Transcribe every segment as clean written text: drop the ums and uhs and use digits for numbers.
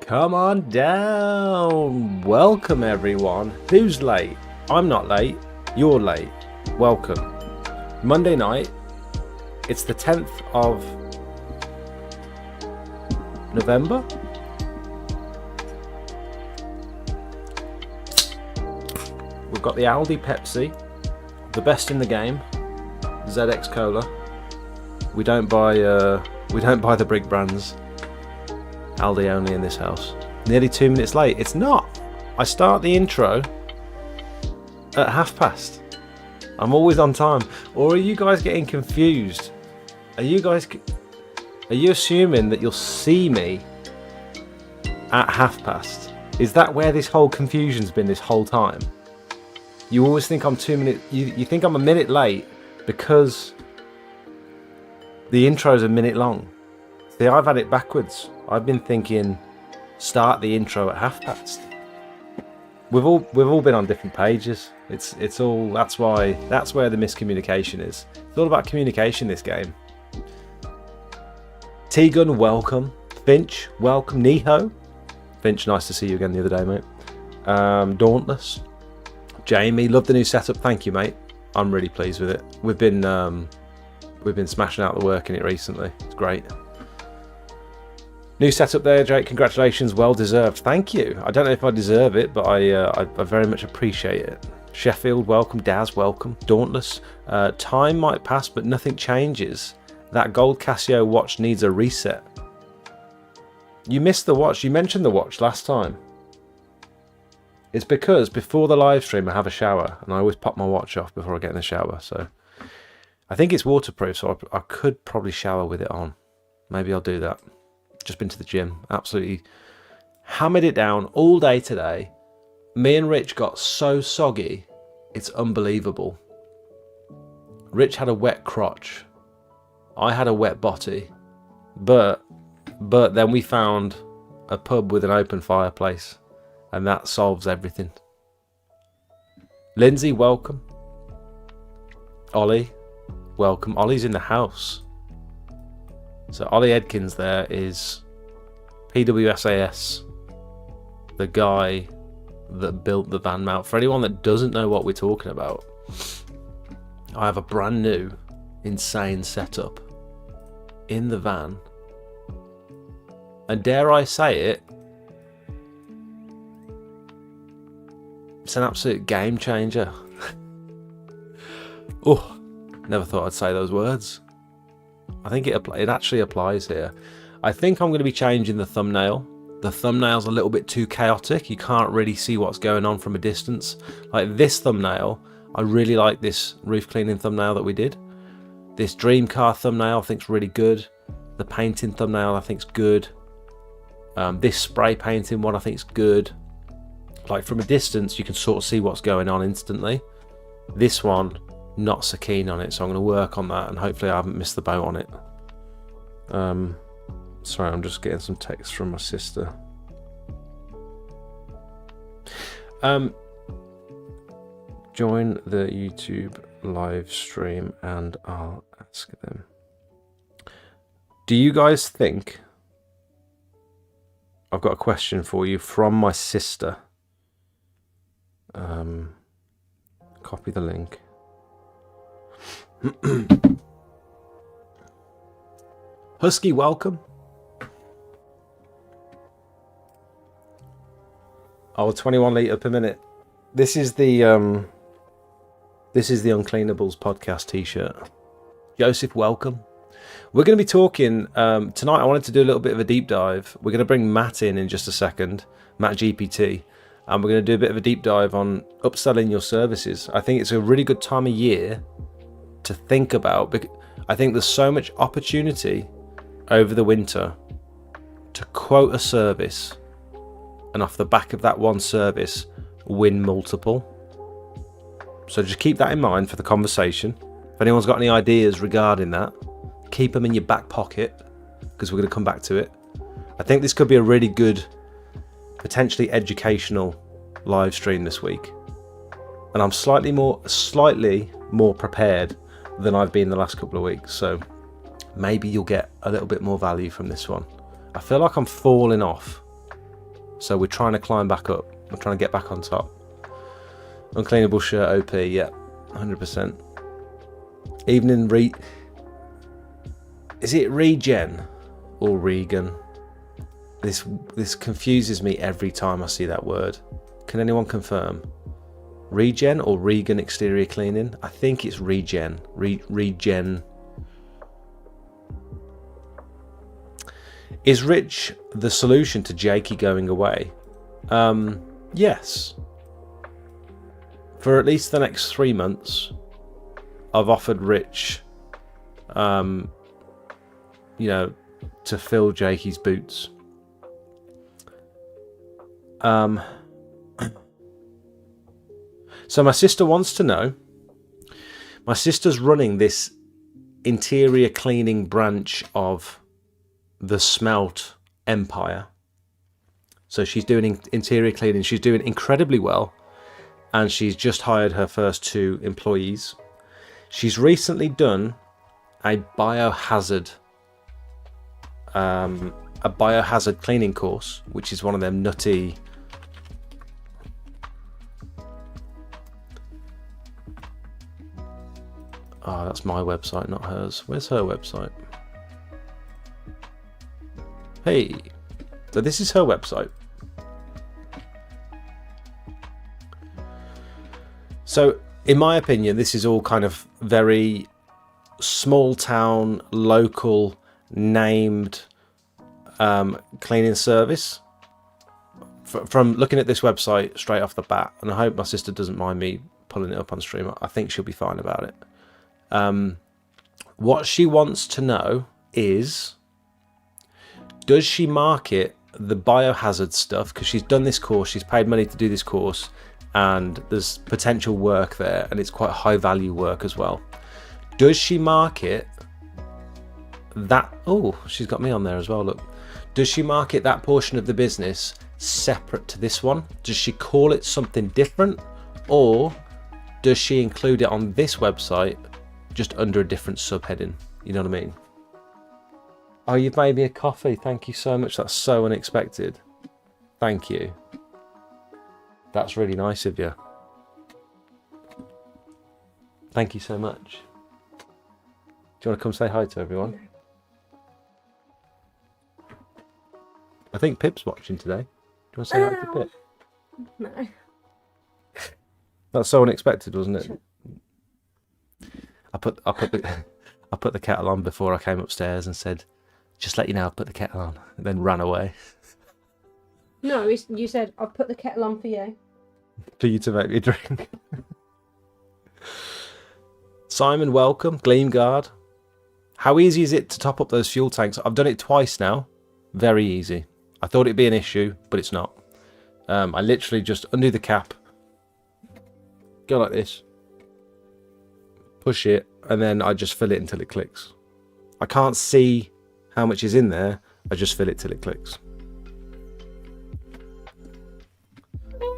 Come on down. Welcome everyone. Who's late? I'm not late. You're late. Welcome. Monday night. It's the 10th of November. We've got the Aldi Pepsi, the best in the game, ZX Cola. We don't buy the big brands. Aldi only in this house. Nearly 2 minutes late. It's not. I start the intro at past. I'm always on time. Or are you guys getting confused? Are you assuming that you'll see me at past? Is that where this whole confusion's been this whole time? You always think I'm 2 minutes. You think I'm a minute late because the intro's a minute long. See, I've had it backwards. I've been thinking start the intro at past. We've all been on different pages. It's all that's where the miscommunication is. It's all about communication, this game. Tegan, welcome. Finch, welcome. Niho. Finch, nice to see you again the other day, mate. Dauntless. Jamie, love the new setup. Thank you, mate. I'm really pleased with it. We've been smashing out the work in it recently. It's great. New setup there, Jake. Congratulations, well deserved. Thank you. I don't know if I deserve it, but I very much appreciate it. Sheffield, welcome. Daz, welcome. Dauntless. Time might pass, but nothing changes. That gold Casio watch needs a reset. You missed the watch. You mentioned the watch last time. It's because before the live stream I have a shower, and I always pop my watch off before I get in the shower. So I think it's waterproof, so I could probably shower with it on. Maybe I'll do that. Just been to the gym, absolutely hammered it down all day today. Me and Rich got so soggy, it's unbelievable. Rich had a wet crotch, I had a wet body, but then we found a pub with an open fireplace, and that solves everything. Lindsay, welcome. Ollie, welcome. Ollie's in the house. So Ollie Edkins there is PWSAS, the guy that built the van mount. For anyone that doesn't know what we're talking about, I have a brand new, insane setup in the van. And dare I say it, it's an absolute game changer. Oh, never thought I'd say those words. I think it actually applies here. I think I'm going to be changing the thumbnail. The thumbnail's a little bit too chaotic. You can't really see what's going on from a distance. Like this thumbnail, I really like this roof cleaning thumbnail that we did. This dream car thumbnail I think's really good. The painting thumbnail I think's good. This spray painting one I think's good. Like from a distance you can sort of see what's going on instantly. This one, not so keen on it, so I'm going to work on that, and hopefully I haven't missed the boat on it. Sorry, I'm just getting some text from my sister. Join the YouTube live stream and I'll ask them. Do you guys think... I've got a question for you from my sister. Copy the link. Husky, welcome. Oh, 21 litre per minute. This is the Uncleanables podcast t-shirt. Joseph, welcome. We're going to be talking tonight. I wanted to do a little bit of a deep dive. We're going to bring Matt in just a second, Matt GPT, and we're going to do a bit of a deep dive on upselling your services. I think it's a really good time of year to think about. I think there's so much opportunity over the winter to quote a service, and off the back of that one service, win multiple. So just keep that in mind for the conversation. If anyone's got any ideas regarding that, keep them in your back pocket, because we're going to come back to it. I think this could be a really good, potentially educational live stream this week. And I'm slightly more prepared than I've been the last couple of weeks. So maybe you'll get a little bit more value from this one. I feel like I'm falling off So we're trying to climb back up. We're trying to get back on top. Uncleanable shirt OP, yeah, 100%. Evening is it regen or Regan? This confuses me every time I see that word. Can anyone confirm? Regen or Regan exterior cleaning? I think it's regen. Regen. Is Rich the solution to Jakey going away? Yes. For at least the next 3 months, I've offered Rich, you know, to fill Jakey's boots. So my sister wants to know. My sister's running this interior cleaning branch of the Smelt empire. So she's doing interior cleaning. She's doing incredibly well. And she's just hired her first 2 employees. She's recently done a biohazard cleaning course, which is one of them nutty. Oh, that's my website, not hers. Where's her website? Hey, so this is her website. So, in my opinion, this is all kind of very small town, local, named cleaning service. From looking at this website straight off the bat, and I hope my sister doesn't mind me pulling it up on stream. I think she'll be fine about it. What she wants to know is, does she market the biohazard stuff? Because she's done this course, she's paid money to do this course, and there's potential work there, and it's quite high value work as well. Does she market that? Oh, she's got me on there as well, look. Does she market that portion of the business separate to this one? Does she call it something different, or does she include it on this website just under a different subheading? You know what I mean? Oh, you've made me a coffee. Thank you so much. That's so unexpected. Thank you. That's really nice of you. Thank you so much. Do you want to come say hi to everyone? I think Pip's watching today. Do you want to say hi to Pip? No. That's so unexpected, wasn't it? I put the kettle on before I came upstairs and said, "Just let you know, I put the kettle on," and then ran away. No, you said, "I'll put the kettle on for you." For you to make me drink. Simon, welcome. Gleam Guard. How easy is it to top up those fuel tanks? I've done it twice now. Very easy. I thought it'd be an issue, but it's not. I literally just undo the cap, go like this, push it, and then I just fill it until it clicks. I can't see how much is in there. I just fill it till it clicks.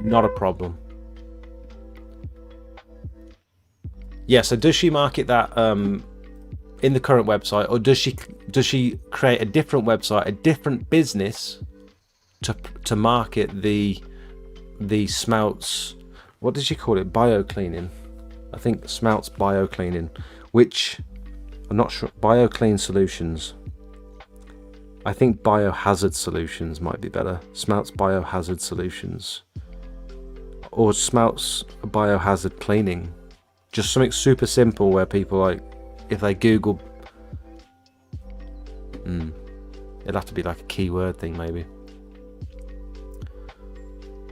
Not a problem. Yeah, so does she market that in the current website, or does she create a different website, a different business to market the Smelts? What did she call it? Bio cleaning. I think Smelts bio cleaning, which I'm not sure. Bio clean solutions. I think biohazard solutions might be better. Smelts biohazard solutions, or Smelts biohazard cleaning. Just something super simple where people, like, if they Google, it'd have to be like a keyword thing maybe.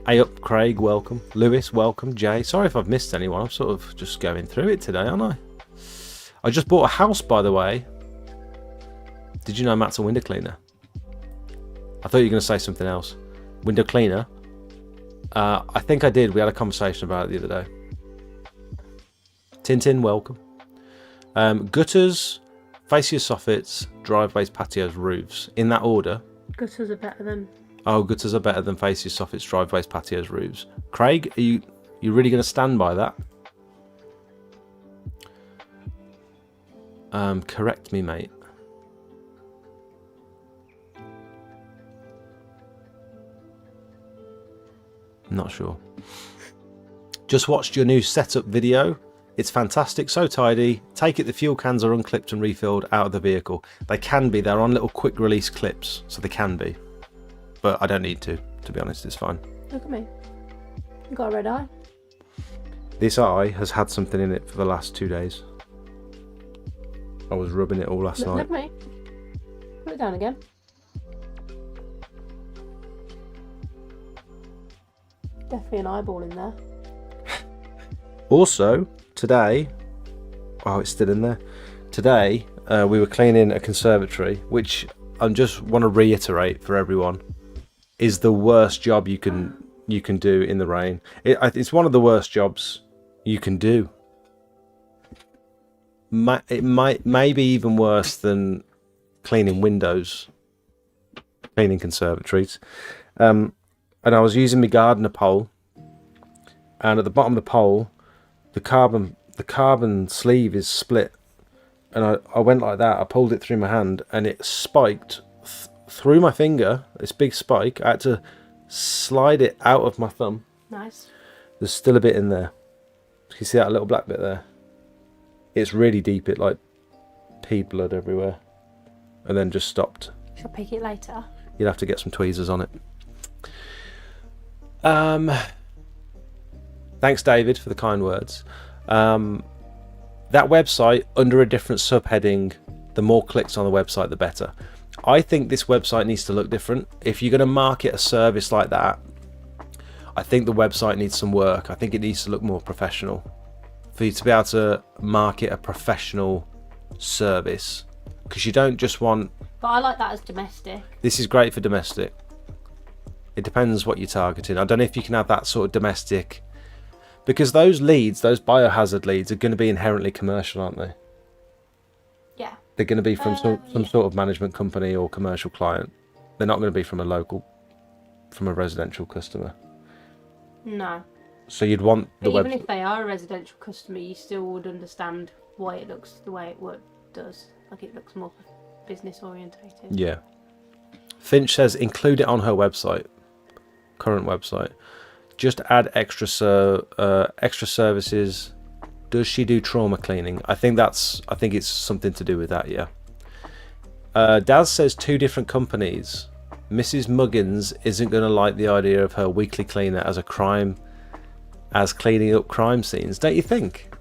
Hey up, Craig, welcome. Lewis, welcome. Jay, sorry if I've missed anyone. I'm sort of just going through it today, aren't I? I just bought a house, by the way. Did you know Matt's a window cleaner? I thought you were going to say something else. Window cleaner? I think I did. We had a conversation about it the other day. Tintin, welcome. Gutters, fascia soffits, driveways, patios, roofs. In that order. Gutters are better than... Oh, gutters are better than fascia soffits, driveways, patios, roofs. Craig, are you really going to stand by that? Correct me, mate. Not sure. Just watched your new setup video. It's fantastic, so tidy. Take it the fuel cans are unclipped and refilled out of the vehicle. They can be, they're on little quick release clips, so they can be. But I don't need to be honest, it's fine. Look at me. You got a red eye. This eye has had something in it for the last 2 days. I was rubbing it all last night. Look at me. Put it down again. Definitely an eyeball in there. Also, today, oh, it's still in there. Today, we were cleaning a conservatory, which I just want to reiterate for everyone, is the worst job you can do in the rain. It's one of the worst jobs you can do. It may be even worse than cleaning windows, cleaning conservatories. And I was using my gardener pole, and at the bottom of the pole, the carbon sleeve is split, and I went like that. I pulled it through my hand, and it spiked through my finger. This big spike. I had to slide it out of my thumb. Nice. There's still a bit in there. You can see that little black bit there. It's really deep. It like peed blood everywhere, and then just stopped. Shall I pick it later? You'd have to get some tweezers on it. Thanks, David, for the kind words. That website, under a different subheading, the more clicks on the website, the better. I think this website needs to look different. If you're going to market a service like that, I think the website needs some work. I think it needs to look more professional. For you to be able to market a professional service, because you don't just want... But I like that as domestic. This is great for domestic. It depends what you're targeting. I don't know if you can have that sort of domestic... Because those leads, those biohazard leads, are going to be inherently commercial, aren't they? Yeah. They're going to be from some sort of management company or commercial client. They're not going to be from a residential customer. No. So you'd want the even if they are a residential customer, you still would understand why it looks the way it does. Like it looks more business orientated. Yeah. Finch says include it on her website, current website. Just add extra services. Does she do trauma cleaning? I think it's something to do with that. Yeah. Daz says 2 different companies. Mrs. Muggins isn't going to like the idea of her weekly cleaner as cleaning up crime scenes, don't you think?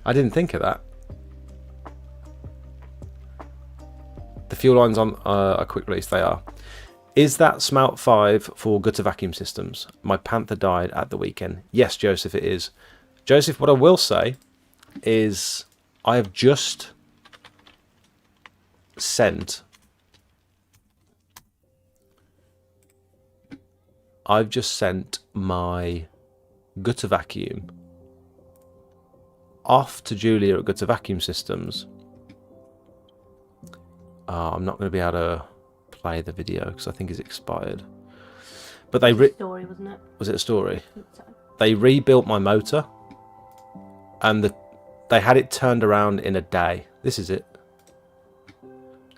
I didn't think of that. The fuel lines on a quick release, they are. Is that Smelt 5 for gutter vacuum systems? My Panther died at the weekend. Yes, Joseph, it is. Joseph, what I will say is I have just sent my gutter vacuum off to Julia at Gutter Vacuum Systems. I'm not going to be able to play the video because I think it's expired. But they story, wasn't it? Was it a story? I think so. They rebuilt my motor, and they had it turned around in a day. This is it.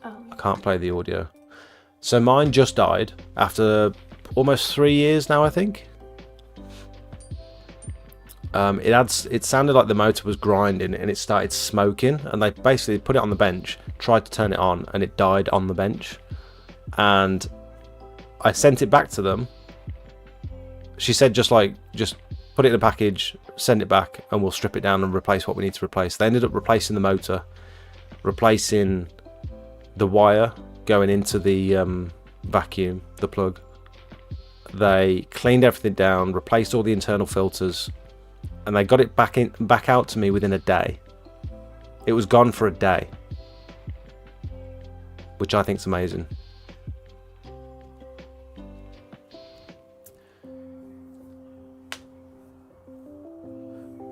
Oh. I can't play the audio. So mine just died after almost 3 years now, I think. It sounded like the motor was grinding and it started smoking, and they basically put it on the bench, tried to turn it on, and it died on the bench. And I sent it back to them. She said just put it in a package, send it back, and we'll strip it down and replace what we need to replace. They ended up replacing the motor, replacing the wire going into the vacuum, the plug. They cleaned everything down, replaced all the internal filters, and they got it back out to me within a day. It was gone for a day, which I think is amazing.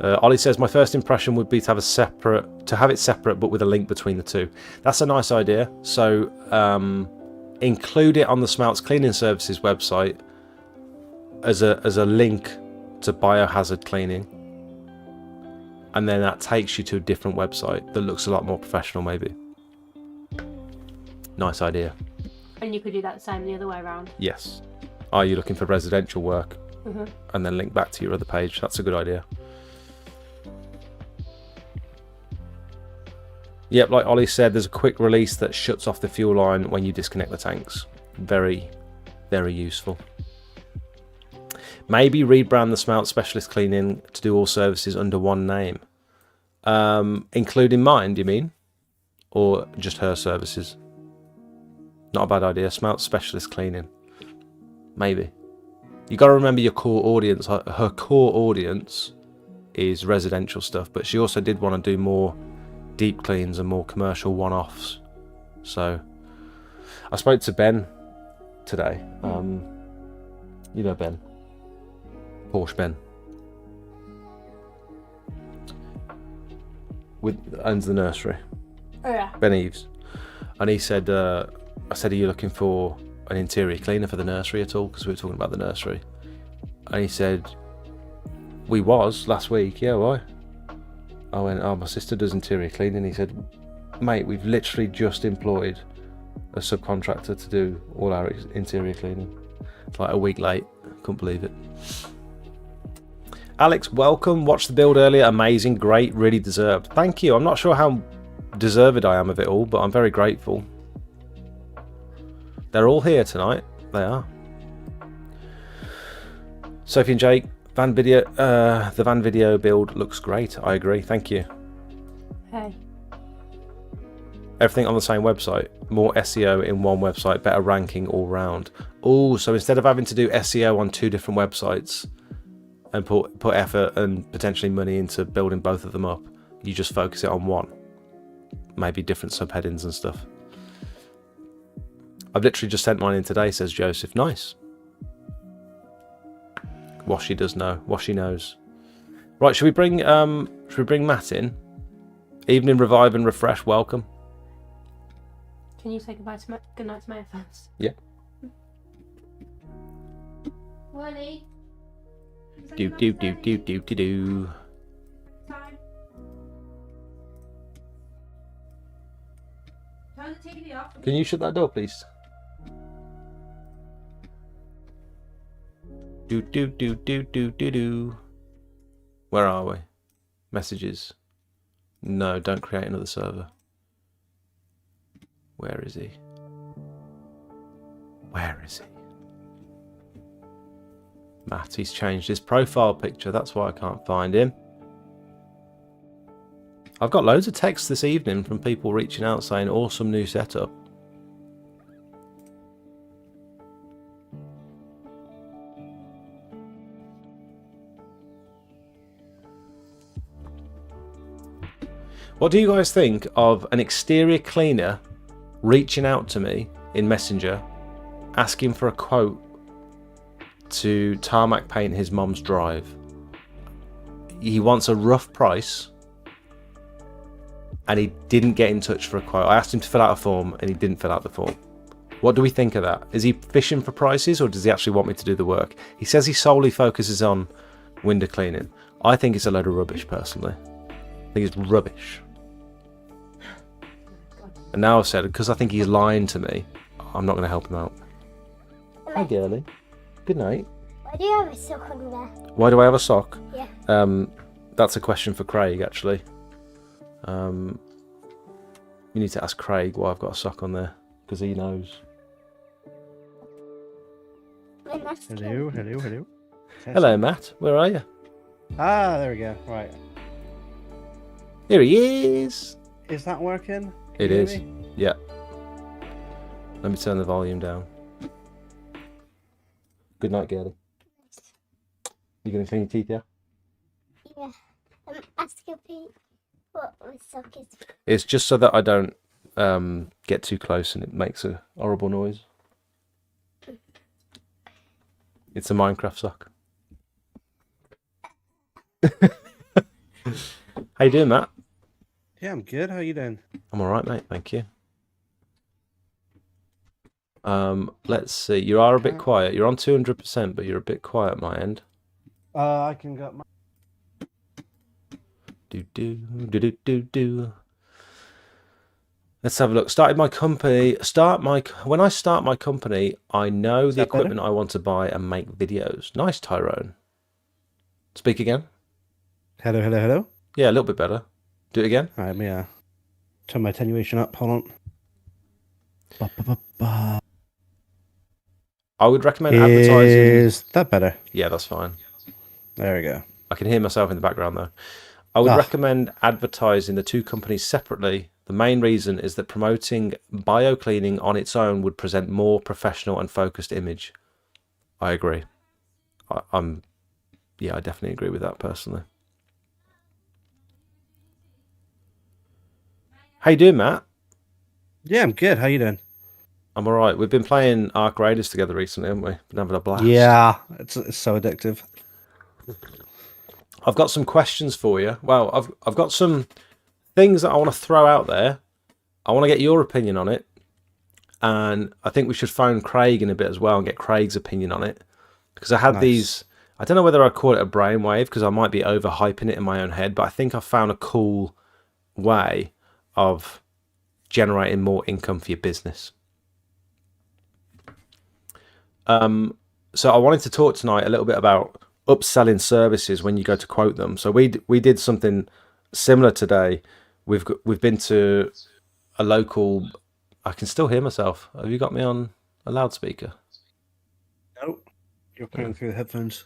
Ollie says my first impression would be to have it separate, but with a link between the two. That's a nice idea. So include it on the Smelts Cleaning Services website as a link to biohazard cleaning, and then that takes you to a different website that looks a lot more professional, maybe. Nice idea. And you could do that the same the other way around. Yes. Are you looking for residential work? Mhm. And then link back to your other page. That's a good idea. Yep, like Ollie said, there's a quick release that shuts off the fuel line when you disconnect the tanks. Very, very useful. Maybe rebrand the Smelt Specialist Cleaning to do all services under one name. Including mine, do you mean? Or just her services? Not a bad idea. Smelt Specialist Cleaning. Maybe. You got to remember your core audience. Her core audience is residential stuff, but she also did want to do more deep cleans and more commercial one-offs. So I spoke to Ben today. You know Ben. Porsche Ben. Owns the nursery. Oh yeah. Ben Eves. And he said, I said, are you looking for an interior cleaner for the nursery at all? Because we were talking about the nursery. And he said, we was last week. Yeah, why? I went, oh, my sister does interior cleaning. He said, mate, we've literally just employed a subcontractor to do all our interior cleaning. It's like a week late. Couldn't believe it. Alex, welcome. Watched the build earlier. Amazing. Great. Really deserved. Thank you. I'm not sure how deserved I am of it all, but I'm very grateful. They're all here tonight. They are. Sophie and Jake, the van video build looks great. I agree. Thank you. Hey. Everything on the same website. More SEO in one website. Better ranking all round. Oh, so instead of having to do SEO on 2 different websites and put effort and potentially money into building both of them up, you just focus it on one. Maybe different subheadings and stuff. I've literally just sent mine in today, says Joseph. Nice. Washi does know. Washi knows. Right, should we bring Matt in? Evening revive and refresh. Welcome. Can you say good night to Maya first? Yeah. Wally. Do. Time. Turn the TV off. Can you shut that door, please? Do. Where are we? Messages. No, don't create another server. Where is he? Where is he? Matt, he's changed his profile picture. That's why I can't find him. I've got loads of texts this evening from people reaching out saying awesome new setup. What do you guys think of an exterior cleaner reaching out to me in Messenger asking for a quote to tarmac paint his mum's drive? He wants a rough price and he didn't get in touch for a quote. I asked him to fill out a form and he didn't fill out the form. What do we think of that? Is he fishing for prices or does he actually want me to do the work? He says he solely focuses on window cleaning. I think it's a load of rubbish personally. I think it's rubbish. And now I've said, because I think he's lying to me, I'm not going to help him out. Hi, girlie. Good night. Why do you have a sock on there? Why do I have a sock? Yeah. That's a question for Craig, actually. You need to ask Craig why I've got a sock on there, because he knows. Hello. Hello, Matt. Where are you? Ah, there we go. Right. Here he is. Is that working? It Can you is. hear me? Yeah. Let me turn the volume down. Good night, girlie. You gonna clean your teeth, yeah? Yeah. Ask your Pete what my sock is. It's just so that I don't get too close and it makes a horrible noise. It's a Minecraft sock. How you doing, Matt? Yeah, I'm good. How you doing? I'm alright, mate, thank you. Let's see. You are a bit quiet. You're on 200%, but you're a bit quiet at my end. I can get my... Do. Let's have a look. When I start my company, I know Is the that better? equipment I want to buy and make videos. Nice, Tyrone. Speak again. Hello, hello, hello. Yeah, a little bit better. Do it again. All right, let me turn my attenuation up. Hold on. Ba, ba, ba, ba. I would recommend advertising. Is that better? Yeah, that's fine. There we go. I can hear myself in the background though. I would Ah. recommend advertising the two companies separately. The main reason is that promoting bio-cleaning on its own would present more professional and focused image. I agree. I definitely agree with that personally. How you doing, Matt? Yeah, I'm good. How you doing? I'm all right. We've been playing Ark Raiders together recently, haven't we? Been having a blast. Yeah, it's so addictive. I've got some questions for you. Well, I've got some things that I want to throw out there. I want to get your opinion on it, and I think we should phone Craig in a bit as well and get Craig's opinion on it, because I had Nice. these. I don't know whether I call it a brainwave because I might be overhyping it in my own head, but I think I found a cool way of generating more income for your business. So I wanted to talk tonight a little bit about upselling services when you go to quote them. So we did something similar today. We've been to a local. I can still hear myself. Have you got me on a loudspeaker? Nope. You're coming through the headphones.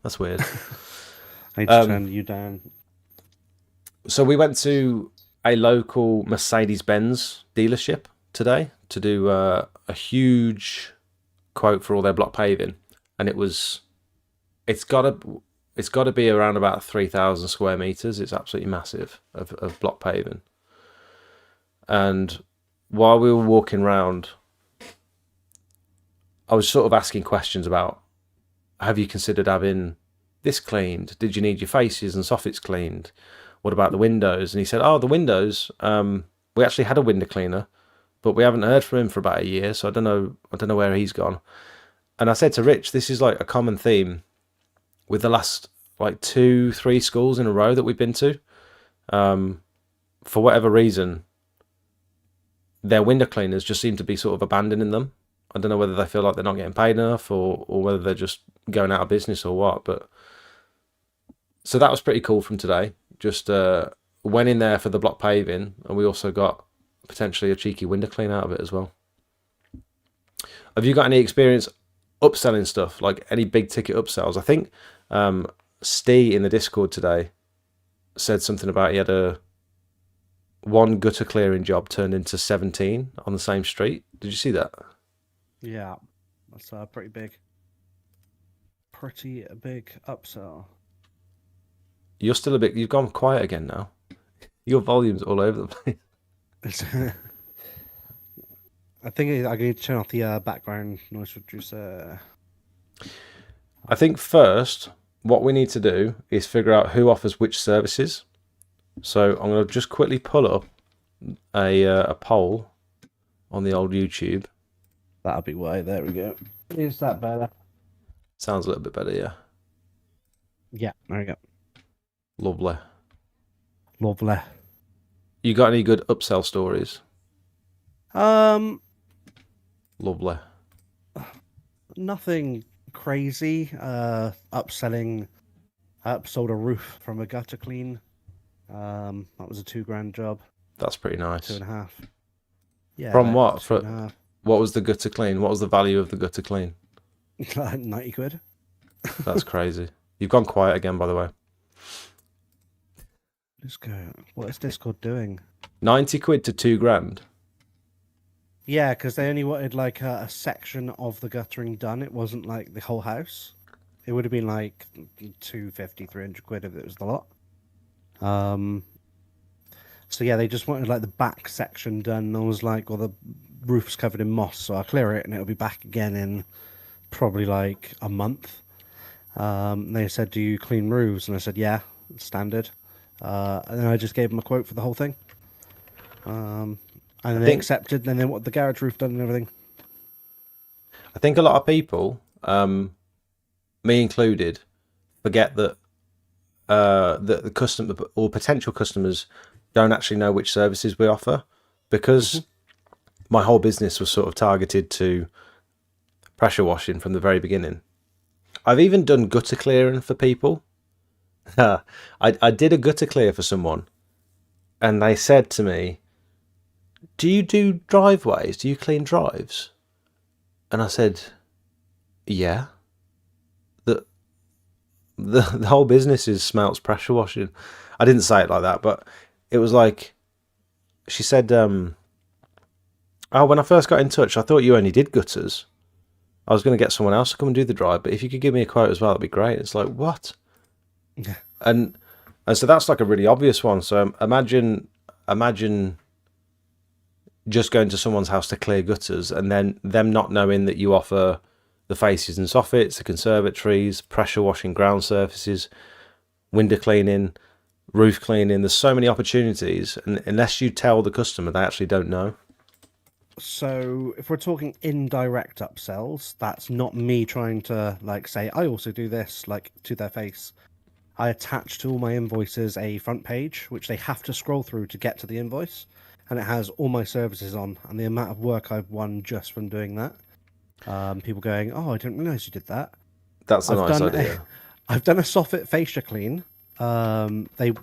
That's weird. I need to turn you down. So we went to a local Mercedes-Benz dealership today to do a huge quote for all their block paving, and it's got to be around about 3,000 square meters. It's absolutely massive of block paving. And while we were walking around, I was sort of asking questions about, have you considered having this cleaned? Did you need your faces and soffits cleaned? What about the windows? And he said, oh, the windows, we actually had a window cleaner, but we haven't heard from him for about a year, so I don't know where he's gone. And I said to Rich, this is like a common theme with the last like 2-3 schools in a row that we've been to. For whatever reason, their window cleaners just seem to be sort of abandoning them. I don't know whether they feel like they're not getting paid enough or whether they're just going out of business or what. But so that was pretty cool from today. Just went in there for the block paving, and we also got potentially a cheeky window clean out of it as well. Have you got any experience upselling stuff, like any big ticket upsells? I think Steve in the Discord today said something about he had one gutter clearing job turned into 17 on the same street. Did you see that? Yeah, that's pretty big. Pretty big upsell. You're still you've gone quiet again now. Your volume's all over the place. I think I need to turn off the background noise reducer. I think first, what we need to do is figure out who offers which services. So I'm going to just quickly pull up a poll on the old YouTube. That'll be why. There we go. Is that better? Sounds a little bit better, yeah. Yeah, there we go. Lovely. Lovely. You got any good upsell stories? Lovely. Nothing crazy. Upselling. I upsold a roof from a gutter clean. That was a $2,000 job. That's pretty nice. 2.5. Yeah. From what? 2.5. What was the gutter clean? What was the value of the gutter clean? Like 90 quid. That's crazy. You've gone quiet again, by the way. Let's go. What is Discord doing? 90 quid to $2,000. Yeah, because they only wanted like a section of the guttering done. It wasn't like the whole house. It would have been like 250, 300 quid if it was the lot. So yeah, they just wanted like the back section done. And I was like, well, the roof's covered in moss, so I'll clear it and it'll be back again in probably like a month. They said, do you clean roofs? And I said, yeah, standard. And then I just gave them a quote for the whole thing. And then they accepted, and then what the garage roof done and everything. I think a lot of people, me included, forget that the customer or potential customers don't actually know which services we offer. because my whole business was sort of targeted to pressure washing from the very beginning. I've even done gutter clearing for people. I did a gutter clear for someone, and they said to me, "Do you do driveways? Do you clean drives?" And I said, "Yeah." The whole business is Smelts pressure washing. I didn't say it like that, but it was like, she said, "Oh, when I first got in touch, I thought you only did gutters. I was going to get someone else to come and do the drive, but if you could give me a quote as well, that'd be great." It's like, what? and so that's like a really obvious one. So imagine just going to someone's house to clear gutters, and then them not knowing that you offer the faces and soffits, the conservatories, pressure washing ground surfaces, window cleaning, roof cleaning. There's so many opportunities, and unless you tell the customer, they actually don't know. So if we're talking indirect upsells, that's not me trying to like say I also do this like to their face. I attach to all my invoices a front page which they have to scroll through to get to the invoice, and it has all my services on and the amount of work I've won just from doing that. People going, "Oh, I didn't realise you did that." That's a nice idea. I've done a soffit fascia clean. They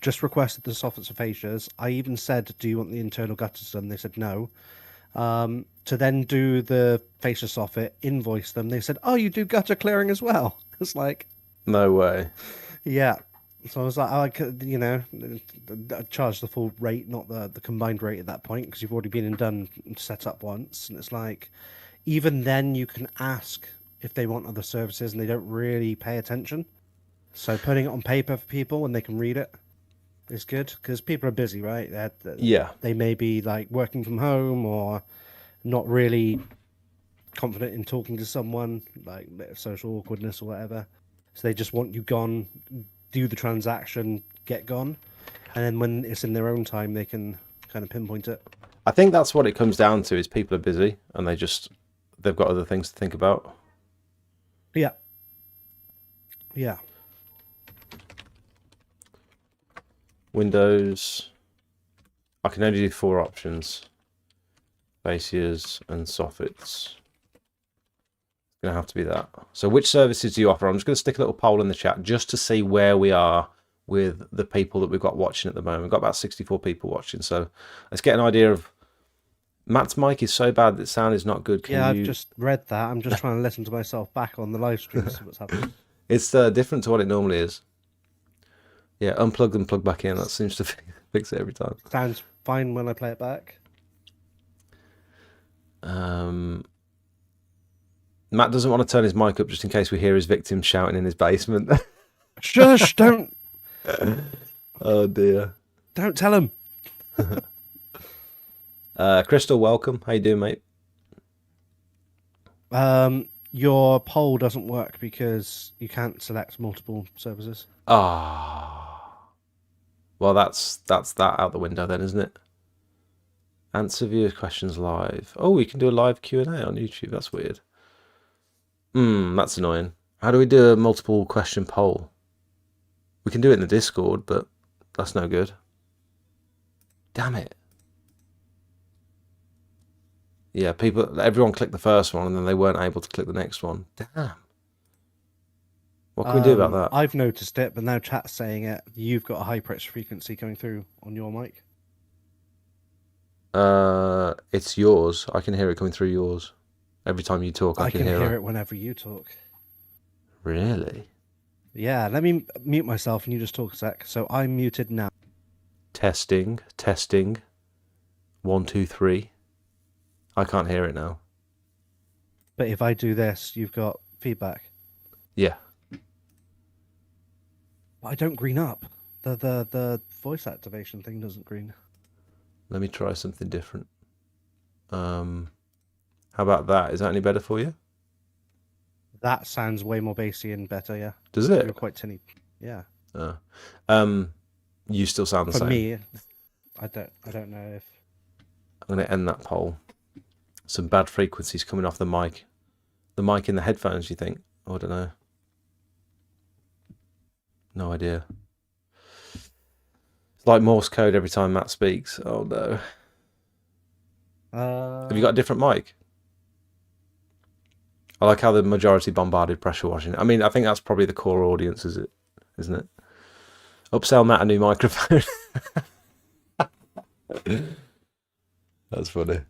just requested the soffits and fascias. I even said, "Do you want the internal gutters done?" They said no. To then do the fascia soffit, invoice them. They said, "Oh, you do gutter clearing as well." It's like, no way. Yeah. So I was like, I could, charge the full rate, not the combined rate at that point, because you've already been and done and set up once. And it's like, even then you can ask if they want other services and they don't really pay attention. So putting it on paper for people and they can read it is good, because people are busy, right? Yeah. They may be like working from home or not really confident in talking to someone, like a bit of social awkwardness or whatever. So they just want you gone, do the transaction, get gone. And then when it's in their own time, they can kind of pinpoint it. I think that's what it comes down to, is people are busy and they've got other things to think about. Yeah. Yeah. Windows. I can only do 4 options. Fascias and soffits. It's going to have to be that. So which services do you offer? I'm just going to stick a little poll in the chat just to see where we are with the people that we've got watching at the moment. We've got about 64 people watching. So let's get an idea of... Matt's mic is so bad that sound is not good. I've just read that. I'm just trying to listen to myself back on the live stream to see what's happening. It's different to what it normally is. Yeah, unplug and plug back in. That seems to fix it every time. Sounds fine when I play it back. Matt doesn't want to turn his mic up just in case we hear his victim shouting in his basement. Shush! Don't. Oh dear. Don't tell him. Crystal, welcome. How you doing, mate? Your poll doesn't work because you can't select multiple services. Well, that's that out the window then, isn't it? Answer viewers' questions live. Oh, we can do a live Q&A on YouTube. That's weird. That's annoying. How do we do a multiple question poll? We can do it in the Discord, but that's no good. Damn it. Yeah, everyone clicked the first one and then they weren't able to click the next one. Damn. What can we do about that? I've noticed it, but now chat's saying it. You've got a high pitch frequency coming through on your mic. It's yours. I can hear it coming through yours. Every time you talk, I can hear it whenever you talk. Really? Yeah, let me mute myself and you just talk a sec. So I'm muted now. Testing. 1, 2, 3. I can't hear it now. But if I do this, you've got feedback. Yeah. But I don't green up. The voice activation thing doesn't green. Let me try something different. How about that? Is that any better for you? That sounds way more bassy and better, yeah. Does it? You're quite tinny. Yeah. You still sound the same. For me, I don't know if... I'm going to end that poll. Some bad frequencies coming off the mic. The mic in the headphones, you think? Oh, I don't know. No idea. It's like Morse code every time Matt speaks. Oh, no. Uh, Have you got a different mic? I like how the majority bombarded pressure washing. I mean, I think that's probably the core audience, isn't it? Upsell Matt a new microphone. That's funny.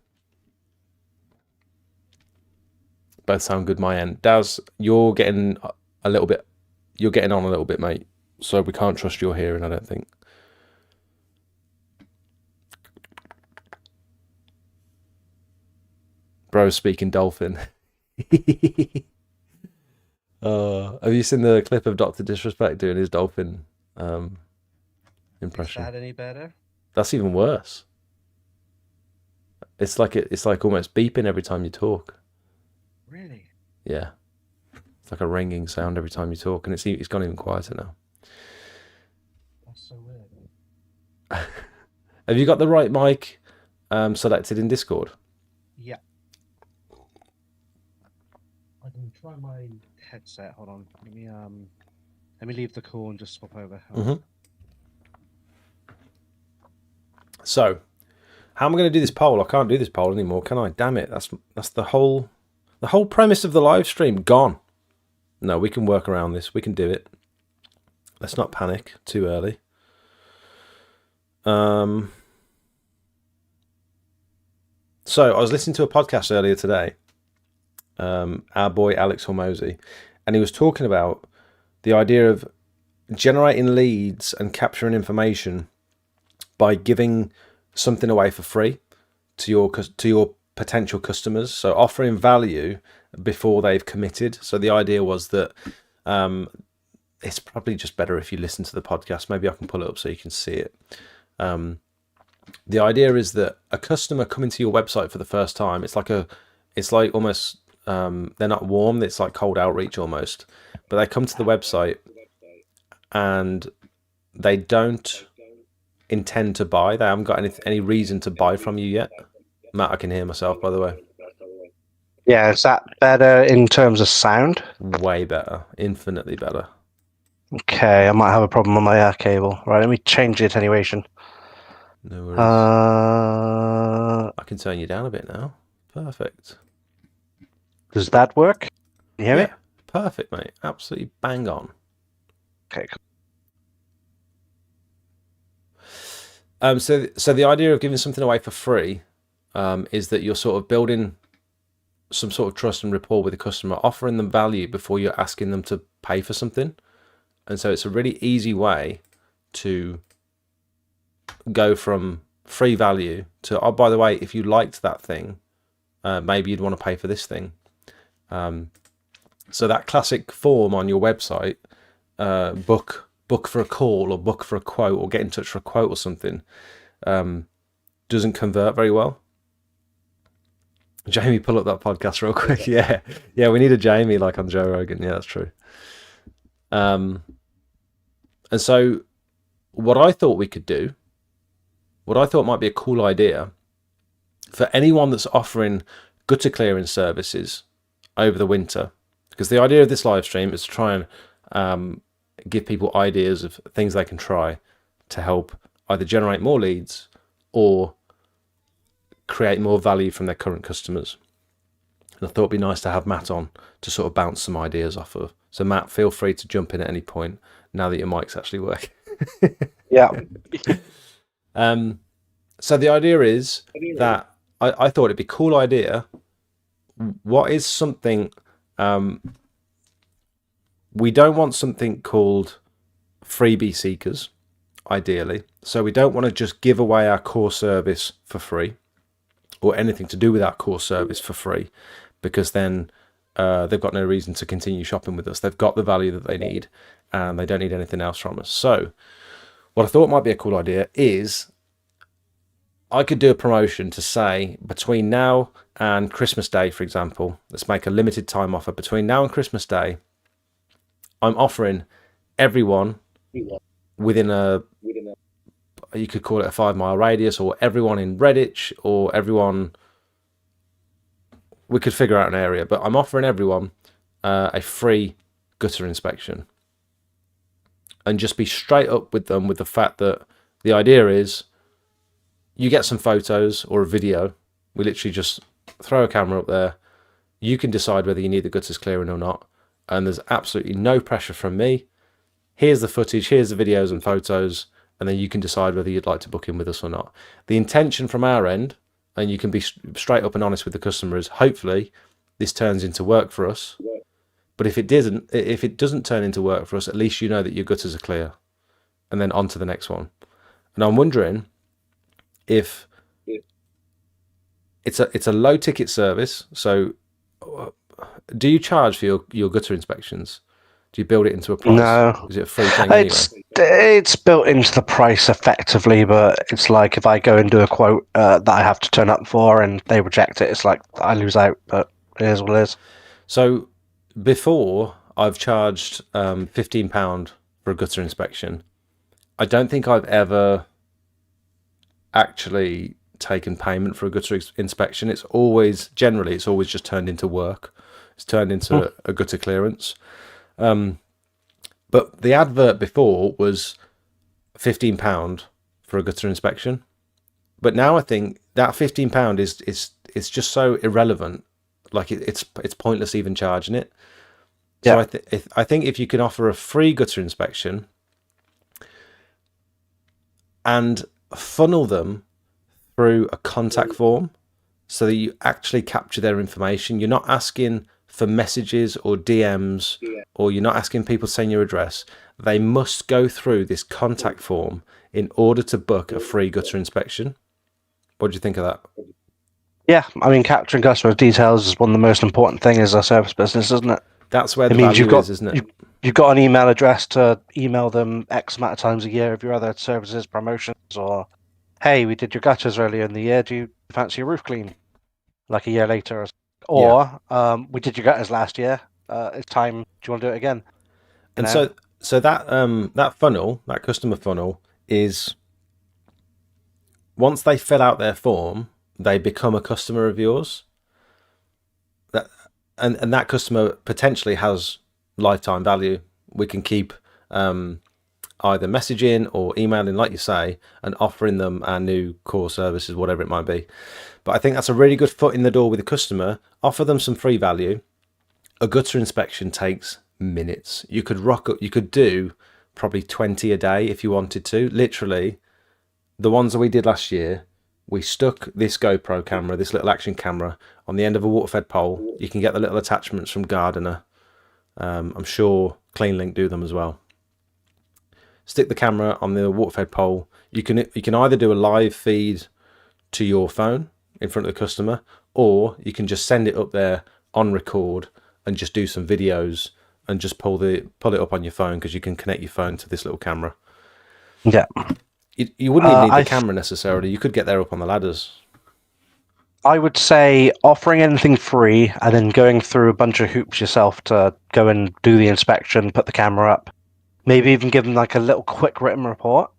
Both sound good my end. Daz, you're getting on a little bit, mate. So we can't trust your hearing, I don't think. Bro speaking dolphin. Have you seen the clip of Dr. Disrespect doing his dolphin impression? Is that any better? That's even worse. It's like almost beeping every time you talk. Really? Yeah. It's like a ringing sound every time you talk, and it's gone even quieter now. That's so weird. Have you got the right mic selected in Discord? Yeah. I can try my headset. Hold on. Let me leave the call and just swap over. Mm-hmm. So, how am I going to do this poll? I can't do this poll anymore, can I? Damn it! That's the whole premise of the live stream gone. No, we can work around this. We can do it. Let's not panic too early. So I was listening to a podcast earlier today. Our boy Alex Hormozy, and he was talking about the idea of generating leads and capturing information by giving something away for free to your potential customers. So offering value before they've committed. So the idea was that it's probably just better if you listen to the podcast. Maybe I can pull it up so you can see it. The idea is that a customer coming to your website for the first time, it's like almost they're not warm. It's like cold outreach almost, but they come to the website and they don't intend to buy. They haven't got any reason to buy from you yet. Matt, I can hear myself, by the way. Yeah, is that better in terms of sound? Way better, infinitely better. Okay, I might have a problem on my cable. Right, let me change the attenuation. No worries. I can turn you down a bit now. Perfect. Does that work? Can you hear me? Perfect, mate. Absolutely bang on. Okay, cool. So the idea of giving something away for free is that you're sort of building some sort of trust and rapport with the customer, offering them value before you're asking them to pay for something. And so it's a really easy way to go from free value to, oh, by the way, if you liked that thing, maybe you'd want to pay for this thing. So that classic form on your website, book for a call or book for a quote or get in touch for a quote or something, doesn't convert very well. Jamie, pull up that podcast real quick. Yeah, we need a Jamie like on Joe Rogan. Yeah, that's true. And so what I thought we could do, what I thought might be a cool idea for anyone that's offering gutter clearing services over the winter, because the idea of this live stream is to try and give people ideas of things they can try to help either generate more leads or create more value from their current customers. And I thought it'd be nice to have Matt on to sort of bounce some ideas off of. So Matt, feel free to jump in at any point now that your mic's actually working. Yeah. So the idea is that I thought it'd be a cool idea. What is something we don't want something called freebie seekers, ideally. So we don't want to just give away our core service for free or anything to do with our core service for free, because then they've got no reason to continue shopping with us. They've got the value that they need and they don't need anything else from us. So what I thought might be a cool idea is I could do a promotion to say between now and Christmas Day, for example, let's make a limited time offer. Between now and Christmas Day, I'm offering everyone within you could call it a 5-mile radius, or everyone in Redditch, or everyone, we could figure out an area, but I'm offering everyone a free gutter inspection. And just be straight up with them with the fact that the idea is you get some photos or a video We literally just throw a camera up there. You can decide whether you need the gutters clearing or not, and there's absolutely no pressure from me. Here's the footage, here's the videos and photos, and then you can decide whether you'd like to book in with us or not. The intention from our end, and you can be straight up and honest with the customer, is hopefully this turns into work for us. But if it doesn't turn into work for us, at least you know that your gutters are clear, and then on to the next one. And I'm wondering if it's a low ticket service. So, do you charge for your gutter inspections? Do you build it into a price? No. Is it a free thing anyway? It's built into the price effectively, but it's like if I go and do a quote that I have to turn up for and they reject it, it's like I lose out, but it is what it is. So before I've charged £15 for a gutter inspection. I don't think I've ever actually taken payment for a gutter inspection. It's always just turned into work. It's turned into a gutter clearance. But the advert before was £15 for a gutter inspection. But now I think that £15 is just so irrelevant. Like it's pointless even charging it. So I think if you can offer a free gutter inspection and funnel them through a contact form so that you actually capture their information, you're not asking for messages or DMs, or you're not asking people to send your address. They must go through this contact form in order to book a free gutter inspection. What do you think of that? Yeah, I mean, capturing customer details is one of the most important things as a service business, isn't it? That's where the value is, isn't it? You've got an email address to email them X amount of times a year of your other services, promotions, or, hey, we did your gutters earlier in the year, do you fancy your roof clean? Like a year later. Or, we did your gutters last year, it's time, do you want to do it again? And so that funnel, that customer funnel, is once they fill out their form, they become a customer of yours. And that customer potentially has lifetime value. We can keep either messaging or emailing, like you say, and offering them our new core services, whatever it might be. But I think that's a really good foot in the door with the customer. Offer them some free value. A gutter inspection takes minutes. You could do probably 20 a day if you wanted to. Literally, the ones that we did last year, we stuck this GoPro camera, this little action camera, on the end of a water-fed pole. You can get the little attachments from Gardener. I'm sure CleanLink do them as well. Stick the camera on the water-fed pole. You can either do a live feed to your phone in front of the customer, or you can just send it up there on record and just do some videos and just pull it up on your phone, because you can connect your phone to this little camera. Yeah. You wouldn't even need the camera necessarily. You could get there up on the ladders. I would say offering anything free and then going through a bunch of hoops yourself to go and do the inspection, put the camera up, maybe even give them like a little quick written report,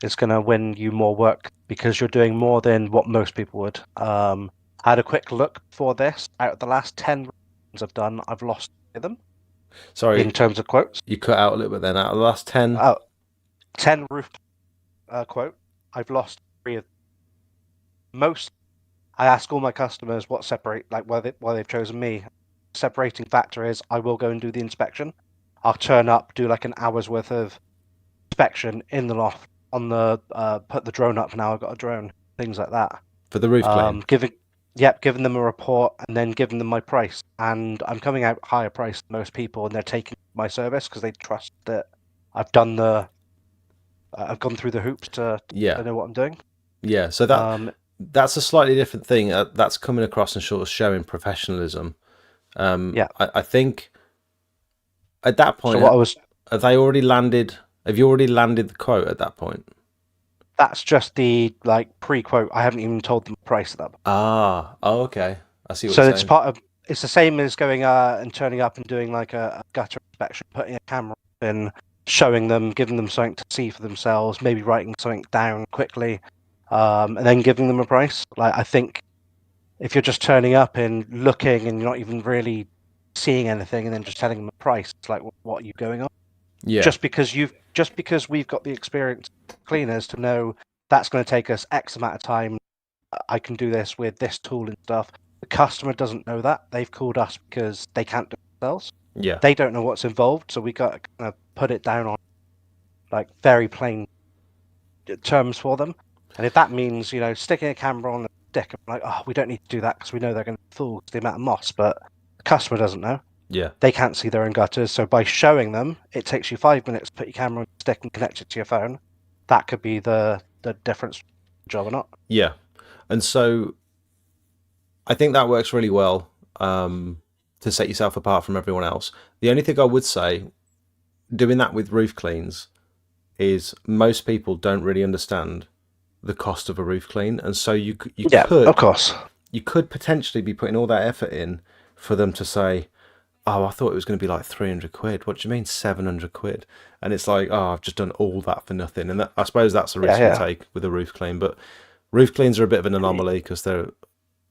is going to win you more work, because you're doing more than what most people would. I had a quick look for this. Out of the last 10 I've done, I've lost them. Sorry, in terms of quotes. You cut out a little bit then. Out of the last 10? 10 roof quote, I've lost 3 of most. I ask all my customers what separate, like why they've chosen me. Separating factor is I will go and do the inspection. I'll turn up, do like an hour's worth of inspection in the loft, on the put the drone up. Now I've got a drone, things like that. For the roof clean? Giving them a report and then giving them my price. And I'm coming out higher price than most people, and they're taking my service because they trust that I've done I've gone through the hoops to know what I'm doing. Yeah, so that's a slightly different thing. That's coming across and sort of showing professionalism. I think at that point, have you already landed the quote at that point? That's just the pre-quote. I haven't even told them the price of that. Okay. I see what you're saying. So it's the same as going and turning up and doing like a gutter inspection, putting a camera in, showing them, giving them something to see for themselves, maybe writing something down quickly, and then giving them a price. Like, I think if you're just turning up and looking and you're not even really seeing anything and then just telling them a price, it's like, what are you going on? Yeah. Just because we've got the experience cleaners to know that's going to take us X amount of time, I can do this with this tool and stuff. The customer doesn't know that. They've called us because they can't do it themselves. Yeah. They don't know what's involved, so we got to kind of put it down on like very plain terms for them. And if that means, sticking a camera on a stick, I'm like, oh, we don't need to do that because we know they're going to be fooled with the amount of moss, but the customer doesn't know. Yeah. They can't see their own gutters, so by showing them, it takes you 5 minutes to put your camera on the stick and connect it to your phone. That could be the difference, job or not. Yeah. And so I think that works really well to set yourself apart from everyone else. The only thing I would say, doing that with roof cleans, is most people don't really understand the cost of a roof clean, and so you could, of course, you could potentially be putting all that effort in for them to say, oh, I thought it was going to be like 300 quid. What do you mean 700 quid? And it's like, oh, I've just done all that for nothing. And I suppose that's a risk you take with a roof clean. But roof cleans are a bit of an anomaly because they're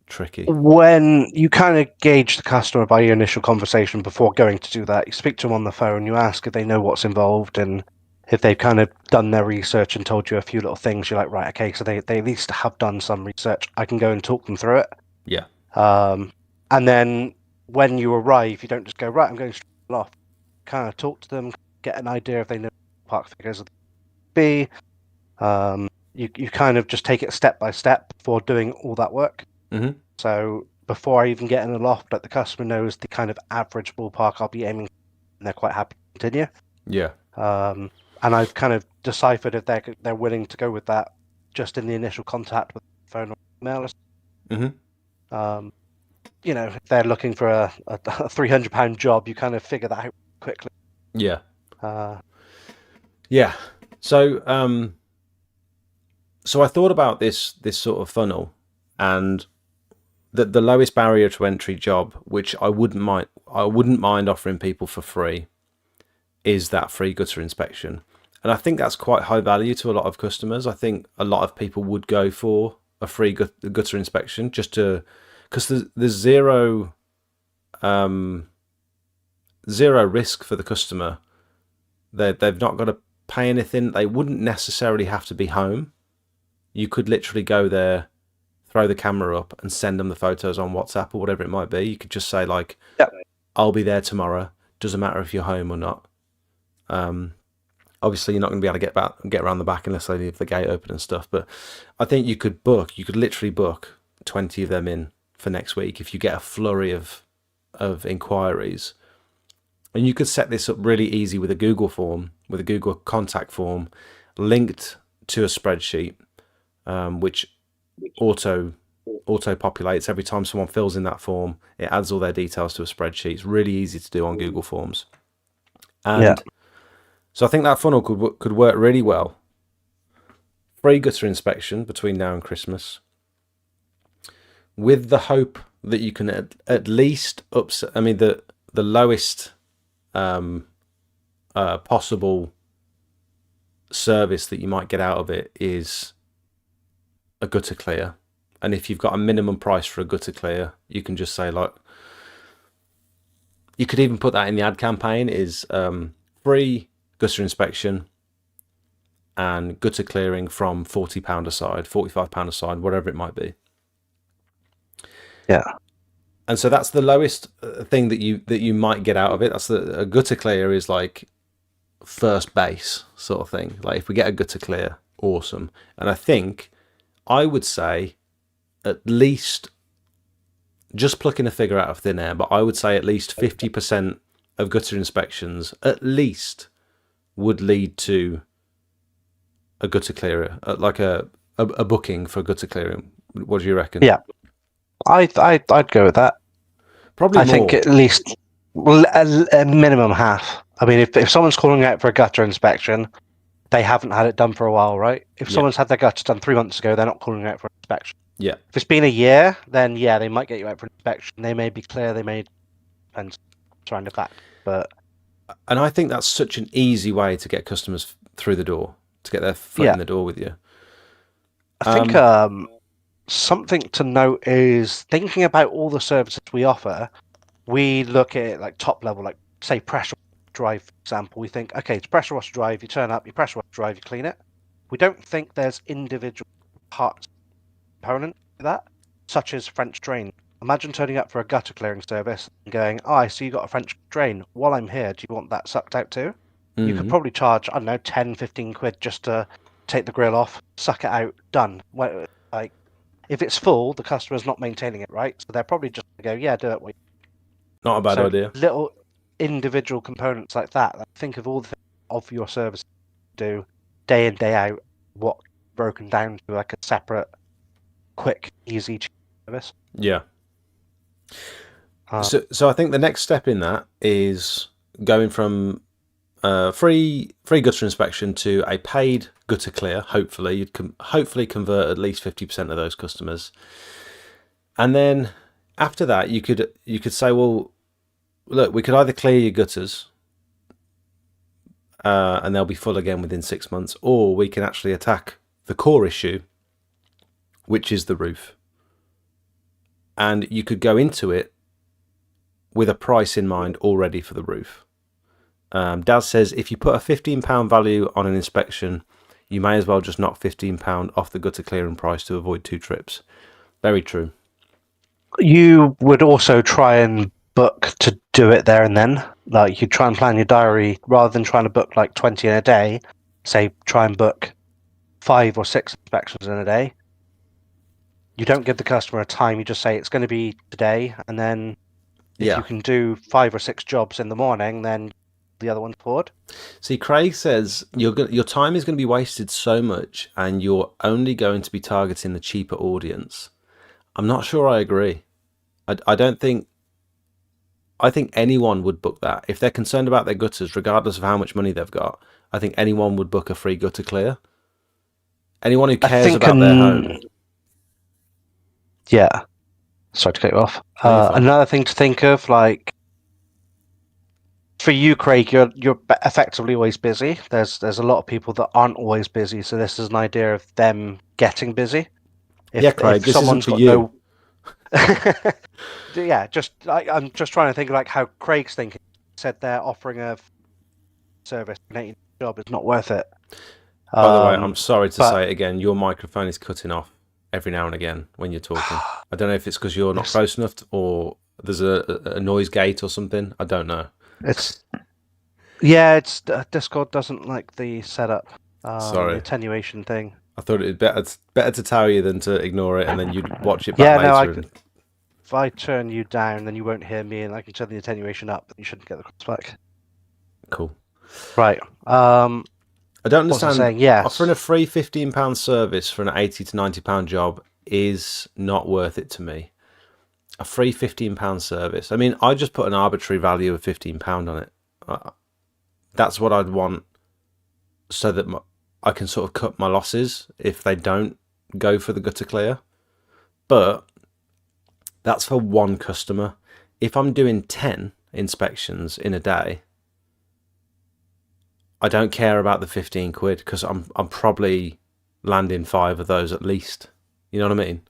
tricky. When you kind of gauge the customer by your initial conversation before going to do that, you speak to them on the phone, you ask if they know what's involved, and if they've kind of done their research and told you a few little things, you're like, right, okay, so they at least have done some research. I can go and talk them through it. Yeah. And then when you arrive, you don't just go, right, I'm going straight off. Kind of talk to them, get an idea if they know park figures of the B. You kind of just take it step by step before doing all that work. Mm-hmm. So before I even get in the loft, like the customer knows the kind of average ballpark I'll be aiming, and they're quite happy to continue. Yeah. And I've kind of deciphered if they're willing to go with that just in the initial contact with the phone or email. Mm-hmm. If they're looking for a £300 job, you kind of figure that out quickly. Yeah. Yeah. So, so I thought about this sort of funnel, and the lowest barrier to entry job, which I wouldn't mind offering people for free, is that free gutter inspection. And I think that's quite high value to a lot of customers. I think a lot of people would go for a free gutter inspection because there's zero risk for the customer. They've not got to pay anything. They wouldn't necessarily have to be home. You could literally go there, throw the camera up, and send them the photos on WhatsApp or whatever it might be. You could just say like, yep, I'll be there tomorrow. Doesn't matter if you're home or not. Obviously, you're not going to be able to get around the back unless they leave the gate open and stuff. But I think you could literally book 20 of them in for next week if you get a flurry of inquiries. And you could set this up really easy with a Google form, with a Google contact form, linked to a spreadsheet, which auto populates every time someone fills in that form. It adds all their details to a spreadsheet. It's really easy to do on Google Forms. And so I think that funnel could work really well. Free gutter inspection between now and Christmas, with the hope that you can at least the lowest possible service that you might get out of it is a gutter clear. And if you've got a minimum price for a gutter clear, you can just say, like, you could even put that in the ad campaign, is free gutter inspection and gutter clearing from £40 a side, £45 a side, whatever it might be. Yeah. And so that's the lowest thing that you might get out of it. That's a gutter clear is like first base sort of thing. Like if we get a gutter clear, awesome. And I would say at least, just plucking a figure out of thin air, but I would say at least 50% of gutter inspections at least would lead to a gutter clearer, like a booking for gutter clearing. What do you reckon? Yeah, I'd go with that. Probably I more. think at least a minimum half. I mean, if someone's calling out for a gutter inspection, they haven't had it done for a while, right? If someone's had their gutter done 3 months ago, they're not calling out for an inspection. Yeah. If it's been a year, then yeah, they might get you out for an inspection. They may be clear, they may depend around the fact, but. And I think that's such an easy way to get customers through the door, to get their foot in the door with you. I think something to note is thinking about all the services we offer. We look at it like top level, like say pressure drive, for example. We think, okay, it's pressure washer drive. You turn up, you pressure washer drive, you clean it. We don't think there's individual parts component. that, such as French drain. Imagine turning up for a gutter clearing service and going, "Oh, I see you got a French drain. While I'm here, do you want that sucked out too?" You could probably charge, I don't know, 10, 15 quid just to take the grill off, suck it out, done. Like, if it's full, the customer's not maintaining it, right? So they're probably just going to go, yeah, do it. Not a bad So idea. little individual components like that. Like, think of all the things of your service you do day in, day out, what broken down to like a separate, quick, easy service. Yeah. So I think the next step in that is going from free gutter inspection to a paid gutter clear. Hopefully, you'd hopefully convert at least 50% of those customers, and then after that, you could say, well, look, we could either clear your gutters, and they'll be full again within 6 months, or we can actually attack the core issue, which is the roof, and you could go into it with a price in mind already for the roof. Daz says, if you put a £15 value on an inspection, you may as well just knock £15 off the gutter clearing price to avoid 2 trips. Very true. You would also try and book to do it there and then. Like, you try and plan your diary rather than trying to book like 20 in a day. Say, try and book 5 or 6 inspections in a day. You don't give the customer a time. You just say it's going to be today, and then if you can do 5 or 6 jobs in the morning, then the other one's poured. See, Craig says your time is going to be wasted so much, and you're only going to be targeting the cheaper audience. I'm not sure I agree. I don't think. I think anyone would book that if they're concerned about their gutters, regardless of how much money they've got. I think anyone would book a free gutter clear. Anyone who cares about their home. Yeah. Sorry to cut you off. Another thing to think of, like, for you, Craig, you're effectively always busy. There's a lot of people that aren't always busy, so this is an idea of them getting busy. Craig, this isn't for you. Yeah, I'm just trying to think of like how Craig's thinking. He said they're offering a service, an job is not worth it. By the way, I'm sorry to say it again. Your microphone is cutting off every now and again when you're talking. I don't know if it's because you're not close enough or there's a noise gate or something. I don't know. It's Discord doesn't like the setup. Sorry. The attenuation thing. I thought it'd better to tell you than to ignore it, and then you'd watch it back later. If I turn you down, then you won't hear me, and I can turn the attenuation up, and you shouldn't get the crossback. Cool. Right. I don't understand. Saying, yes. Offering a free £15 service for an £80 to £90 job is not worth it to me. A free £15 service. I mean, I just put an arbitrary value of £15 on it. That's what I'd want, so that I can sort of cut my losses if they don't go for the gutter clear. But that's for one customer. If I'm doing 10 inspections in a day, I don't care about the 15 quid because I'm probably landing 5 of those at least. You know what I mean?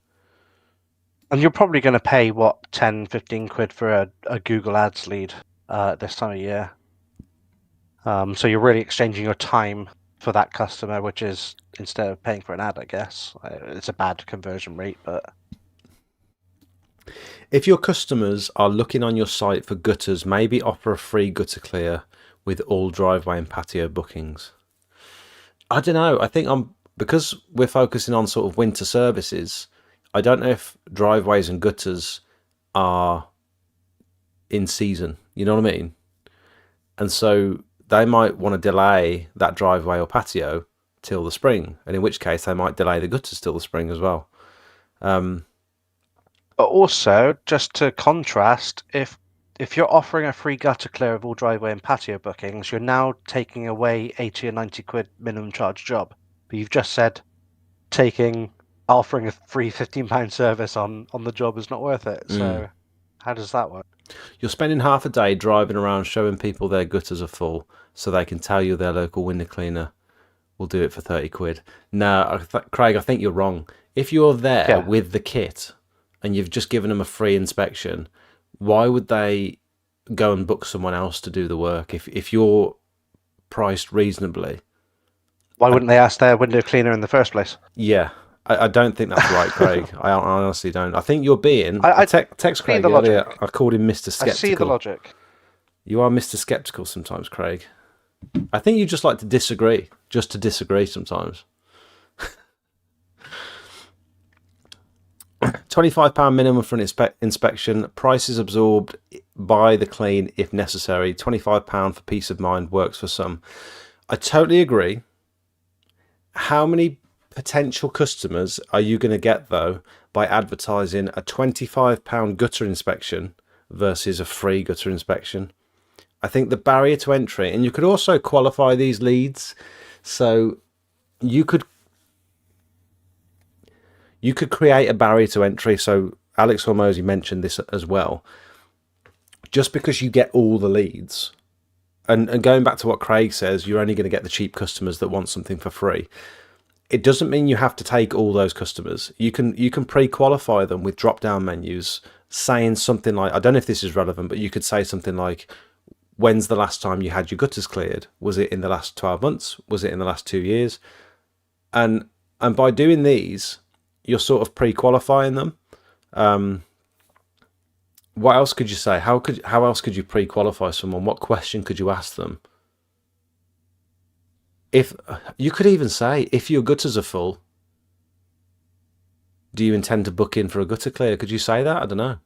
And you're probably going to pay, 10, 15 quid for a Google Ads lead this time of year. So you're really exchanging your time for that customer, which is, instead of paying for an ad, I guess. It's a bad conversion rate, but... If your customers are looking on your site for gutters, maybe offer a free gutter clear with all driveway and patio bookings. I don't know. I think because we're focusing on sort of winter services, I don't know if driveways and gutters are in season. You know what I mean? And so they might want to delay that driveway or patio till the spring, and in which case they might delay the gutters till the spring as well. But also, just to contrast, if you're offering a free gutter clear of all driveway and patio bookings, you're now taking away 80 or 90 quid minimum charge job. But you've just said offering a free £15 service on the job is not worth it. So how does that work? You're spending half a day driving around showing people their gutters are full so they can tell you their local window cleaner will do it for 30 quid. No, Craig, I think you're wrong. If you're there with the kit and you've just given them a free inspection, why would they go and book someone else to do the work if you're priced reasonably? Why wouldn't they ask their window cleaner in the first place? Yeah, I don't think that's right, Craig. I honestly don't. I think you're being. I Text see Craig the earlier. logic. I called him Mr. I see the Skeptical. logic. You are Mr. Skeptical sometimes, Craig. I think you just like to disagree, just to disagree sometimes. £25 minimum for an inspection. Prices absorbed by the clean if necessary. £25 for peace of mind works for some. I totally agree. How many potential customers are you going to get, though, by advertising a £25 gutter inspection versus a free gutter inspection? I think the barrier to entry, and you could also qualify these leads. So you could create a barrier to entry. So Alex Hormozy mentioned this as well. Just because you get all the leads, and going back to what Craig says, you're only going to get the cheap customers that want something for free. It doesn't mean you have to take all those customers. You can pre-qualify them with drop-down menus, saying something like, I don't know if this is relevant, but you could say something like, when's the last time you had your gutters cleared? Was it in the last 12 months? Was it in the last 2 years? And by doing these, you're sort of pre-qualifying them. What else could you say? How else could you pre-qualify someone? What question could you ask them? If you could even say, if your gutters are full, do you intend to book in for a gutter clear? Could you say that? I don't know.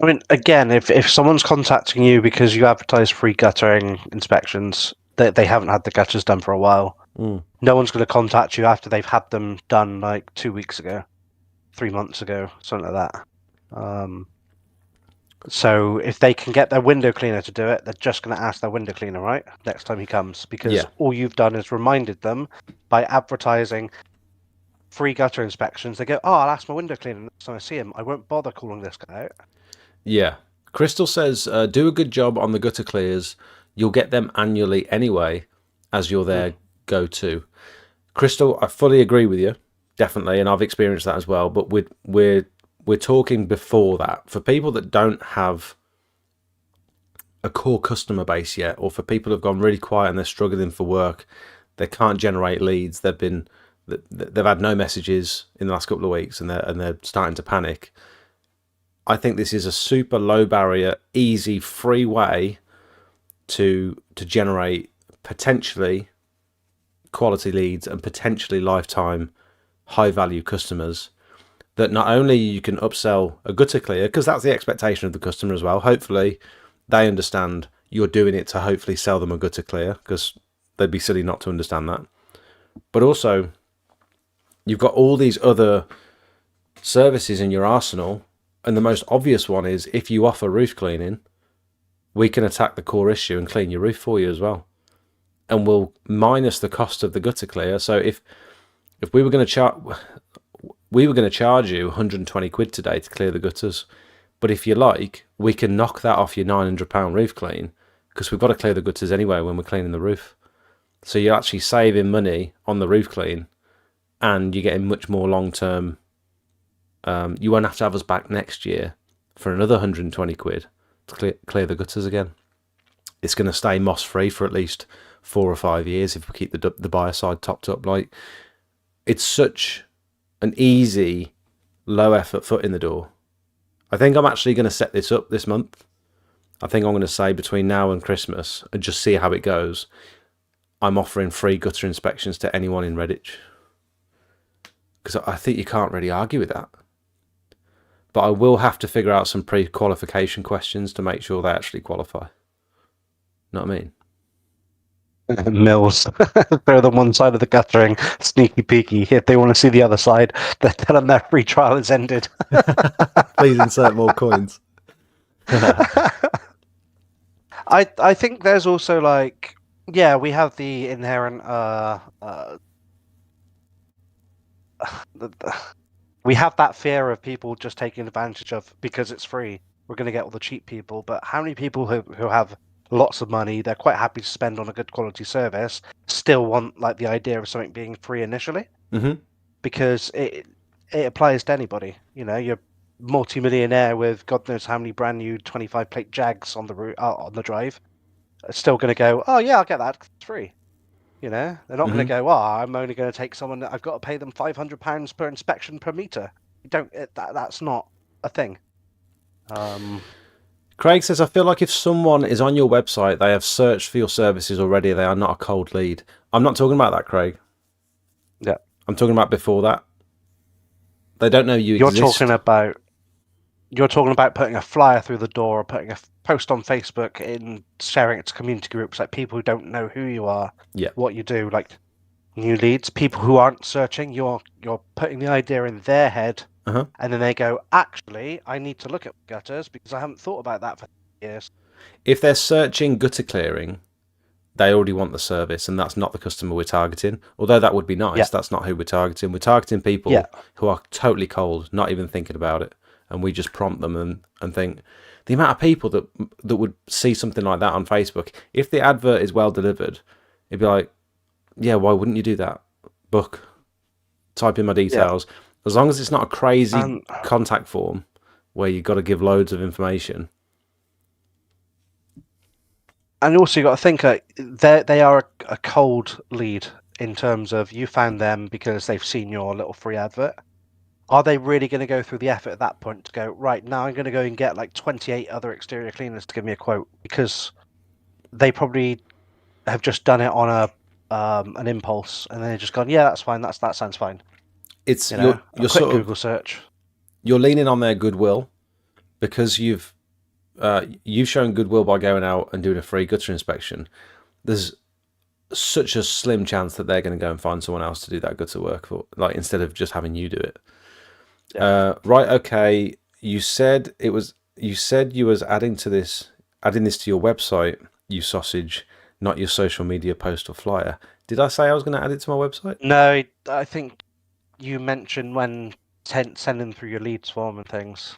I mean, again, if someone's contacting you because you advertise free guttering inspections, they haven't had the gutters done for a while. No one's going to contact you after they've had them done like 2 weeks ago, 3 months ago, something like that. So if they can get their window cleaner to do it, they're just going to ask their window cleaner, right? Next time he comes, because all you've done is reminded them by advertising free gutter inspections. They go, oh, I'll ask my window cleaner next time I see him. I won't bother calling this guy out. Yeah. Crystal says, do a good job on the gutter clears. You'll get them annually anyway, as you're their go-to. Crystal, I fully agree with you, definitely, and I've experienced that as well. But we're talking before that. For people that don't have a core customer base yet, or for people who've gone really quiet and they're struggling for work, they can't generate leads. They've had no messages in the last couple of weeks, and they're starting to panic. I think this is a super low barrier, easy, free way to generate potentially quality leads and potentially lifetime high value customers that not only you can upsell a gutter clear, because that's the expectation of the customer as well. Hopefully they understand you're doing it to hopefully sell them a gutter clear, because they'd be silly not to understand that. But also you've got all these other services in your arsenal. And the most obvious one is, if you offer roof cleaning, we can attack the core issue and clean your roof for you as well. And we'll minus the cost of the gutter clear. So if we were going to charge you 120 quid today to clear the gutters, but if you like, we can knock that off your £900 roof clean, because we've got to clear the gutters anyway when we're cleaning the roof. So you're actually saving money on the roof clean, and you're getting much more long-term. You won't have to have us back next year for another 120 quid to clear the gutters again. It's going to stay moss free for at least 4 or 5 years if we keep the buyer side topped up. Like, it's such an easy, low effort foot in the door. I think I'm actually going to set this up this month. I think I'm going to say between now and Christmas, and just see how it goes, I'm offering free gutter inspections to anyone in Redditch, because I think you can't really argue with that. But I will have to figure out some pre-qualification questions to make sure they actually qualify. Know what I mean? Mills, throw them one side of the guttering, sneaky peeky. If they want to see the other side, they tell them their free trial has ended. Please insert more coins. I think there's also like, yeah, we have the inherent we have that fear of people just taking advantage of, because it's free, we're going to get all the cheap people. But how many people who have lots of money, they're quite happy to spend on a good quality service, still want like the idea of something being free initially? Because it applies to anybody. You know, you're multi-millionaire with God knows how many brand new 25 plate Jags on the drive, still going to go, oh yeah, I'll get that, it's free. You know, they're not going to go, I'm only going to take someone that I've got to pay them £500 per inspection per meter. You don't. That's not a thing. Craig says, I feel like if someone is on your website, they have searched for your services already. They are not a cold lead. I'm not talking about that, Craig. Yeah. I'm talking about before that. They don't know you exist. You're talking about putting a flyer through the door or putting a post on Facebook and sharing it to community groups, like people who don't know who you are, what you do, like new leads, people who aren't searching. You're putting the idea in their head, and then they go, actually, I need to look at gutters because I haven't thought about that for years. If they're searching gutter clearing, they already want the service, and that's not the customer we're targeting. Although that would be nice, that's not who we're targeting. We're targeting people who are totally cold, not even thinking about it, and we just prompt them and think. The amount of people that would see something like that on Facebook, if the advert is well delivered, it'd be like, yeah, why wouldn't you do that? Book, type in my details. As long as it's not a crazy contact form where you've got to give loads of information. And also, you got to think they are a cold lead in terms of you found them because they've seen your little free advert. Are they really going to go through the effort at that point to go, right, now I'm going to go and get like 28 other exterior cleaners to give me a quote? Because they probably have just done it on an impulse, and then they've just gone, yeah, that's fine, that sounds fine. It's you're quick sort of Google search. You're leaning on their goodwill because you've shown goodwill by going out and doing a free gutter inspection. There's such a slim chance that they're going to go and find someone else to do that gutter work for, like, instead of just having you do it. Right, okay. You said you was adding this to your website, you sausage, not your social media post or flyer. Did I say I was going to add it to my website? No, I think you mentioned when sending through your leads form and things.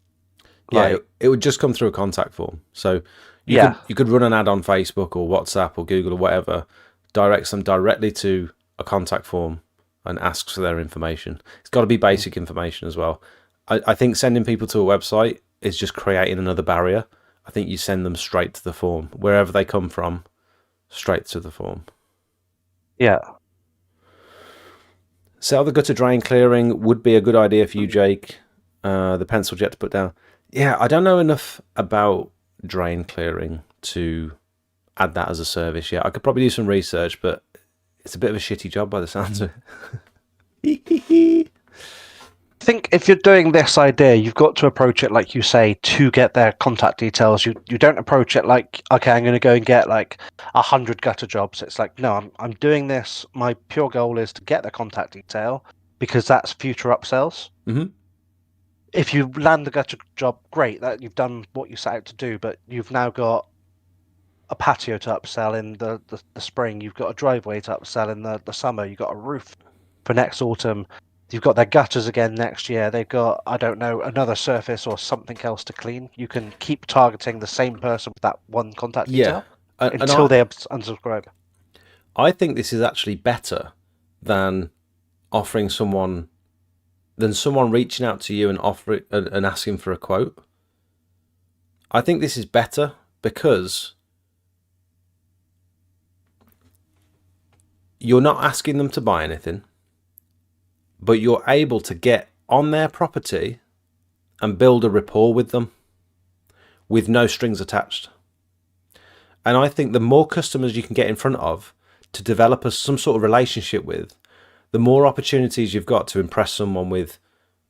Yeah, it would just come through a contact form. So you could run an ad on Facebook or WhatsApp or Google or whatever, directs them directly to a contact form and asks for their information. It's got to be basic information as well. I think sending people to a website is just creating another barrier. I think you send them straight to the form, wherever they come from, straight to the form. Yeah. Sell the gutter drain clearing would be a good idea for you, Jake. The pencil jet to put down. Yeah, I don't know enough about drain clearing to add that as a service yet. I could probably do some research, but it's a bit of a shitty job by the sounds of it. I think if you're doing this idea, you've got to approach it like you say, to get their contact details. You don't approach it like, okay, I'm going to go and get like 100 gutter jobs. It's like, no, I'm doing this. My pure goal is to get their contact detail because that's future upsells. Mm-hmm. If you land the gutter job, great, that you've done what you set out to do, but you've now got a patio to upsell in the spring. You've got a driveway to upsell in the summer. You've got a roof for next autumn. You've got their gutters again next year. They've got, I don't know, another surface or something else to clean. You can keep targeting the same person with that one contact detail until they unsubscribe. I think this is actually better than offering someone reaching out to you and asking for a quote. I think this is better because you're not asking them to buy anything, but you're able to get on their property and build a rapport with them with no strings attached. And I think the more customers you can get in front of to develop some sort of relationship with, the more opportunities you've got to impress someone with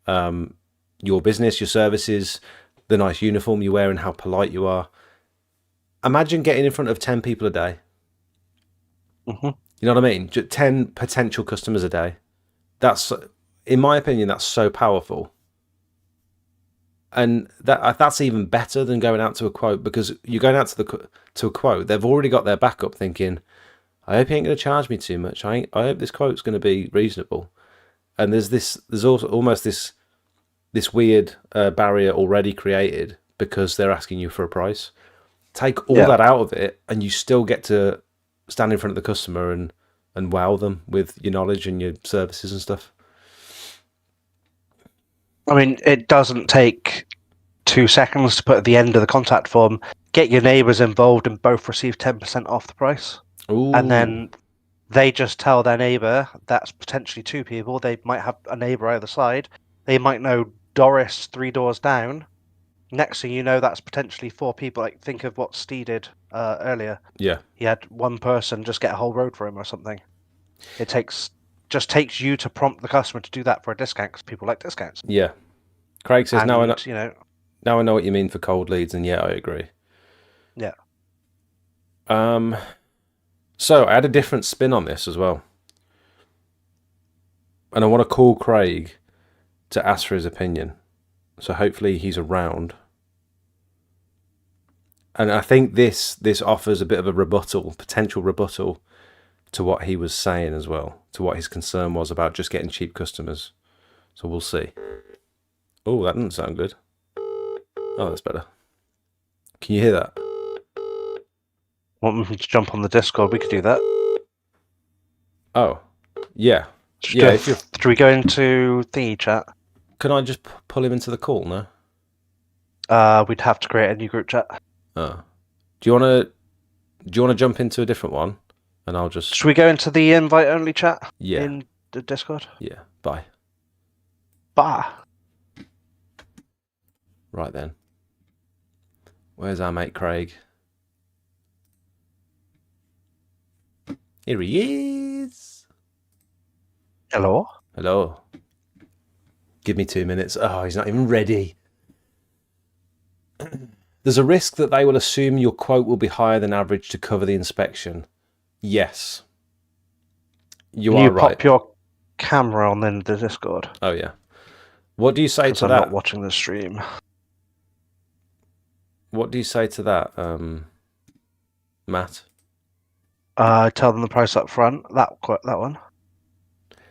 your business, your services, the nice uniform you wear and how polite you are. Imagine getting in front of 10 people a day. Mm-hmm. You know what I mean? Just 10 potential customers a day. That's, in my opinion, that's so powerful. And that's even better than going out to a quote, because you're going out to a quote. They've already got their backup thinking, I hope he ain't going to charge me too much. I hope this quote's going to be reasonable. And there's also almost this weird barrier already created because they're asking you for a price. Take all that out of it, and you still get to stand in front of the customer and wow them with your knowledge and your services and stuff. I mean, it doesn't take 2 seconds to put at the end of the contact form, get your neighbours involved and both receive 10% off the price. Ooh. And then They just tell their neighbour that's potentially 2 people. They might have a neighbour either side. They might know Doris 3 doors down. Next thing you know, that's potentially 4 people. Like, think of what Steve did earlier. Yeah. He had one person just get a whole road for him or something. It just takes you to prompt the customer to do that for a discount because people like discounts. Yeah. Craig says, And, now I know, you know, now I know what you mean for cold leads, and yeah, I agree. yeah. So I had a different spin on this as well. And I want to call Craig to ask for his opinion. So hopefully he's around. And I think this offers a bit of a potential rebuttal to what he was saying as well, to what his concern was about just getting cheap customers. So we'll see. Oh, that doesn't sound good. Oh, that's better. Can you hear that? Want me to jump on the Discord? We could do that. Oh, yeah. Yeah, if you're... Should we go into thingy chat? Can I just pull him into the call, no? We'd have to create a new group chat. Oh. Do you want to jump into a different one? And I'll just... Should we go into the invite-only chat? Yeah. In the Discord? Yeah, bye. Bah. Right then. Where's our mate Craig? Here he is. Hello? Hello. Give me 2 minutes. Oh, he's not even ready. There's a risk that they will assume your quote will be higher than average to cover the inspection. Yes. You are right. Pop your camera on in the Discord. Oh, yeah. What do you say to I'm that? not watching the stream. What do you say to that, Matt? Tell them the price up front. That one.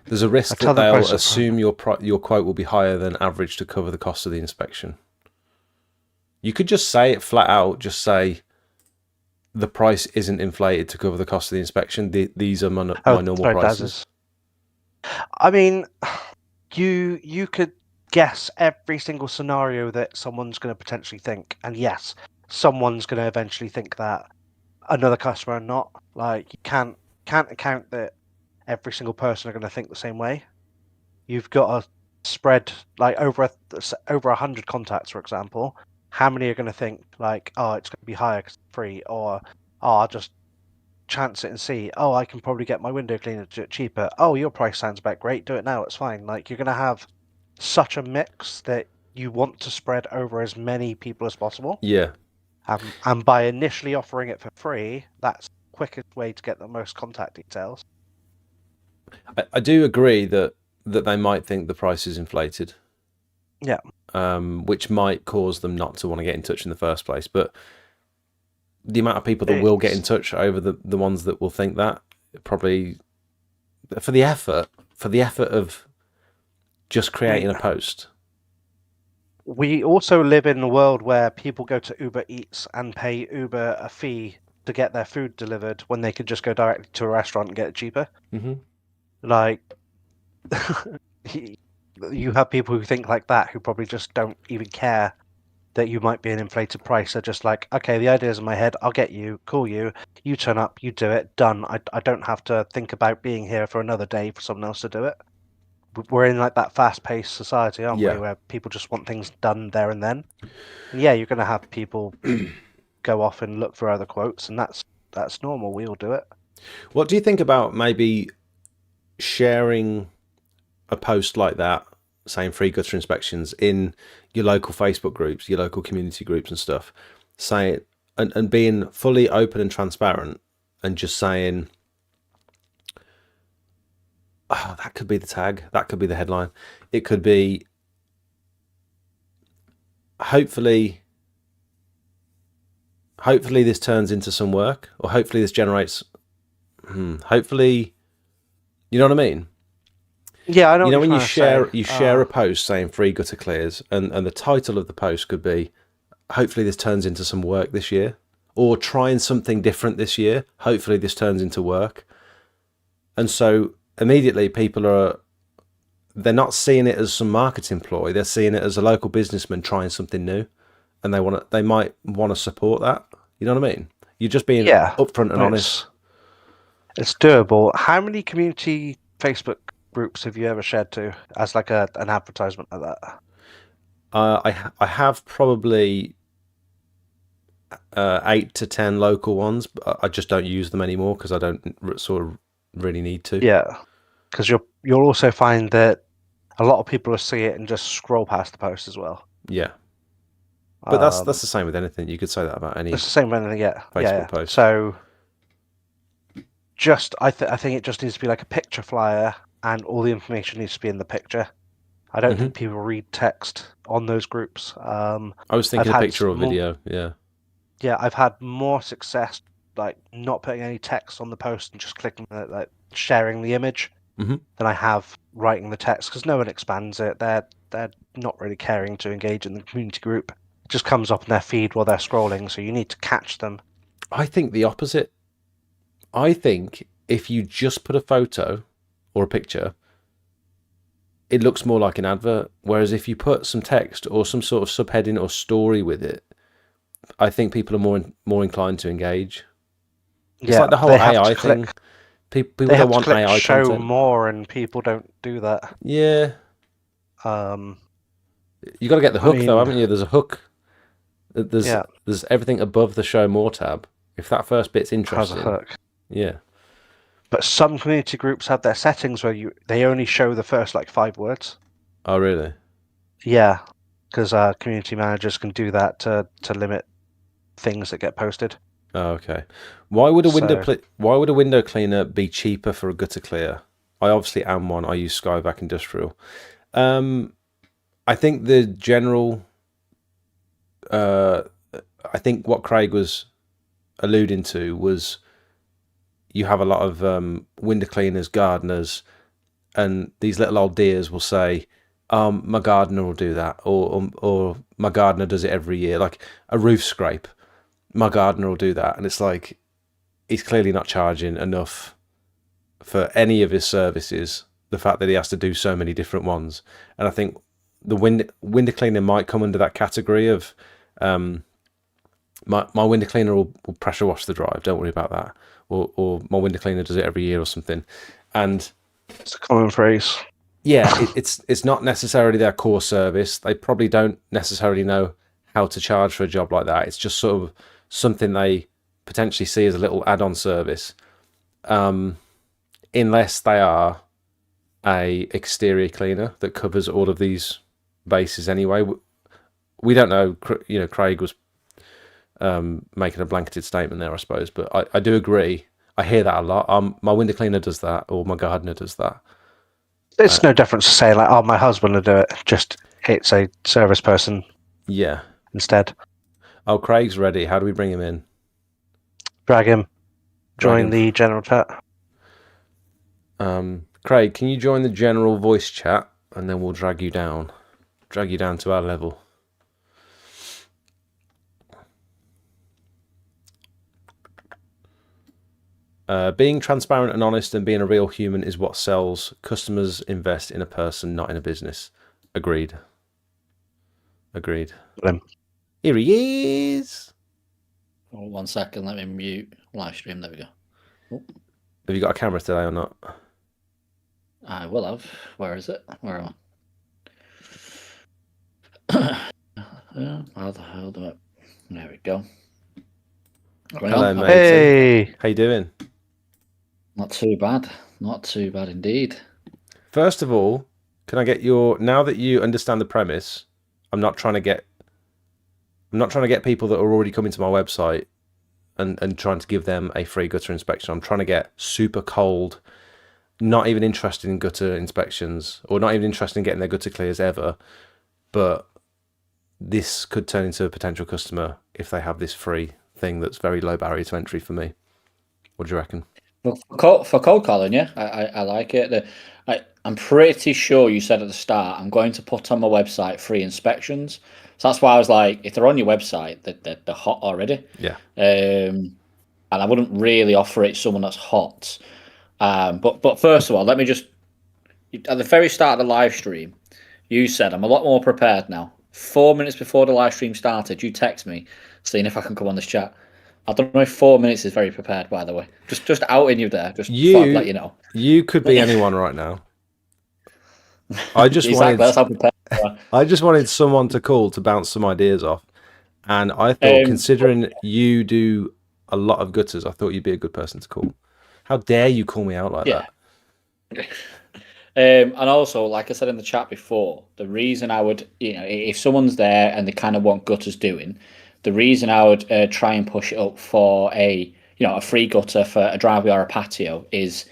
There's a risk that they'll assume your quote will be higher than average to cover the cost of the inspection. You could just say it flat out. Just say the price isn't inflated to cover the cost of the inspection. These are my normal prices. I mean, you could guess every single scenario that someone's going to potentially think, and yes, someone's going to eventually think that. Another customer not. Like, you can't account that every single person are going to think the same way. You've got to spread, like, over 100 contacts, for example. How many are going to think, like, oh, it's going to be higher because it's free, or, oh, I'll just chance it and see, oh, I can probably get my window cleaner to do it cheaper. Oh, your price sounds about great, do it now, it's fine. Like, you're going to have such a mix that you want to spread over as many people as possible. Yeah. And by initially offering it for free, that's the quickest way to get the most contact details. I do agree that they might think the price is inflated. Yeah. Which might cause them not to want to get in touch in the first place. But the amount of people that will get in touch over the ones that will think that, probably for the effort of just creating a post. We also live in a world where people go to Uber Eats and pay Uber a fee to get their food delivered when they could just go directly to a restaurant and get it cheaper. Mm-hmm. Like, you have people who think like that, who probably just don't even care that you might be an inflated price. They're just like, okay, the idea's in my head, I'll get you, call you, you turn up, you do it, done. I don't have to think about being here for another day for someone else to do it. We're in like that fast-paced society, aren't we, where people just want things done there and then. And yeah, you're going to have people go off and look for other quotes, and that's normal. We all do it. What do you think about maybe sharing a post like that, saying free gutter inspections, in your local Facebook groups, your local community groups and stuff, saying and being fully open and transparent, and just saying, oh, that could be the tag, that could be the headline, it could be, hopefully this turns into some work, or hopefully this generates, hopefully, you know what I mean? Yeah, I know. You know, when you share a post saying free gutter clears, and the title of the post could be, hopefully this turns into some work this year, or trying something different this year, hopefully this turns into work. And so immediately they're not seeing it as some marketing ploy, they're seeing it as a local businessman trying something new, and they might want to support that. You know what I mean? You're just being upfront and honest. It's doable. How many community Facebook groups have you ever shared to as like an advertisement like that? I have probably 8 to 10 local ones, but I just don't use them anymore because I don't sort of really need to. Yeah, because you'll also find that a lot of people will see it and just scroll past the post as well. Yeah, but that's Um, the same with anything. You could say that about any it's the same with anything. Yeah, Facebook post. So I think it just needs to be like a picture flyer, and all the information needs to be in the picture. I don't think people read text on those groups. I was thinking I've a had picture or video. Yeah. Yeah, I've had more success like not putting any text on the post and just clicking like sharing the image Mhm. than I have writing the text because no one expands it. They're not really caring to engage in the community group. It just comes up in their feed while they're scrolling, so you need to catch them. I think the opposite. I think if you just put a photo or a picture, it looks more like an advert. Whereas if you put some text or some sort of subheading or story with it, I think people are more inclined to engage. It's like the whole they have AI to click. thing. People They don't have to want click AI show content. more, and people don't do that. Yeah, Um, you got to get the I hook though, mean, haven't you? There's a hook. yeah, There's everything above the show more tab. If that first bit's has a interesting, hook. yeah. But some community groups have their settings where they only show the first like 5 words. Oh really? Yeah, because community managers can do that to limit things that get posted. Oh, okay. Why would a So why would a window cleaner be cheaper for a gutter clear? I obviously am one. I use Skyvac Industrial. I think the general. I think what Craig was alluding to was you have a lot of window cleaners, gardeners, and these little old dears will say, "My gardener will do that," or "My gardener does it every year," like a roof scrape. My gardener will do that, and it's like he's clearly not charging enough for any of his services. The fact that he has to do so many different ones, and I think the window cleaner might come under that category of my window cleaner will pressure wash the drive. Don't worry about that. Or my window cleaner does it every year or something. And it's a common phrase. yeah, it's not necessarily their core service. They probably don't necessarily know how to charge for a job like that. It's just sort of something they potentially see as a little add-on service, unless they are a exterior cleaner that covers all of these bases anyway. We don't know. You know, Craig was making a blanketed statement there, I suppose, but I do agree. I hear that a lot. My window cleaner does that, or my gardener does that. It's no difference to say like, "Oh, my husband will do it." Just it's a service person Yeah. instead. Oh, Craig's ready. How do we bring him in? Drag him. Drag Join him. the general chat. Craig, can you join the general voice chat, and then we'll drag you down to our level. Being transparent and honest and being a real human is what sells. Customers invest in a person, not in a business. Agreed. Here he is. Oh, 1 second, let me mute live stream. There we go. Oh. Have you got a camera today or not? I will have. Where is it? Where am I? How do I? There we go. Hello, mate. Hey, How you doing? Not too bad. Not too bad indeed. First of all, can I get now that you understand the premise, I'm not trying to get people that are already coming to my website and trying to give them a free gutter inspection. I'm trying to get super cold, not even interested in gutter inspections or not even interested in getting their gutter clears ever. But this could turn into a potential customer if they have this free thing that's very low barrier to entry for me. What do you reckon? For cold calling, yeah, I like it. I'm pretty sure you said at the start, I'm going to put on my website free inspections. So that's why I was like, if they're on your website, they're hot already. Yeah. And I wouldn't really offer it to someone that's hot. But first of all, let me just, at the very start of the live stream, you said, I'm a lot more prepared now. 4 minutes before the live stream started, you text me saying if I can come on this chat. I don't know if 4 minutes is very prepared, by the way. Just outing you there, just thought I'd let you know. You could be anyone right now. I just Exactly, that's how prepared you are. I just wanted someone to call to bounce some ideas off. And I thought, considering you do a lot of gutters, I thought you'd be a good person to call. How dare you call me out like Yeah. that? And also, like I said in the chat before, the reason I would, if someone's there and they kind of want gutters doing, the reason I would try and push it up for a free gutter for a driveway or a patio is,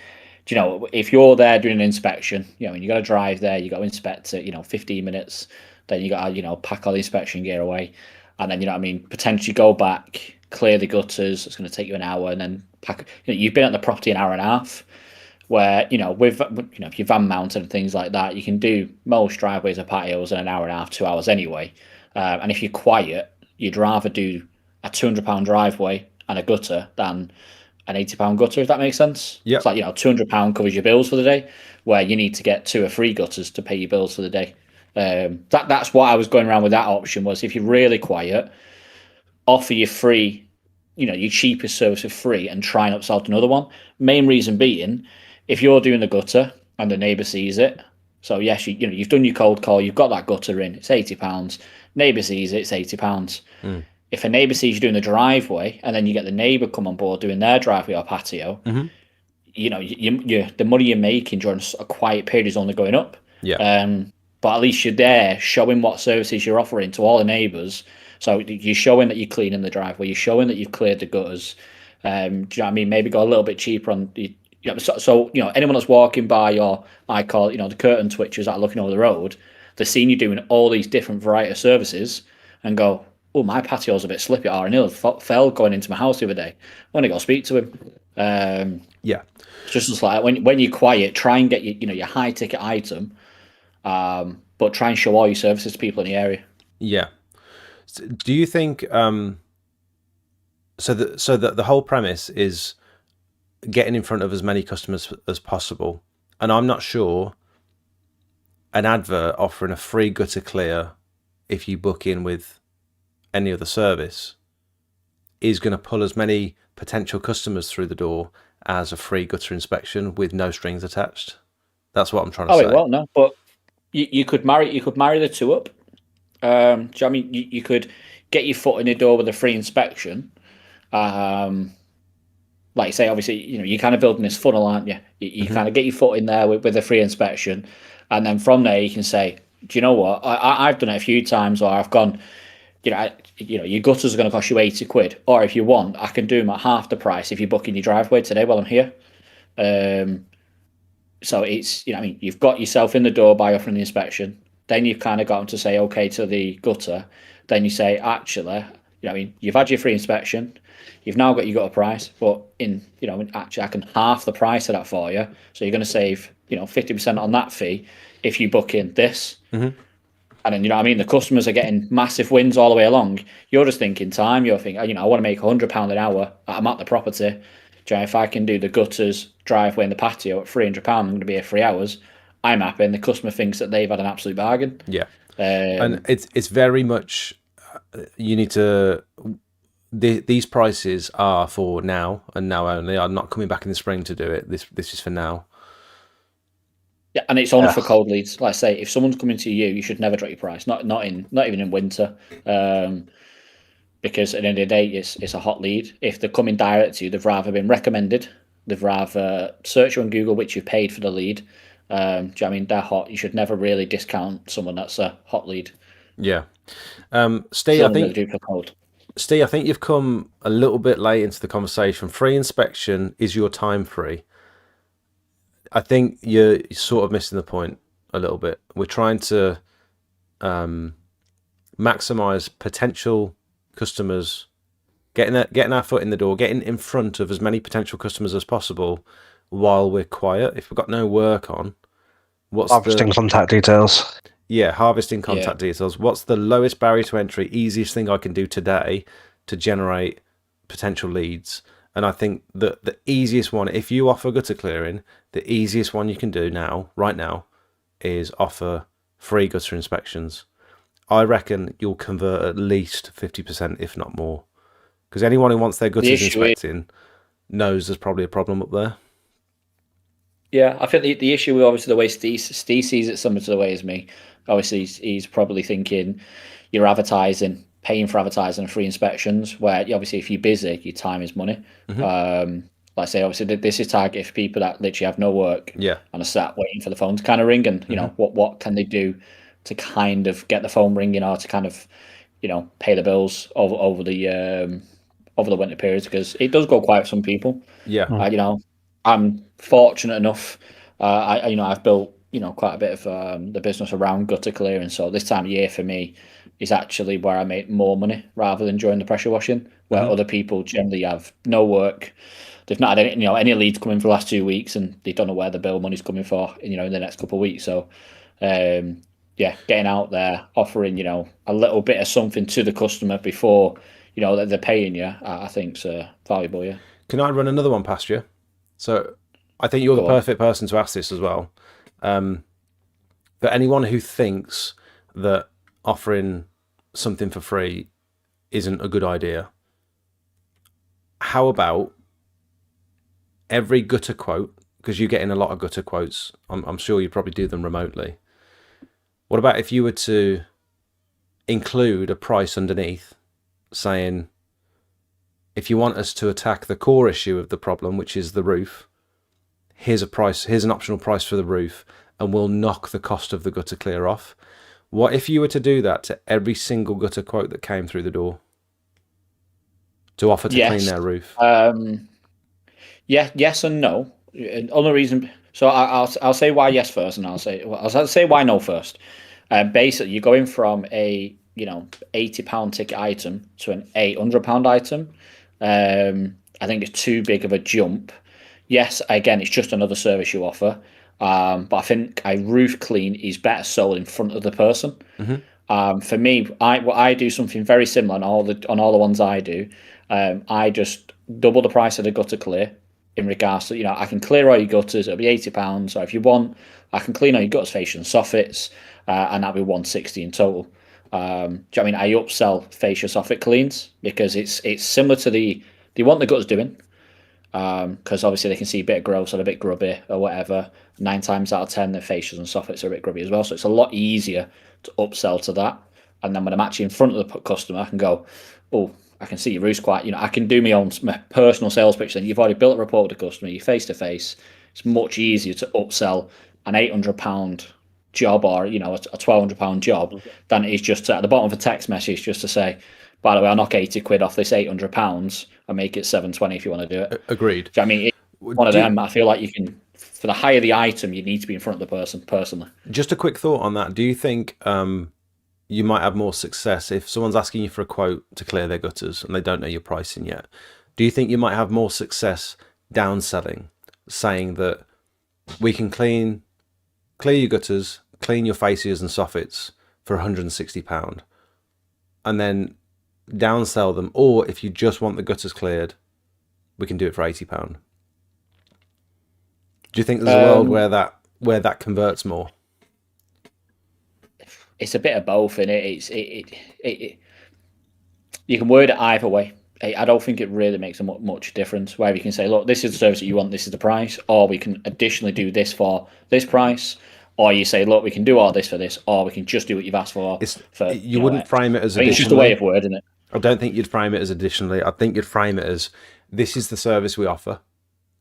if you're there doing an inspection, and you got to drive there, you got to inspect it, 15 minutes, then you got to, pack all the inspection gear away, and then, potentially go back, clear the gutters. It's going to take you an hour, and then pack. You've been at the property an hour and a half. Where with if you're van mounted and things like that, you can do most driveways or patios in an hour and a half, 2 hours anyway. And if you're quiet, you'd rather do a £200 driveway and a gutter than an £80 gutter, if that makes sense. Yep. It's like £200 covers your bills for the day, where you need to get 2 or 3 gutters to pay your bills for the day. That's what I was going around with that option, was if you're really quiet, offer your free, your cheapest service for free and try and upsell to another one. Main reason being, if you're doing the gutter and the neighbour sees it, so yes, you've done your cold call, you've got that gutter in, it's £80. Neighbour sees it, it's £80. If a neighbour sees you doing the driveway and then you get the neighbour come on board doing their driveway or patio, the money you're making during a quiet period is only going up. Yeah. But at least you're there showing what services you're offering to all the neighbours. So you're showing that you're cleaning the driveway, you're showing that you've cleared the gutters. Do you know what I mean? Maybe go a little bit cheaper on the. So anyone that's walking by, or I call it, the curtain twitchers that are looking over the road, they're seeing you doing all these different variety of services and go, oh, my patio's a bit slippy. Or Neil fell going into my house the other day. I'm going to go speak to him. Yeah. It's just like when you're quiet, try and get your high ticket item, but try and show all your services to people in the area. Yeah. So do you think so that the whole premise is getting in front of as many customers as possible? And I'm not sure an advert offering a free gutter clear if you book in with any other service is going to pull as many potential customers through the door as a free gutter inspection with no strings attached. That's what I'm trying to say. Well, no, but you could marry the two up. Do you know what I mean? You could get your foot in the door with a free inspection. Like you say, obviously, you're kind of building this funnel, aren't you? You kind of get your foot in there with a free inspection, and then from there you can say, do you know what? I've done it a few times, or I've gone, your gutters are going to cost you £80, or if you want, I can do them at half the price if you book in your driveway today while I'm here. So it's, you've got yourself in the door by offering the inspection. Then you've kind of got them to say okay to the gutter. Then you say, actually, you've had your free inspection. You've now got your gutter price, but actually I can half the price of that for you. So you're going to save, 50% on that fee if you book in this. And then, the customers are getting massive wins all the way along. You're just thinking time. You're thinking, I want to make £100 an hour. I'm at the property. If I can do the gutters, driveway, and the patio at £300, I'm going to be here 3 hours. I'm happy, and the customer thinks that they've had an absolute bargain. Yeah, and it's very much you need to. These prices are for now and now only. I'm not coming back in the spring to do it. This is for now. Yeah, and it's only for cold leads. Like I say, if someone's coming to you, you should never drop your price. Not even in winter, because at the end of the day, it's a hot lead. If they're coming direct to you, they've rather been recommended. They've rather search you on Google, which you've paid for the lead. Do you know what I mean? They're hot. You should never really discount someone that's a hot lead. Yeah. Steve, I think you've come a little bit late into the conversation. Free inspection is your time free. I think you're sort of missing the point a little bit. We're trying to maximize potential customers, getting our foot in the door, getting in front of as many potential customers as possible while we're quiet. If we've got no work on, harvesting contact details. Yeah, harvesting contact details. What's the lowest barrier to entry, easiest thing I can do today to generate potential leads? And I think that the easiest one, if you offer gutter clearing, the easiest one you can do right now, is offer free gutter inspections. I reckon you'll convert at least 50%, if not more. Because anyone who wants their gutters issue is- inspecting knows there's probably a problem up there. Yeah, I think the issue with obviously the way Steve sees it similar to the way as me. Obviously, he's probably thinking you're advertising, paying for advertising and free inspections, where obviously if you're busy, your time is money. Like I say, obviously this is targeted for people that literally have no work Yeah. and are sat waiting for the phone to kind of ring, and you know what can they do to kind of get the phone ringing or to kind of pay the bills over the winter periods, because it does go quiet for some people. Yeah. I'm fortunate enough. I've built quite a bit of the business around gutter clearing. So this time of year for me is actually where I make more money rather than during the pressure washing, where other people generally have no work. They've not had any leads coming for the last 2 weeks, and they don't know where the bill money's coming for in the next couple of weeks. So getting out there, offering a little bit of something to the customer before that they're paying you, I think's valuable. Yeah. Can I run another one past you? So I think you're the perfect person to ask this as well. For anyone who thinks that offering something for free isn't a good idea, how about every gutter quote, because you get in a lot of gutter quotes, I'm sure you probably do them remotely. What about if you were to include a price underneath saying, if you want us to attack the core issue of the problem, which is the roof, here's a price, here's an optional price for the roof, and we'll knock the cost of the gutter clear off. What if you were to do that to every single gutter quote that came through the door to offer to clean their roof? Yes and no. And only reason, so I'll say why yes first, and I'll say why no first. Basically, you're going from a £80 ticket item to an £800 item. I think it's too big of a jump. Yes, again, it's just another service you offer. But I think a roof clean is better sold in front of the person. For me, I do something very similar on all the ones I do. I just double the price of the gutter clear in regards to I can clear all your gutters. It'll be £80. So if you want, I can clean all your gutters, fascia, and soffits, and that'll be £160 in total. Do you know what I mean? I upsell fascia soffit cleans because it's similar to they want the gutters doing, because obviously they can see a bit of gross or a bit grubby or whatever. 9 times out of 10, the fascias and soffits are a bit grubby as well, so it's a lot easier to upsell to that. And then when I'm actually in front of the customer, I can go, oh, I can see your roof's quite, I can do my personal sales pitch. Then you've already built a rapport with the customer, you're face to face. It's much easier to upsell an £800 job or a £1,200 job than it is just at the bottom of a text message just to say, by the way, I'll knock £80 off this £800 and make it £720 if you want to do it. Agreed. Do you know what I mean? One of them, I feel like you can, for the higher the item, you need to be in front of the person personally. Just a quick thought on that. Do you think you might have more success if someone's asking you for a quote to clear their gutters and they don't know your pricing yet? Do you think you might have more success downselling, saying that we can clear your gutters, clean your fascias and soffits for £160, and then downsell them, or if you just want the gutters cleared, we can do it for £80? Do you think there's a world where that converts more? It's a bit of both, and it you can word it either way. I don't think it really makes a much difference. Where you can say, look, this is the service that you want, this is the price, or we can additionally do this for this price, or you say, look, we can do all this for this, or we can just do what you've asked for. You wouldn't frame it as additionally. It's just a way of wording it. I don't think you'd frame it as additionally. I think you'd frame it as, this is the service we offer.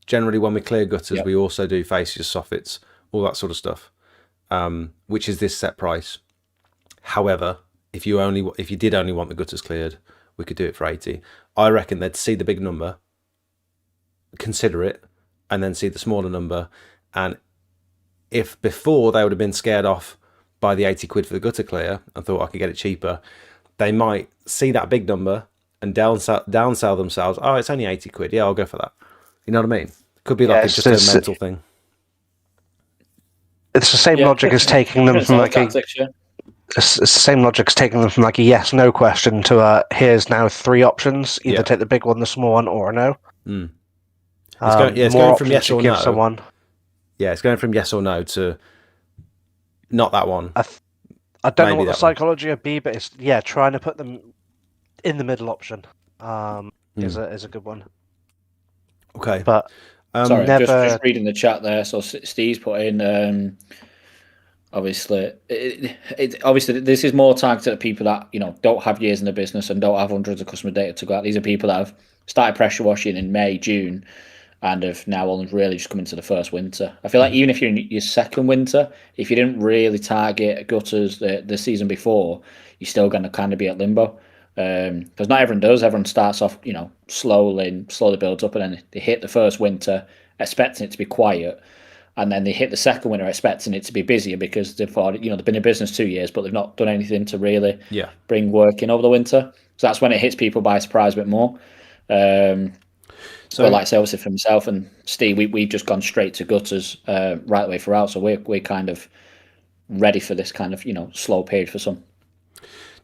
Generally, when we clear gutters, we also do fascias, soffits, all that sort of stuff, which is this set price. However, if you did only want the gutters cleared, we could do it for £80. I reckon they'd see the big number, consider it, and then see the smaller number. And if before they would have been scared off by the £80 for the gutter clear and thought I could get it cheaper, they might see that big number and downsell themselves. Oh, it's only £80. Yeah, I'll go for that. You know what I mean? Could be like just a mental thing. It's the same logic as taking them from like it's the same logic as taking them from like a yes/no question to here's now 3 options. Either take the big one, the small one, or a no. It's going from yes or no. Someone. Yeah, it's going from yes or no to not that one. I don't know what the psychology would be, but it's trying to put them in the middle option. is a good one. Okay. But Sorry, never. just reading the chat there. So Steve's put in. Obviously, obviously this is more targeted at people that don't have years in the business and don't have hundreds of customer data to go out. These are people that have started pressure washing in May, June, and have now only really just come into the first winter. I feel like even if you're in your second winter, if you didn't really target gutters the season before, you're still going to kind of be at limbo. Because not everyone does. Everyone starts off, slowly builds up, and then they hit the first winter expecting it to be quiet, and then they hit the second winter expecting it to be busier because they've been in business 2 years, but they've not done anything to really bring work in over the winter. So that's when it hits people by surprise a bit more. So, like I say, obviously for myself and Steve, we've just gone straight to gutters right away throughout. So we're kind of ready for this kind of slow period for some.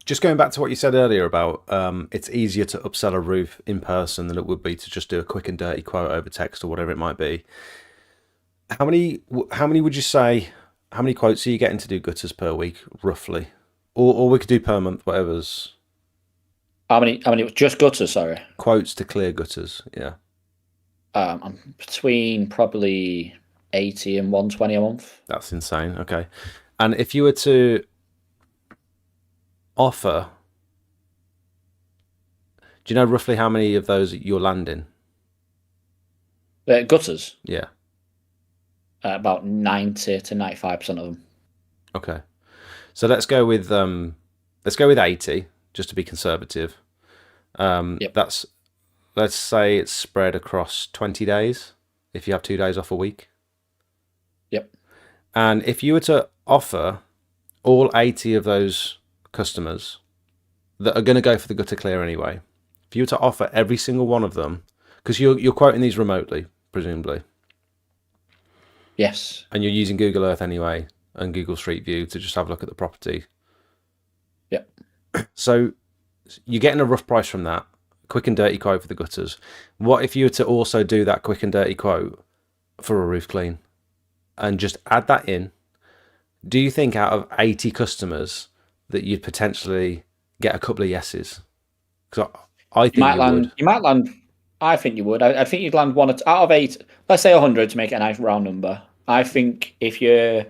Just going back to what you said earlier about it's easier to upsell a roof in person than it would be to just do a quick and dirty quote over text or whatever it might be. How many would you say? How many quotes are you getting to do gutters per week, roughly? Or we could do per month, whatever's. How many? Just gutters? Sorry. Quotes to clear gutters. Yeah. I'm between probably 80 and 120 a month. That's insane. Okay. And if you were to offer, do you know roughly how many of those you're landing? Gutters? Yeah. About 90 to 95% of them. Okay. So let's go with 80, just to be conservative. That's, let's say it's spread across 20 days if you have 2 days off a week. Yep. And if you were to offer all 80 of those customers that are going to go for the gutter clear anyway, if you were to offer every single one of them, because you're quoting these remotely, presumably. Yes. And you're using Google Earth anyway and Google Street View to just have a look at the property. Yep. So you're getting a rough price from that. Quick and dirty quote for the gutters. What if you were to also do that quick and dirty quote for a roof clean and just add that in? Do you think out of 80 customers that you'd potentially get a couple of yeses? Because I think you would. You might land. I think you would. I think you'd land one out of 8. Let's say 100 to make it a nice round number. I think if you're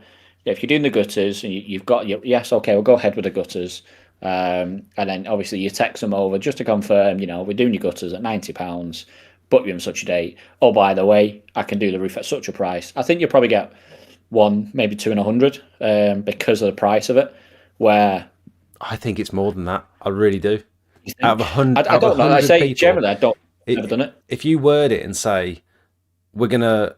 doing the gutters and you've got yes, okay, we'll go ahead with the gutters. And then obviously you text them over just to confirm, we're doing your gutters at £90, book you on such a date. Oh, by the way, I can do the roof at such a price. I think you'll probably get 1, maybe 2 in 100 because of the price of it. Where I think it's more than that. I really do. Out of 100, I don't know. I say people, generally, I don't. Never done it. If you word it and say we're gonna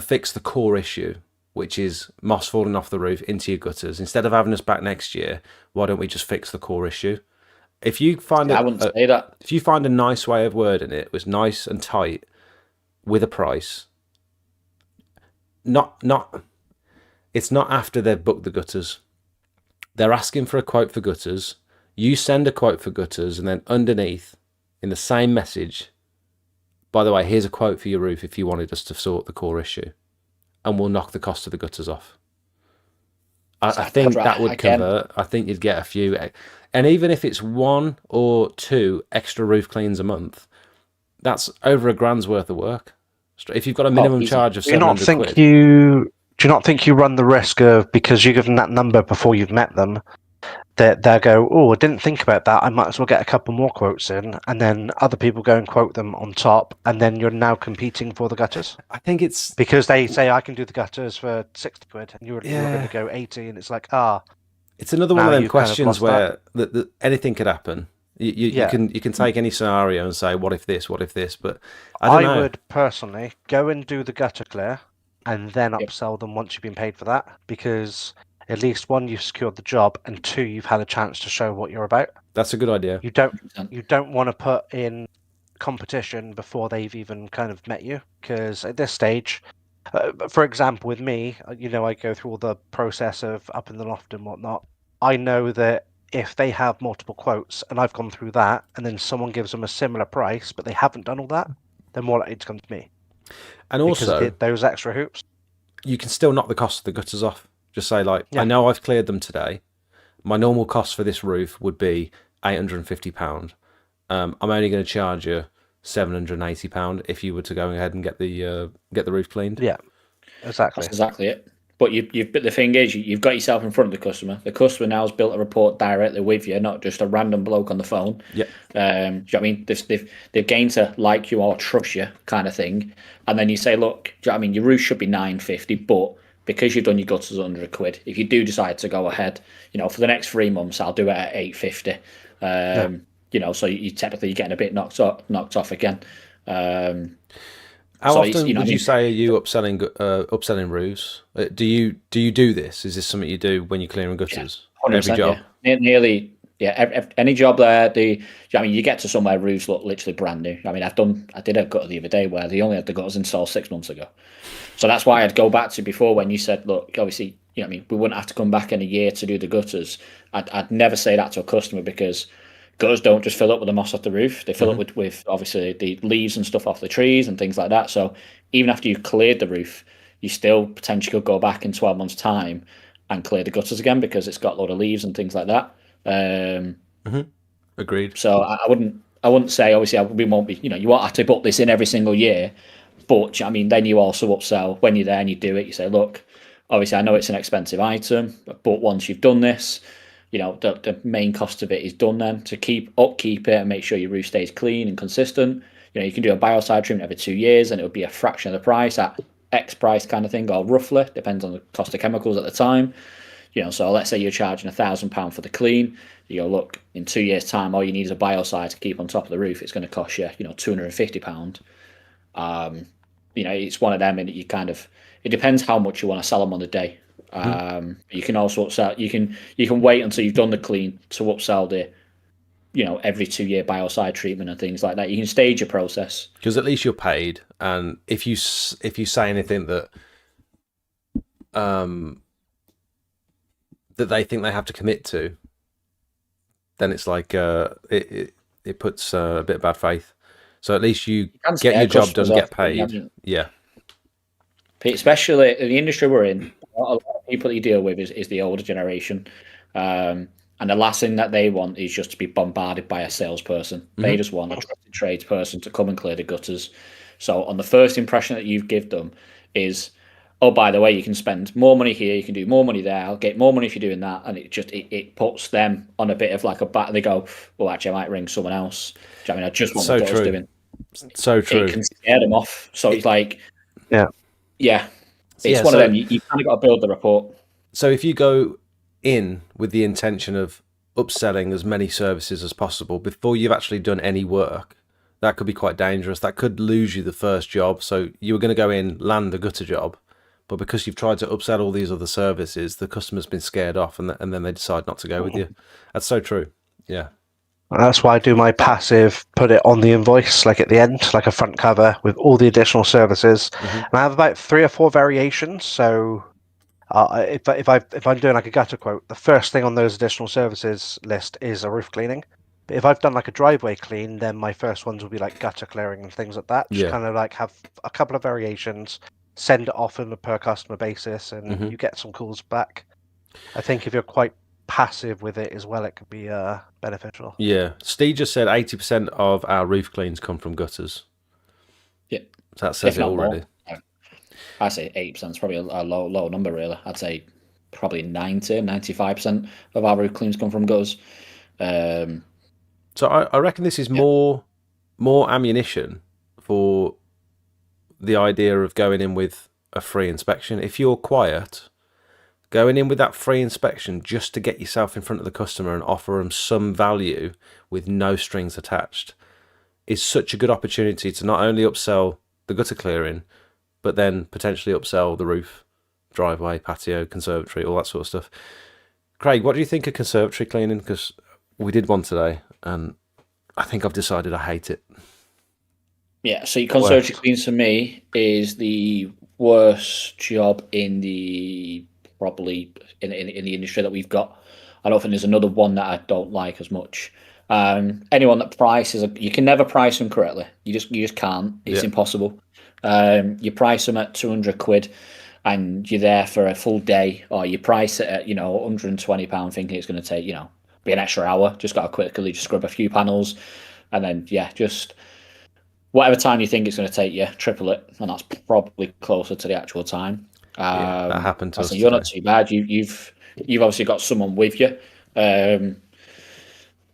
fix the core issue, which is moss falling off the roof into your gutters, instead of having us back next year, why don't we just fix the core issue? If you find I wouldn't say that. If you find a nice way of wording it, was nice and tight with a price, it's not after they've booked the gutters. They're asking for a quote for gutters. You send a quote for gutters, and then underneath, in the same message, by the way, here's a quote for your roof if you wanted us to sort the core issue, and we'll knock the cost of the gutters off. I think that would convert. I think you'd get a few. And even if it's 1 or 2 extra roof cleans a month, that's over $1,000's worth of work. If you've got a minimum charge of 700 quid. Do you not think you run the risk of, because you give them that number before you've met them, that they'll go, oh, I didn't think about that, I might as well get a couple more quotes in, and then other people go and quote them on top, and then you're now competing for the gutters? I think it's because they say I can do the gutters for 60 quid, and you're going to go 80, and it's like, it's another one of them questions kind of where that anything could happen. You can take any scenario and say, what if this, but I don't know. Would personally go and do the gutter clear, and then upsell them once you've been paid for that, because at least 1, you've secured the job, and 2, you've had a chance to show what you're about. That's a good idea. You don't want to put in competition before they've even kind of met you, because at this stage, for example, with me, I go through all the process of up in the loft and whatnot. I know that if they have multiple quotes, and I've gone through that, and then someone gives them a similar price, but they haven't done all that, they're more likely to come to me. And also, those extra hoops, you can still knock the cost of the gutters off. Just say, I know I've cleared them today. My normal cost for this roof would be £850. I'm only going to charge you £780 if you were to go ahead and get the roof cleaned. Yeah, exactly. That's exactly it. But but the thing is, you've got yourself in front of the customer. The customer now has built a rapport directly with you, not just a random bloke on the phone. Yeah. Do you know what I mean? They've gained to like you or trust you, kind of thing. And then you say, look, do you know what I mean? Your roof should be $950, but because you've done your gutters under £100, if you do decide to go ahead, for the next 3 months, I'll do it at $850. So you technically you're getting a bit knocked off again. How often would I you mean, say are you upselling roofs? Do you do this? Is this something you do when you're clearing gutters? 100%, Every job. Yeah. Nearly, yeah. Any job there, you get to somewhere roofs look literally brand new. I mean, I did a gutter the other day where they only had the gutters installed 6 months ago. So that's why I'd go back to before when you said, look, obviously, we wouldn't have to come back in a year to do the gutters. I'd never say that to a customer because gutters don't just fill up with the moss off the roof. They fill up with obviously the leaves and stuff off the trees and things like that. So even after you've cleared the roof, you still potentially could go back in 12 months' time and clear the gutters again because it's got a load of leaves and things like that. Agreed. So I wouldn't say obviously we won't be. You won't have to put this in every single year, but then you also upsell when you're there and you do it. You say, look, obviously I know it's an expensive item, but once you've done this, the main cost of it is done then to upkeep it and make sure your roof stays clean and consistent. You can do a biocide treatment every 2 years and it would be a fraction of the price at X price kind of thing, or roughly, depends on the cost of chemicals at the time. So let's say you're charging £1,000 for the clean. You go, look, in 2 years' time, all you need is a biocide to keep on top of the roof. It's going to cost you, £250. It's one of them, and it depends how much you want to sell them on the day. You can also upsell. You can wait until you've done the clean to upsell the, every 2 year biocide treatment and things like that. You can stage your process Because at least you're paid, and if you say anything that that they think they have to commit to, then it's like it puts a bit of bad faith. So at least you get your job done, get paid. Yeah. Especially in the industry we're in, a lot of people that you deal with is the older generation. And the last thing that they want is just to be bombarded by a salesperson. They just want a trusted tradesperson to come and clear the gutters. So on the first impression that you give them is, oh, by the way, you can spend more money here, you can do more money there, I'll get more money if you're doing that. And it puts them on a bit of like a bat. They go, well, actually, I might ring someone else. Do you know what I mean? I just want what I was doing. So true. It can scare them off. So it's like, yeah. It's one of them. You kind of got to build the rapport. So if you go in with the intention of upselling as many services as possible before you've actually done any work, that could be quite dangerous. That could lose you the first job. So you were going to go in, land a gutter job, but because you've tried to upsell all these other services, the customer's been scared off, and then they decide not to go with you. That's so true. Yeah. That's why I do my passive, put it on the invoice, like at the end, like a front cover with all the additional services. And I have about 3 or 4 variations. So if I'm doing like a gutter quote, the first thing on those additional services list is a roof cleaning. But if I've done like a driveway clean, then my first ones will be like gutter clearing and things like that. Just kind of like have a couple of variations, send it off on a per customer basis, and you get some calls back. I think if you're quite passive with it as well, it could be beneficial. Yeah. Steve just said 80% of our roof cleans come from gutters. Yeah. So that says it already. I say 8% is probably a low number, really. I'd say probably 95% of our roof cleans come from gutters. So I reckon this is more ammunition for the idea of going in with a free inspection. If you're quiet, going in with that free inspection just to get yourself in front of the customer and offer them some value with no strings attached is such a good opportunity to not only upsell the gutter clearing, but then potentially upsell the roof, driveway, patio, conservatory, all that sort of stuff. Craig, what do you think of conservatory cleaning? Because we did one today, and I think I've decided I hate it. Yeah, so your conservatory cleans for me is the worst job in the in the industry that we've got. I don't think there's another one that I don't like as much. Anyone that prices, you can never price them correctly. You just can't. It's impossible. You price them at £200 and you're there for a full day, or you price it at £120 thinking it's going to take be an extra hour. Just got to quickly just scrub a few panels, and then just whatever time you think it's going to take you, triple it, and that's probably closer to the actual time. Yeah, that happened to us You're not today. too bad. You've obviously got someone with you.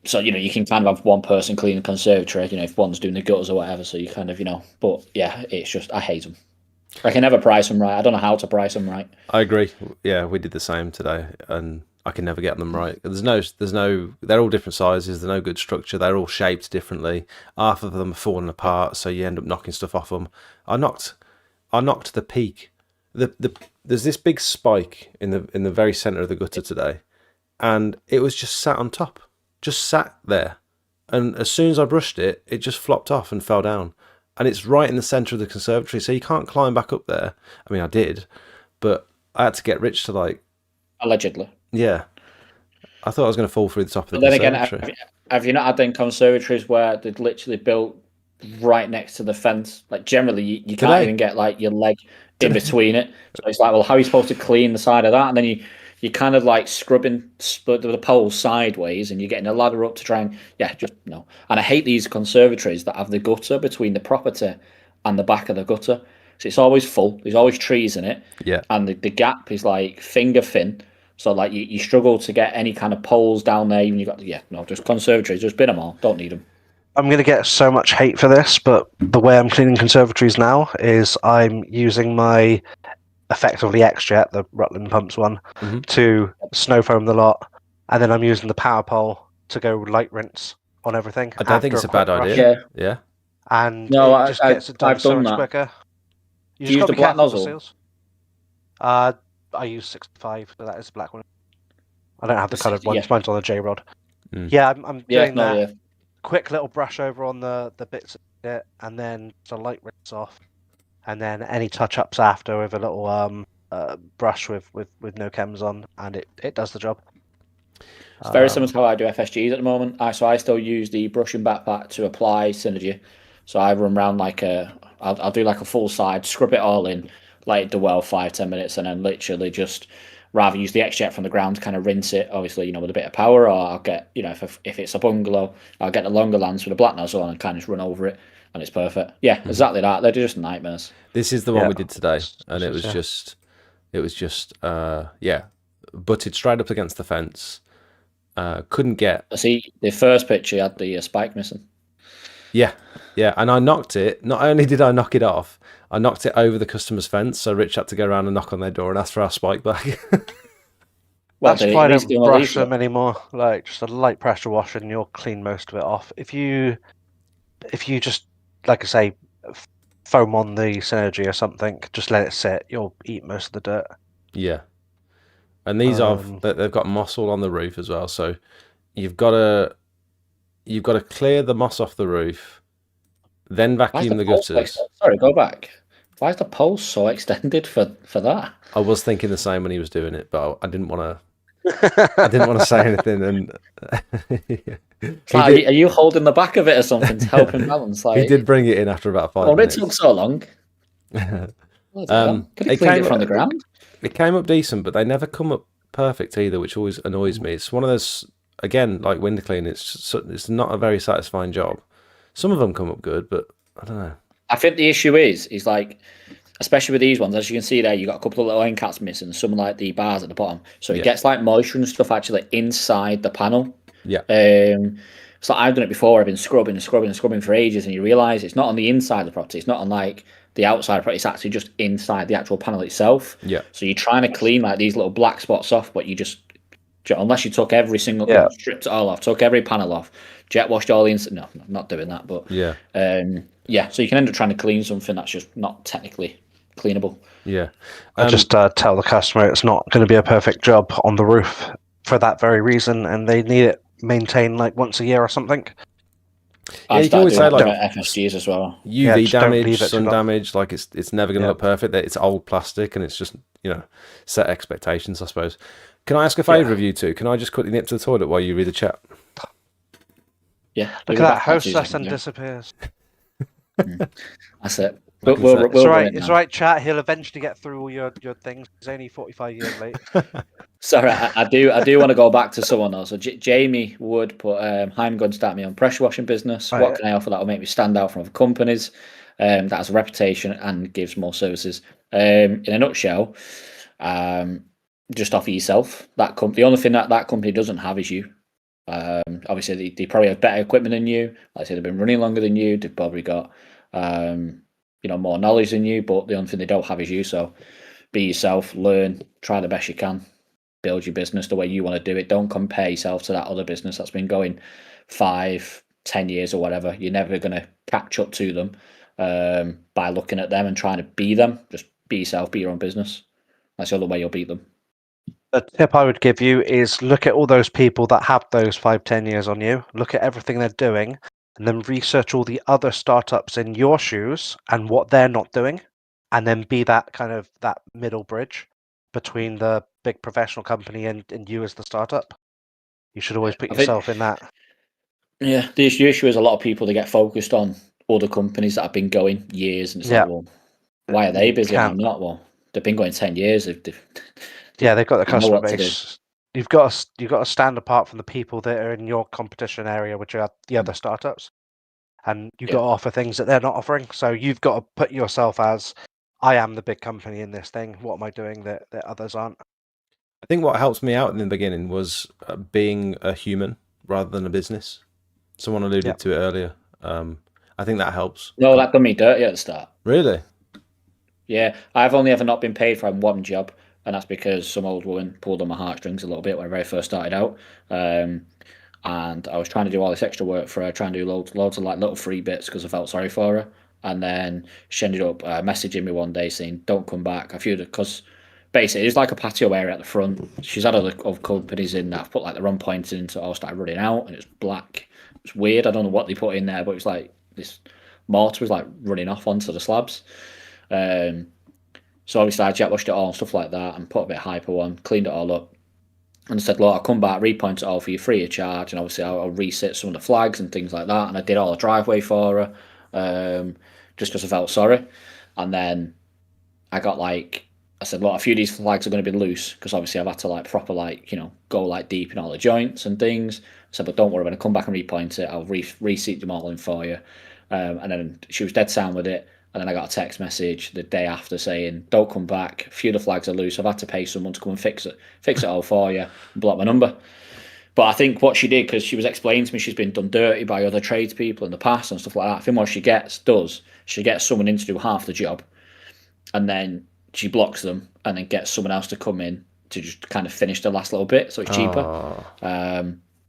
So, you can kind of have one person clean the conservatory, if one's doing the gutters or whatever. So you kind of, but yeah, it's just, I hate them. I can never price them right. I don't know how to price them right. I agree. Yeah, we did the same today, and I can never get them right. There's no. They're all different sizes. There's no good structure. They're all shaped differently. Half of them are falling apart, so you end up knocking stuff off them. I knocked the peak. There's this big spike in the very center of the gutter today, and it was just sat on top, just sat there. And as soon as I brushed it, it just flopped off and fell down. And it's right in the center of the conservatory, so you can't climb back up there. I mean, I did, but I had to get Rich to Allegedly. yeah. I thought I was going to fall through the top of the But then again, conservatory. have you not had them conservatories where they'd literally built right next to the fence? Like, generally, you can't Today. even get your leg in between it. So it's like, well, how are you supposed to clean the side of that? And then you're kind of scrubbing the poles sideways, and you're getting a ladder up to try and just no. And I hate these conservatories that have the gutter between the property and the back of the gutter. So it's always full. There's always trees in it, Yeah. and the gap is finger thin. So you struggle to get any kind of poles down there. Even just conservatories. Just bin them all. Don't need them. I'm going to get so much hate for this, but the way I'm cleaning conservatories now is I'm using my effectively X-Jet, the Rutland Pumps one, to snow foam the lot, and then I'm using the power pole to go light rinse on everything. I don't think it's a bad quick brush. idea. Yeah. And No, it just gets it done I've so done much that. quicker. You Do you use just got the to be black careful with the nozzle? seals. I use 65, so that is the black one. I don't have the coloured ones. Mine's on the J-Rod. Yeah, I'm doing that. Yeah. Quick little brush over on the bits of it, and then just a light rinse off, and then any touch-ups after with a little brush with no chems on, and it does the job. It's very similar to how I do FSGs at the moment. So I still use the brushing backpack to apply Synergy. So I run around I'll do a full side, scrub it all in, let it do well 5-10 minutes, and then literally just rather use the X-Jet from the ground to kind of rinse it, obviously, with a bit of power, or I'll get, if it's a bungalow, I'll get the longer lance with a black nozzle and kind of just run over it, and it's perfect. Yeah, exactly that. They're just nightmares. This is the one we did today, and it was just butted straight up against the fence. Couldn't get. See, the first picture had the spike missing. Yeah, and I knocked it. Not only did I knock it off, I knocked it over the customer's fence, so Rich had to go around and knock on their door and ask for our spike back. Well, that's why I don't brush them anymore. Just a light pressure wash and you'll clean most of it off. If you just, like I say, foam on the Synergy or something, just let it sit, you'll eat most of the dirt. Yeah. And these they've got moss all on the roof as well, so you've got to clear the moss off the roof, then vacuum the gutters. Sorry, go back. Why is the pole so extended for that? I was thinking the same when he was doing it, but I didn't want to say anything. And are you holding the back of it or something to help him balance? He did bring it in after about 5 minutes. It took so long. Could have cleaned it from the ground. It came up decent, but they never come up perfect either, which always annoys me. It's one of those, again, like window cleaning. It's not a very satisfying job. Some of them come up good, but I don't know. I think the issue is especially with these ones, as you can see there, you got a couple of little end caps missing, some the bars at the bottom. So it gets moisture and stuff actually inside the panel. Yeah. So I've done it before. I've been scrubbing for ages, and you realise it's not on the inside of the property. It's not on the outside of the property. It's actually just inside the actual panel itself. Yeah. So you're trying to clean these little black spots off, but you just, unless you took every single stripped it all off, took every panel off, jet washed all the inside. No, I'm not doing that. But so you can end up trying to clean something that's just not technically cleanable. Yeah. I just tell the customer it's not going to be a perfect job on the roof for that very reason, and they need it maintained once a year or something. I you always say FSGs as well. UV damage, sun damage, it's never going to look perfect. It's old plastic, and it's just set expectations, I suppose. Can I ask a favour of you two? Can I just quickly nip to the toilet while you read the chat? Yeah. Look at that hostess and disappears. That's it. I can say. We'll It's all run right. it It's now. all right, chat. He'll eventually get through all your things. He's only 45 years late. Sorry, I do want to go back to someone else. So Jamie Wood put, "Hi, I'm going to start my own pressure washing business. Right. What can I offer that will make me stand out from other companies? That has a reputation and gives more services." In a nutshell, just offer yourself. The only thing that company doesn't have is you. Obviously, they probably have better equipment than you. Like I said, they've been running longer than you. They've probably got more knowledge than you. But the only thing they don't have is you. So be yourself, learn, try the best you can, build your business the way you want to do it. Don't compare yourself to that other business that's been going 5-10 years or whatever. You're never going to catch up to them by looking at them and trying to be them. Just be yourself, be your own business. That's the other way you'll beat them. The tip I would give you is look at all those people that have those 5-10 years on you. Look at everything they're doing, and then research all the other startups in your shoes and what they're not doing, and then be that kind of that middle bridge between the big professional company and you as the startup. You should always put I think, yourself in that. yeah, the issue is a lot of people, they get focused on other companies that have been going years, and it's Yeah. like, well, why are they busy and I'm Can't. not? Well, they've been going 10 years. Yeah, they've got the They know customer what to do. base. You've got to stand apart from the people that are in your competition area, which are the other startups, and you've got to offer things that they're not offering. So you've got to put yourself as, I am the big company in this thing. What am I doing that others aren't? I think what helped me out in the beginning was being a human rather than a business. Someone alluded to it earlier. I think that helps. No, that done me dirty at the start. Really? Yeah, I've only ever not been paid for one job, and that's because some old woman pulled on my heartstrings a little bit when I very first started out. And I was trying to do all this extra work for her, trying to do loads of like little free bits because I felt sorry for her. And then she ended up messaging me one day saying, "Don't come back." Because basically it's like a patio area at the front. She's had other companies in that have put like the wrong points in, so it all started running out, and it's black. It's weird. I don't know what they put in there, but it's like this mortar was like running off onto the slabs. So obviously I jet washed it all and stuff like that, and put a bit of hyper on, cleaned it all up, and said, "Look, I'll come back, repoint it all for you free of charge, and obviously I'll reset some of the flags and things like that." And I did all the driveway for her, just because I felt sorry. And then I said, "Look, a few of these flags are going to be loose because obviously I've had to like proper go like deep in all the joints and things." I said, "But don't worry, when I come back and repoint it, I'll reseat them all in for you." And then she was dead sound with it. And then I got a text message the day after saying, "Don't come back. A few of the flags are loose. I've had to pay someone to come and fix it all for you, and block my number." But I think what she did, because she was explaining to me she's been done dirty by other tradespeople in the past and stuff like that. I think what she gets someone in to do half the job, and then she blocks them, and then gets someone else to come in to just kind of finish the last little bit, so it's cheaper.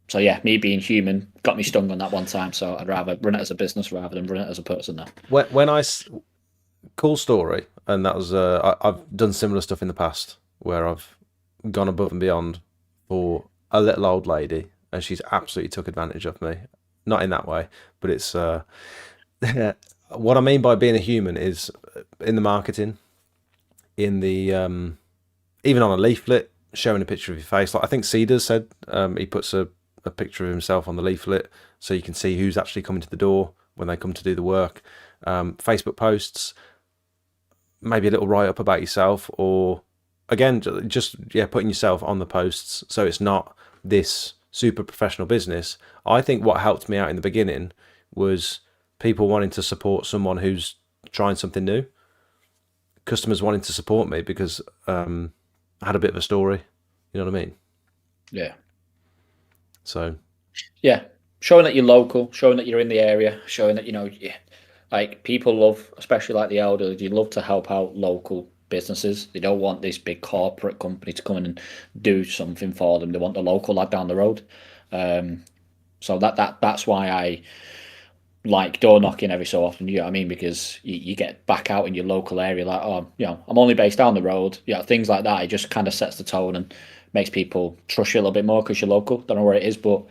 So yeah, me being human got me stung on that one time. So I'd rather run it as a business rather than run it as a person now. Cool story, and that was I've done similar stuff in the past where I've gone above and beyond for a little old lady, and she's absolutely took advantage of me. Not in that way, but it's what I mean by being a human is in the marketing, in the even on a leaflet, showing a picture of your face. Like I think Cedars said, he puts a picture of himself on the leaflet so you can see who's actually coming to the door when they come to do the work. Facebook posts, maybe a little write-up about yourself, or again just putting yourself on the posts so it's not this super professional business. I think what helped me out in the beginning was people wanting to support someone who's trying something new, customers wanting to support me because I had a bit of a story, you know what I mean? Yeah. So yeah, showing that you're local, showing that you're in the area, showing that like people love, especially like the elderly, they love to help out local businesses. They don't want this big corporate company to come in and do something for them. They want the local lad down the road. So that's why I like door knocking every so often. You know what I mean? Because you get back out in your local area, like, oh, I'm only based down the road. Things like that. It just kind of sets the tone and makes people trust you a little bit more because you're local. Don't know where it is, but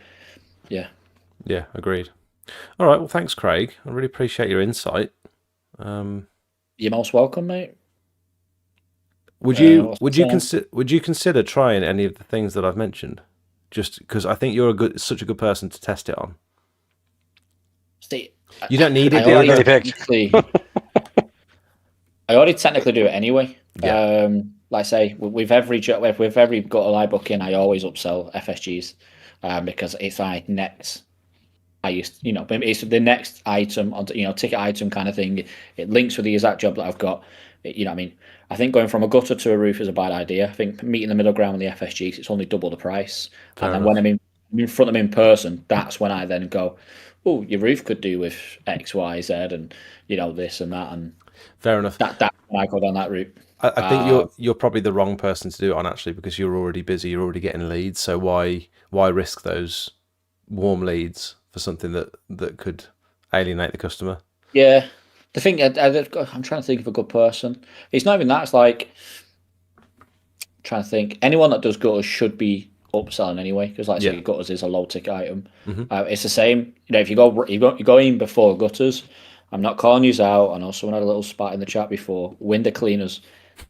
yeah. Yeah, agreed. All right, well, thanks, Craig. I really appreciate your insight. You're most welcome, mate. Would you consider trying any of the things that I've mentioned? Just because I think you're such a good person to test it on. See, You don't need it. I I already technically do it anyway. Yeah. Like I say, with every gutter I book in, I always upsell FSGs because it's like next. It's the next item on, ticket item kind of thing. It links with the exact job that I've got. I mean, I think going from a gutter to a roof is a bad idea. I think meeting the middle ground with the FSGs, it's only double the price. Fair And then enough. when I'm in front of them in person, that's when I then go, oh, your roof could do with X, Y, Z, and this and that, and Fair enough. that's when I go down that route. I think you're probably the wrong person to do it on, actually, because you're already busy. You're already getting leads. So why risk those warm leads for something that could alienate the customer? Yeah, the thing I'm trying to think of a good person. It's not even that. It's like trying to think. Anyone that does gutters should be upselling anyway, because like I say, Yeah. gutters is a low ticket item. Mhm. It's the same. If you go in before gutters. I'm not calling you out. I know someone had a little spat in the chat before. Window cleaners.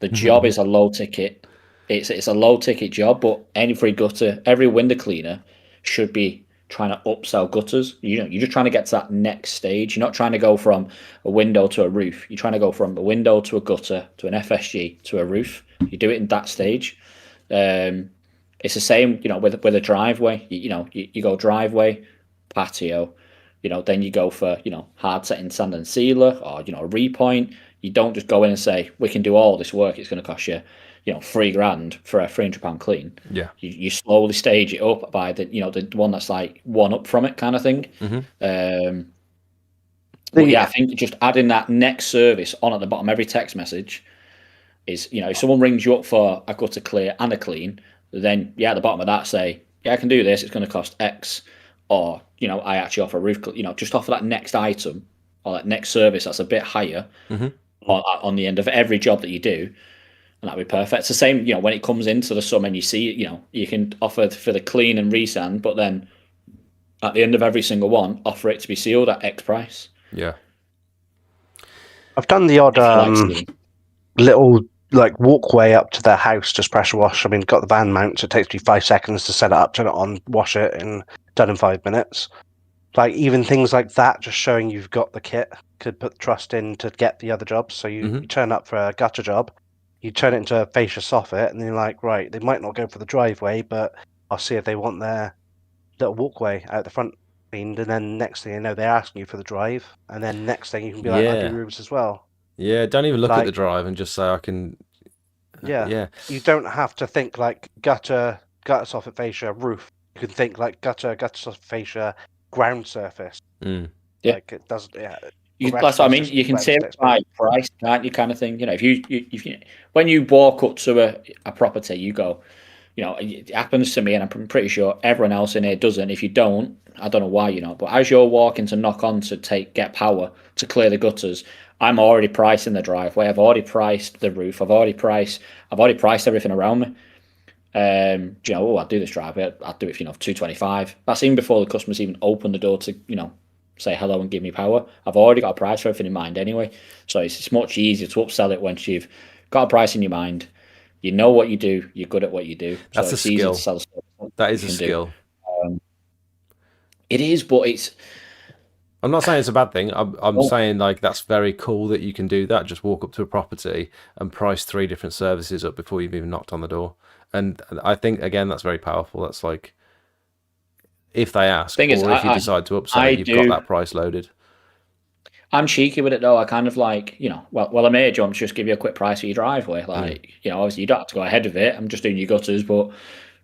The job is a low ticket. It's a low ticket job, but every window cleaner should be trying to upsell gutters. You're just trying to get to that next stage. You're not trying to go from a window to a roof. You're trying to go from a window to a gutter to an FSG to a roof. You do it in that stage. It's the same, with a driveway. You go driveway, patio. Then you go for hard setting sand and sealer, or a repoint. You don't just go in and say we can do all this work. It's going to cost you, £3,000 for a £300 clean. Yeah. You slowly stage it up by the one that's like one up from it kind of thing. But yeah, I think just adding that next service on at the bottom every text message is, if someone rings you up for a gutter clear and a clean, then at the bottom of that say, I can do this. It's going to cost X. Or, I actually offer a roof, just offer that next item or that next service that's a bit higher on the end of every job that you do. And that'd be perfect. It's the same, when it comes into the summer and you see, you can offer for the clean and resand, but then at the end of every single one, offer it to be sealed at X price. Yeah. I've done the odd Like little walkway up to their house, just pressure wash. I mean, got the van mount, so it takes me 5 seconds to set it up, turn it on, wash it, and done in 5 minutes. Like even things like that, just showing you've got the kit, could put the trust in to get the other jobs. So you turn up for a gutter job, you turn it into a fascia soffit, and then you're like, right, they might not go for the driveway, but I'll see if they want their little walkway out the front cleaned, and then next thing you know, they're asking you for the drive, and then next thing you can be like, I do roofs as well. Yeah, don't even look at the drive and just say I can. Yeah. You don't have to think like gutter soffit fascia, roof. You can think like gutter soffit fascia, ground surface. Yeah. Like it doesn't. Yeah. That's what I mean. You can say it by price, can't you? Kind of thing. If you when you walk up to a property, you go. It happens to me, and I'm pretty sure everyone else in here doesn't. If you don't, I don't know why But as you're walking to knock on to get power to clear the gutters, I'm already pricing the driveway. I've already priced the roof. I've already priced everything around me. I'll do this driveway. I'll do it for $225. That's even before the customers even open the door to say hello and give me power. I've already got a price for everything in mind anyway. So it's much easier to upsell it once you've got a price in your mind. You know what you do. You're good at what you do. That's so a skill. Easy to sell that is a skill. It is, but it's. I'm not saying it's a bad thing. I'm saying like that's very cool that you can do that. Just walk up to a property and price 3 different services up before you've even knocked on the door. And I think again that's very powerful. That's like if they ask, or if you decide to upsell, you've got that price loaded. I'm cheeky with it though. I kind of like, well, I may jump, just give you a quick price for your driveway. Like, obviously you don't have to go ahead of it. I'm just doing your gutters, but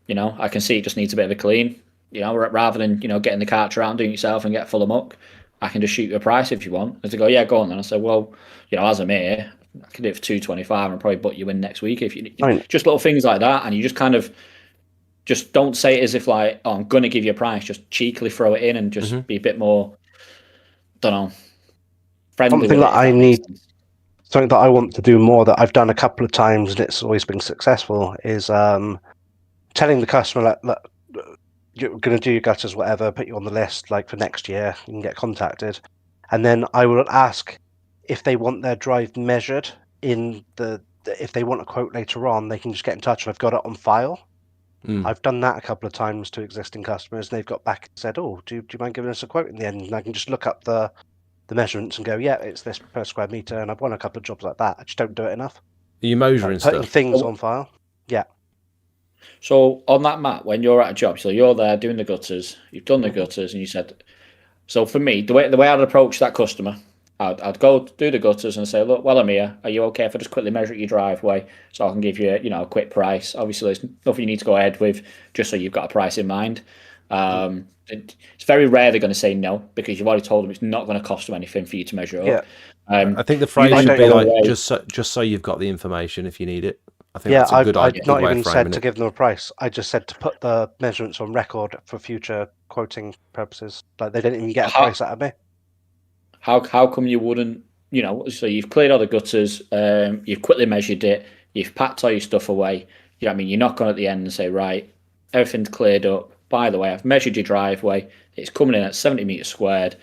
I can see it just needs a bit of a clean. Rather than getting the cart around doing it yourself and get full of muck, I can just shoot you a price if you want. And to go, yeah, go on then. I said, well, as I'm here, I can do it for $225 and probably book you in next week if you just little things like that. And you just kind of just don't say it as if like, oh, I'm gonna give you a price. Just cheekily throw it in and just be a bit more, don't know, friendly. Something that I need, something that I want to do more that I've done a couple of times and it's always been successful is telling the customer that you're going to do your gutters, whatever, put you on the list like for next year, you can get contacted. And then I will ask if they want their drive measured if they want a quote later on, they can just get in touch and I've got it on file. I've done that a couple of times to existing customers and they've got back and said, oh, do you mind giving us a quote in the end? And I can just look up the the measurements and go, yeah, it's this per square meter, and I've won a couple of jobs like that. I just don't do it enough. Are you measuring Like putting stuff? things on file. Yeah. So on that map, when you're at a job, so you're there doing the gutters, you've done the gutters, and you said, so for me, the way I'd approach that customer, I'd go do the gutters and say, look, while I'm here, are you okay if I just quickly measure your driveway so I can give you, a quick price? Obviously, there's nothing you need to go ahead with, just so you've got a price in mind. It's very rare they're going to say no because you've already told them it's not going to cost them anything for you to measure it Yeah. up. I think the You phrase then should be go like, away. just so you've got the information if you need it. I think Yeah, that's a good I've good not way even of said framing to it. give them a price. I just said to put the measurements on record for future quoting purposes. Like they didn't even get a How- price out of me. How come you wouldn't? So you've cleared all the gutters, you've quickly measured it, you've packed all your stuff away. You know what I mean? You knock on at the end and say, right, everything's cleared up. By the way, I've measured your driveway. It's coming in at 70 metres squared.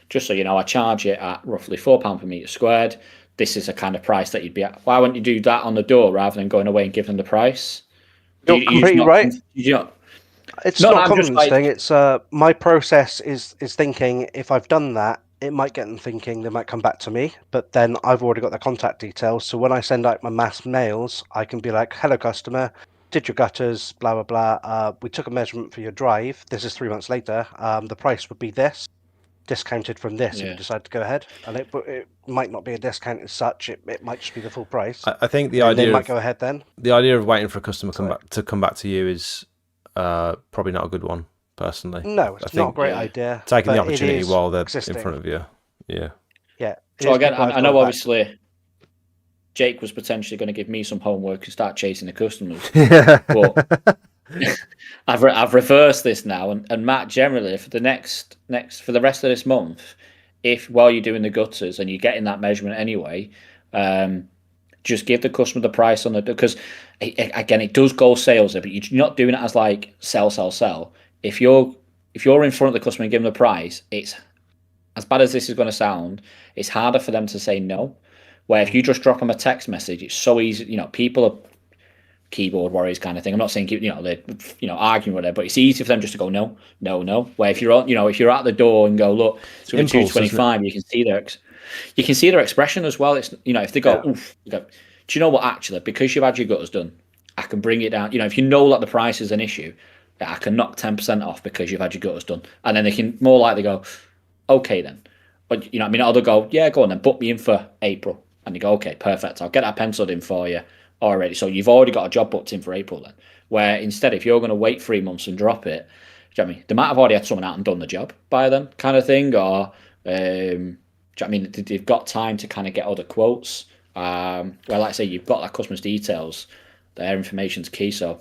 Just so you know, I charge it at roughly £4 per metre squared. This is a kind of price that you'd be at. Why wouldn't you do that on the door rather than going away and giving them the price? You're completely right. It's No, not a I'm just confidence like, thing. It's my process is thinking if I've done that, it might get them thinking. They might come back to me, but then I've already got their contact details. So when I send out my mass mails, I can be like, "Hello, customer. Did your gutters? Blah blah blah. We took a measurement for your drive. This is 3 months later. The price would be this, discounted from this if Yeah. you decide to go ahead. And it might not be a discount as such. It might just be the full price. I think the And they idea might of go ahead then. the idea of waiting for a customer Sorry. to come back to you is probably not a good one, personally. No, I it's think not a great Yeah. idea. taking the but it opportunity is while they're existing. in front of you. Yeah. Yeah. it so is again, people I've I know gone back. obviously Jake was potentially going to give me some homework and start chasing the customers. But I've reversed this now, and Matt, generally for the next for the rest of this month, if while you're doing the gutters and you're getting that measurement anyway, just give the customer the price on the, because again it does go sales there, but you're not doing it as like sell. If you're in front of the customer and give them the price, it's, as bad as this is going to sound, it's harder for them to say no. Where if you just drop them a text message, it's so easy. People are keyboard warriors kind of thing. I'm not saying they're arguing with it, but it's easy for them just to go no. Where if you're if you're at the door and go, look, it's going to be Impulse, isn't it? 225, you can see their expression as well. It's if they go, oof, you go, do you know what? Actually, because you've had your gutters done, I can bring it down. If you know that the price is an issue, I can knock 10% off because you've had your gutters done, and then they can more likely go, okay then. But or they'll go, yeah, go on then, book me in for April. And you go, okay, perfect. I'll get that penciled in for you already. So you've already got a job booked in for April then. Where instead, if you're going to wait 3 months and drop it, do you know what I mean? They might have already had someone out and done the job by then, kind of thing. Or, do you know what I mean? They've got time to kind of get other quotes. Well, like I say, you've got that customer's details. Their information's key. So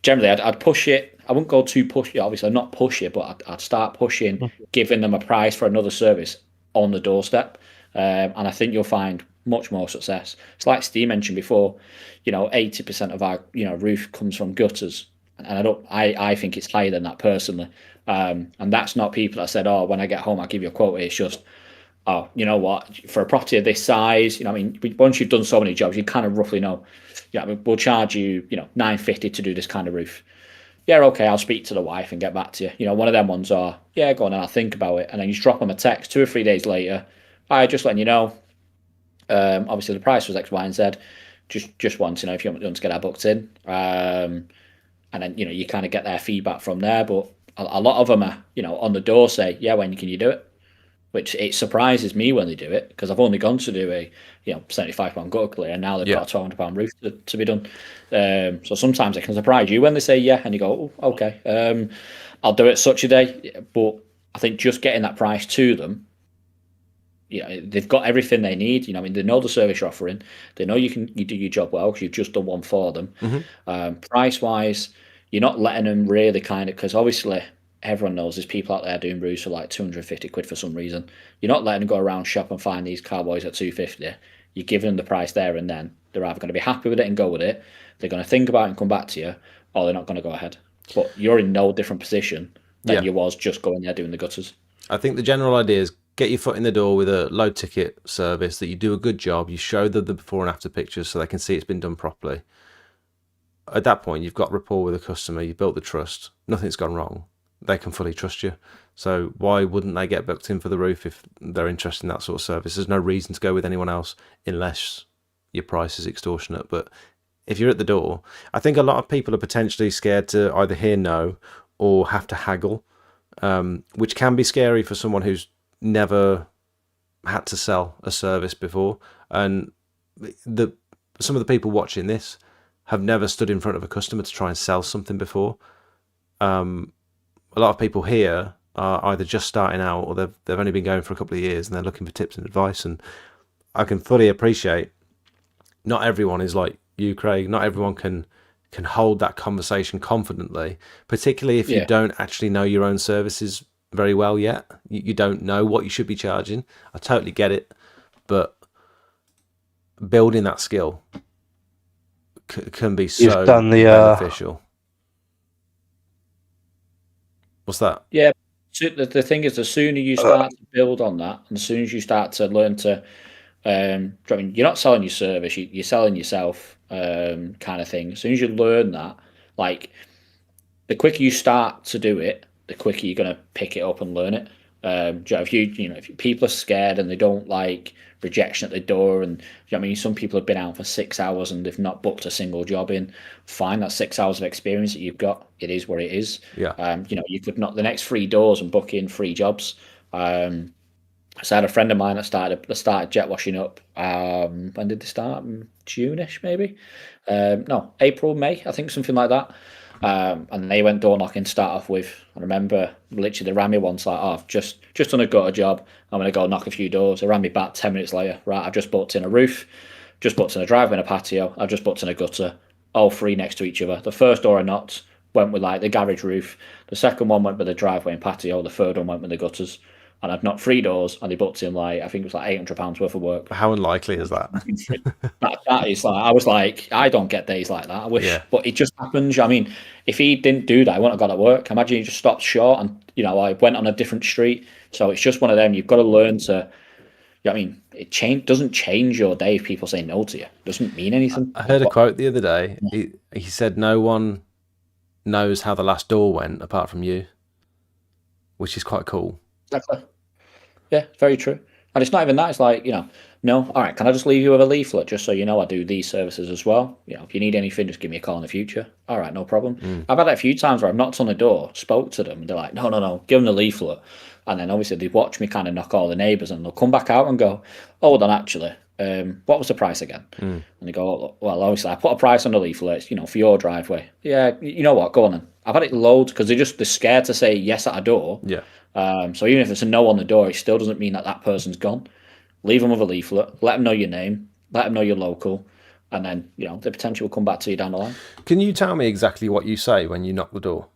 generally, I'd push it. I wouldn't go too pushy. Obviously, I'd not push it, but I'd start pushing, giving them a price for another service on the doorstep. And I think you'll find much more success. It's like Steve mentioned before, 80% of our roof comes from gutters, and I think it's higher than that personally. And that's not people that said, oh, when I get home I'll give you a quote. It's just, oh, you know what, for a property of this size, once you've done so many jobs, you kind of roughly know, we'll charge you, $950 to do this kind of roof. Yeah, okay, I'll speak to the wife and get back to you. One of them ones are, yeah, go on and I'll think about it. And then you just drop them a text 2 or 3 days later. Just letting you know, obviously the price was X, Y, and Z. Just want to know if you want to get our booked in. And then, you kind of get their feedback from there. But a lot of them are, on the door say, yeah, when can you do it? Which it surprises me when they do it, because I've only gone to do a £75 gutter clear, and now they've got a £1,200 roof to be done. So sometimes it can surprise you when they say yeah, and you go, oh, okay, I'll do it such a day. But I think just getting that price to them, they've got everything they need. They know the service you're offering. They know you do your job well because you've just done one for them. Price wise, you're not letting them really kind of, because obviously everyone knows there's people out there doing roofs for like 250 quid for some reason. You're not letting them go around shop and find these cowboys at 250. You're giving them the price there and then. They're either going to be happy with it and go with it, they're going to think about it and come back to you, or they're not going to go ahead. But you're in no different position than you was just going there doing the gutters. I think the general idea is get your foot in the door with a low ticket service, that you do a good job, you show them the before and after pictures so they can see it's been done properly. At that point, you've got rapport with the customer, you've built the trust, nothing's gone wrong. they can fully trust you. So why wouldn't they get booked in for the roof if they're interested in that sort of service? There's no reason to go with anyone else unless your price is extortionate. But if you're at the door, I think a lot of people are potentially scared to either hear no or have to haggle, which can be scary for someone who's never had to sell a service before. And some of the people watching this have never stood in front of a customer to try and sell something before. A lot of people here are either just starting out or they've only been going for a couple of years and they're looking for tips and advice. And I can fully appreciate not everyone is like you, Craig. Not everyone can hold that conversation confidently, particularly if you don't actually know your own services very well yet. You don't know what you should be charging. I totally get it, but building that skill can be so beneficial. What's that? Yeah, so the thing is, the sooner you start to build on that, and as soon as you start to learn to, I mean, you're not selling your service, you're selling yourself, kind of thing. As soon as you learn that, like, the quicker you start to do it, the quicker you're gonna pick it up and learn it. If people are scared and they don't like rejection at the door, and I mean, some people have been out for 6 hours and they've not booked a single job in. Fine, that's 6 hours of experience that you've got. It is what it is. Yeah. You could knock the next 3 doors and book in 3 jobs. So I had a friend of mine that started jet washing up. When did they start? June-ish, maybe. No, April, May, I think, something like that. And they went door knocking to start off with. I remember literally they ran me once like, oh, I've just done a gutter job. I'm gonna go knock a few doors. They ran me back 10 minutes later. Right, I've just booked in a roof, just booked in a driveway and a patio. I've just booked in a gutter. All 3 next to each other. The first door I knocked went with like the garage roof. The second one went with the driveway and patio. The third one went with the gutters. And I'd knocked 3 doors, and they booked in like, I think it was like £800 worth of work. How unlikely is that? that is like, I was like, I don't get days like that. I wish, but it just happens. I mean, if he didn't do that, I wouldn't have got at work. Imagine he just stopped short, and I went on a different street. So it's just one of them. You've got to learn to. I mean, it doesn't change your day if people say no to you. It doesn't mean anything. I heard a quote the other day. He said, "No one knows how the last door went apart from you," which is quite cool. Exactly. Yeah, very true. And it's not even that. It's like, no, all right, can I just leave you with a leaflet just so you know I do these services as well? If you need anything, just give me a call in the future. All right, no problem. I've had it a few times where I've knocked on the door, spoke to them, and they're like, no, give them the leaflet. And then obviously they watch me kind of knock all the neighbours, and they'll come back out and go, hold on, actually, what was the price again? And they go, well, obviously I put a price on the leaflet, for your driveway. Yeah, you know what, go on then. I've had it loads because they're scared to say yes at a door. Yeah. So even if it's a no on the door, it still doesn't mean that person's gone. Leave them with a leaflet, let them know your name, let them know you're local, and then, the potential will come back to you down the line. Can you tell me exactly what you say when you knock the door?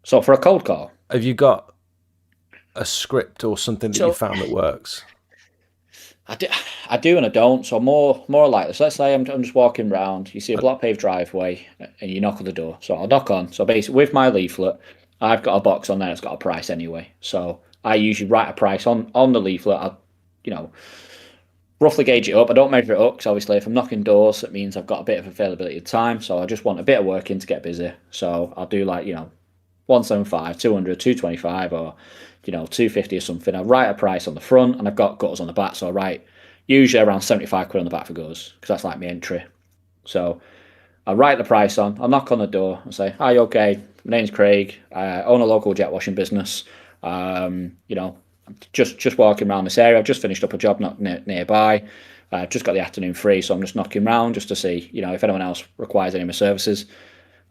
So for a cold call, have you got a script or something that you found that works? I do and I don't. So more like this. Let's say I'm just walking around, you see a block paved driveway, and you knock on the door. So I'll knock on. So basically with my leaflet, I've got a box on there that's got a price anyway. So I usually write a price on the leaflet. I'll, roughly gauge it up. I don't measure it up because obviously if I'm knocking doors, it means I've got a bit of availability of time. So I just want a bit of work in to get busy. So I'll do like, 175, 200, 225 or, 250 or something. I write a price on the front and I've got gutters on the back. So I write usually around 75 quid on the back for gutters because that's like my entry. So I write the price on, I'll knock on the door and say, hi, okay, my name's Craig, I own a local jet washing business. Just walking around this area. I've just finished up a job not nearby. I've just got the afternoon free, so I'm just knocking around just to see, if anyone else requires any of my services.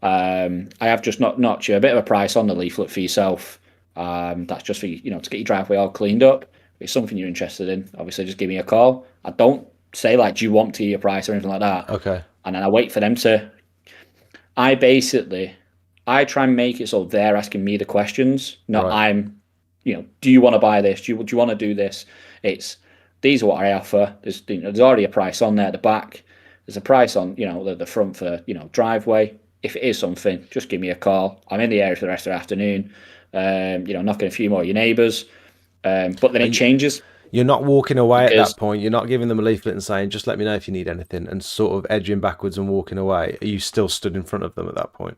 I have just knocked you a bit of a price on the leaflet for yourself. That's just for you, to get your driveway all cleaned up. If it's something you're interested in, obviously just give me a call. I don't say like, do you want to hear your price or anything like that? Okay. And then I wait for them to. I try and make it so they're asking me the questions, not I'm. Do you want to buy this? Do you want to do this? It's these are what I offer. There's already a price on there at the back. There's a price on the front for driveway. If it is something, just give me a call. I'm in the area for the rest of the afternoon. Knocking a few more of your neighbours. But then it changes. You're not walking away at that point. You're not giving them a leaflet and saying, just let me know if you need anything, and sort of edging backwards and walking away. Are you still stood in front of them at that point?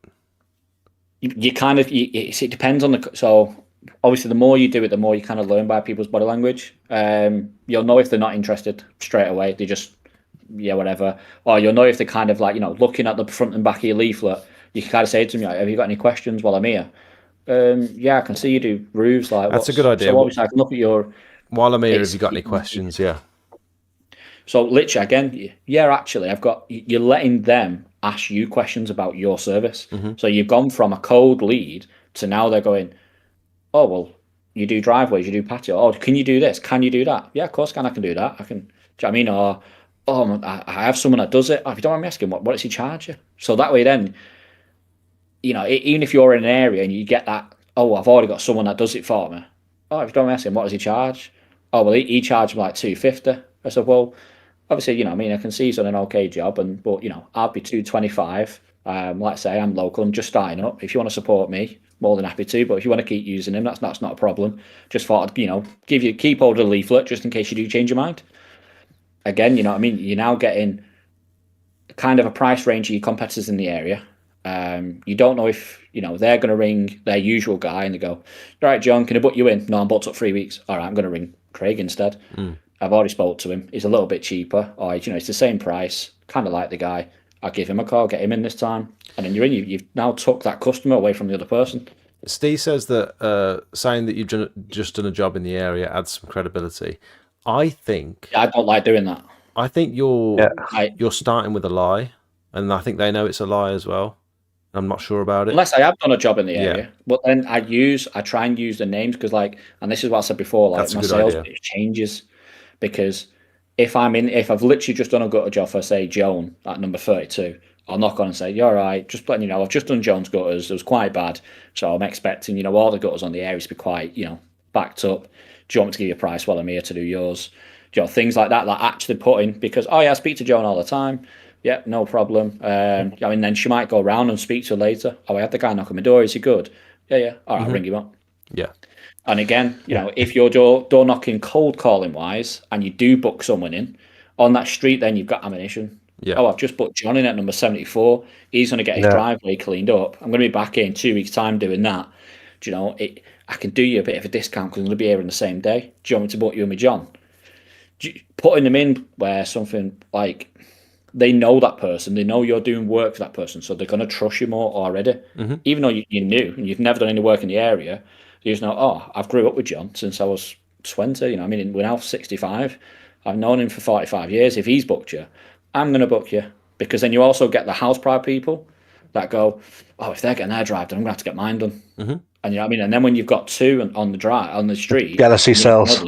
you kind of it depends on so obviously the more you do it, the more you kind of learn by people's body language. You'll know if they're not interested straight away. They just yeah whatever, or you'll know if they're kind of like looking at the front and back of your leaflet. You can kind of say to them, like, "Have you got any questions while I'm here?" Yeah, I can see you do roofs. Like, That's a good idea. So obviously I can look at your. While I'm here, have you got any questions? Yeah. So literally, again, yeah, actually, you're letting them ask you questions about your service. So you've gone from a cold lead to now they're going, oh, well, you do driveways, you do patio. Oh, can you do this? Can you do that? Yeah, of course I can do that. I can, do you know what I mean? Or, oh, I have someone that does it. Oh, if you don't mind me asking, what does he charge you? So that way then, even if you're in an area and you get that, oh, I've already got someone that does it for me. Oh, if you don't mind me asking, what does he charge? Oh, well, he charged me like 250. I said, well, obviously, I mean, I can see he's done an okay job, but I'll be 225. Let's say I'm local, I'm just starting up. If you want to support me, more than happy to. But if you want to keep using him, that's not a problem. Just thought I'd, keep hold of the leaflet just in case you do change your mind. Again, you know what I mean? You're now getting kind of a price range of your competitors in the area. You don't know if they're going to ring their usual guy and they go, all right, John, can I book you in? No, I'm booked up 3 weeks. All right, I'm going to ring Craig instead. I've already spoke to him. He's a little bit cheaper, or it's the same price. Kind of like the guy. I'll give him a call, get him in this time, and then you're in. You've now took that customer away from the other person. Steve says that saying that you've just done a job in the area adds some credibility. I think. I don't like doing that. I think you're starting with a lie, and I think they know it's a lie as well. I'm not sure about it. Unless I have done a job in the area, but then I try and use the names because, and this is what I said before, my sales pitch changes because if I've literally just done a gutter job for say Joan at number 32, I'll knock on and say, "You're all right, just letting you know, I've just done Joan's gutters. It was quite bad, so I'm expecting all the gutters on the area to be quite backed up. Do you want me to give you a price while I'm here to do yours?" Things like that, actually putting because I speak to Joan all the time. Yeah, no problem. Then she might go around and speak to her later. Oh, I had the guy knock on my door. Is he good? Yeah. All right, I'll ring him up. Yeah. And again, if you're door knocking cold calling wise and you do book someone in on that street, then you've got ammunition. Yeah. Oh, I've just booked John in at number 74. He's going to get his driveway cleaned up. I'm going to be back here in 2 weeks' time doing that. I can do you a bit of a discount because I'm going to be here in the same day. Do you want me to book you in with John? Putting them in where something like they know that person, they know you're doing work for that person, so they're going to trust you more already. Even though you're new and you've never done any work in the area, you just know, oh, I've grew up with John since I was 20. We're now 65. I've known him for 45 years. If he's booked you, I'm going to book you. Because then you also get the house pride people that go, oh, if they're getting their drive done, I'm going to have to get mine done. And and then when you've got two on the street, jealousy sells.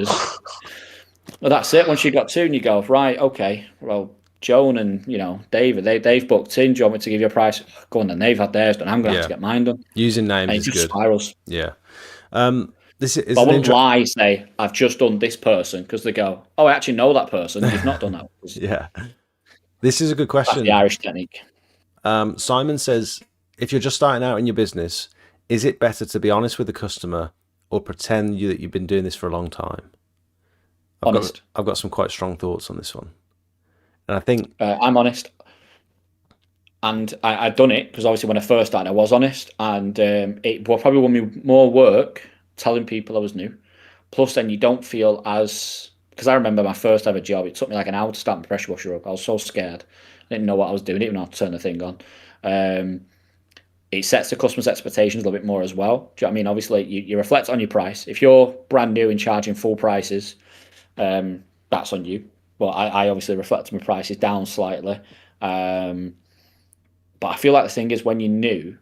Well, that's it. Once you've got two and you go, right, okay, well, Joan and David, they've booked in. Do you want me to give you a price? Go on then. They've had theirs done. I'm going to have to get mine done. Using names and is just good. Spirals. Yeah. This is. But I wouldn't lie. Say I've just done this person because they go, oh, I actually know that person. You've not done that. Yeah. This is a good question. That's the Irish technique. Simon says, if you're just starting out in your business, is it better to be honest with the customer or pretend that you've been doing this for a long time? I've got some quite strong thoughts on this one. And I think I'm honest, and I've done it because obviously when I first started, I was honest, and it will probably want me more work telling people I was new. Plus, then you don't feel as because I remember my first ever job. It took me like an hour to start my pressure washer up. I was so scared, I didn't know what I was doing, didn't even know how to turn the thing on. It sets the customer's expectations a little bit more as well. Do you know what I mean? Obviously, you reflect on your price. If you're brand new and charging full prices, that's on you. Well, I obviously reflect my prices down slightly. But I feel like the thing is when you're new,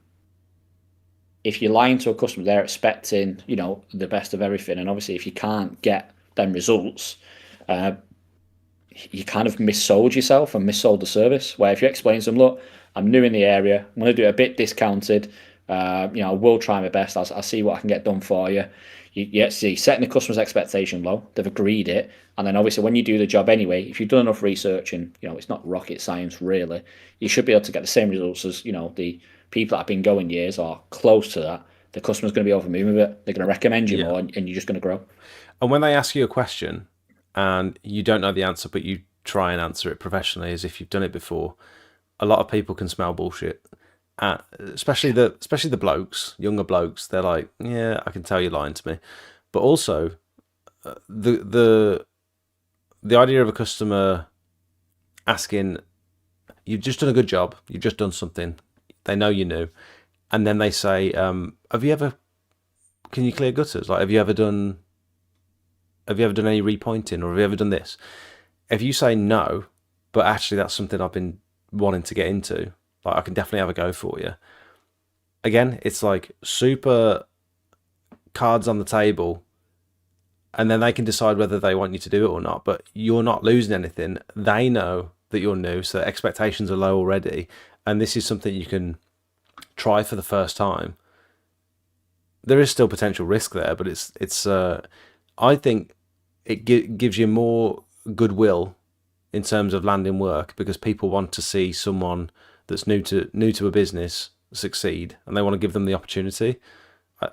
if you're lying to a customer, they're expecting, the best of everything. And obviously, if you can't get them results, you kind of missold yourself and missold the service. Where if you explain to them, look, I'm new in the area, I'm going to do it a bit discounted. I will try my best. I'll see what I can get done for you. You see, setting the customer's expectation low, they've agreed it, and then obviously when you do the job anyway, if you've done enough research and it's not rocket science really, you should be able to get the same results as the people that have been going years or close to that. The customer's going to be over the moon with it. They're going to recommend you more, and you're just going to grow. And when they ask you a question and you don't know the answer, but you try and answer it professionally as if you've done it before, a lot of people can smell bullshit. especially the blokes, younger blokes. They're like, yeah, I can tell you're lying to me. But also, the the idea of a customer asking, you've just done a good job, you've just done something, they know you knew, and then they say, have you ever, can you clear gutters? Like, have you ever done any repointing, or have you ever done this? If you say no, but actually that's something I've been wanting to get into, like, I can definitely have a go for you. Again, it's like super cards on the table, and then they can decide whether they want you to do it or not. But you're not losing anything. They know that you're new, so expectations are low already, and this is something you can try for the first time. There is still potential risk there, but it's I think it gives you more goodwill in terms of landing work, because people want to see someone that's new to a business succeed, and they want to give them the opportunity.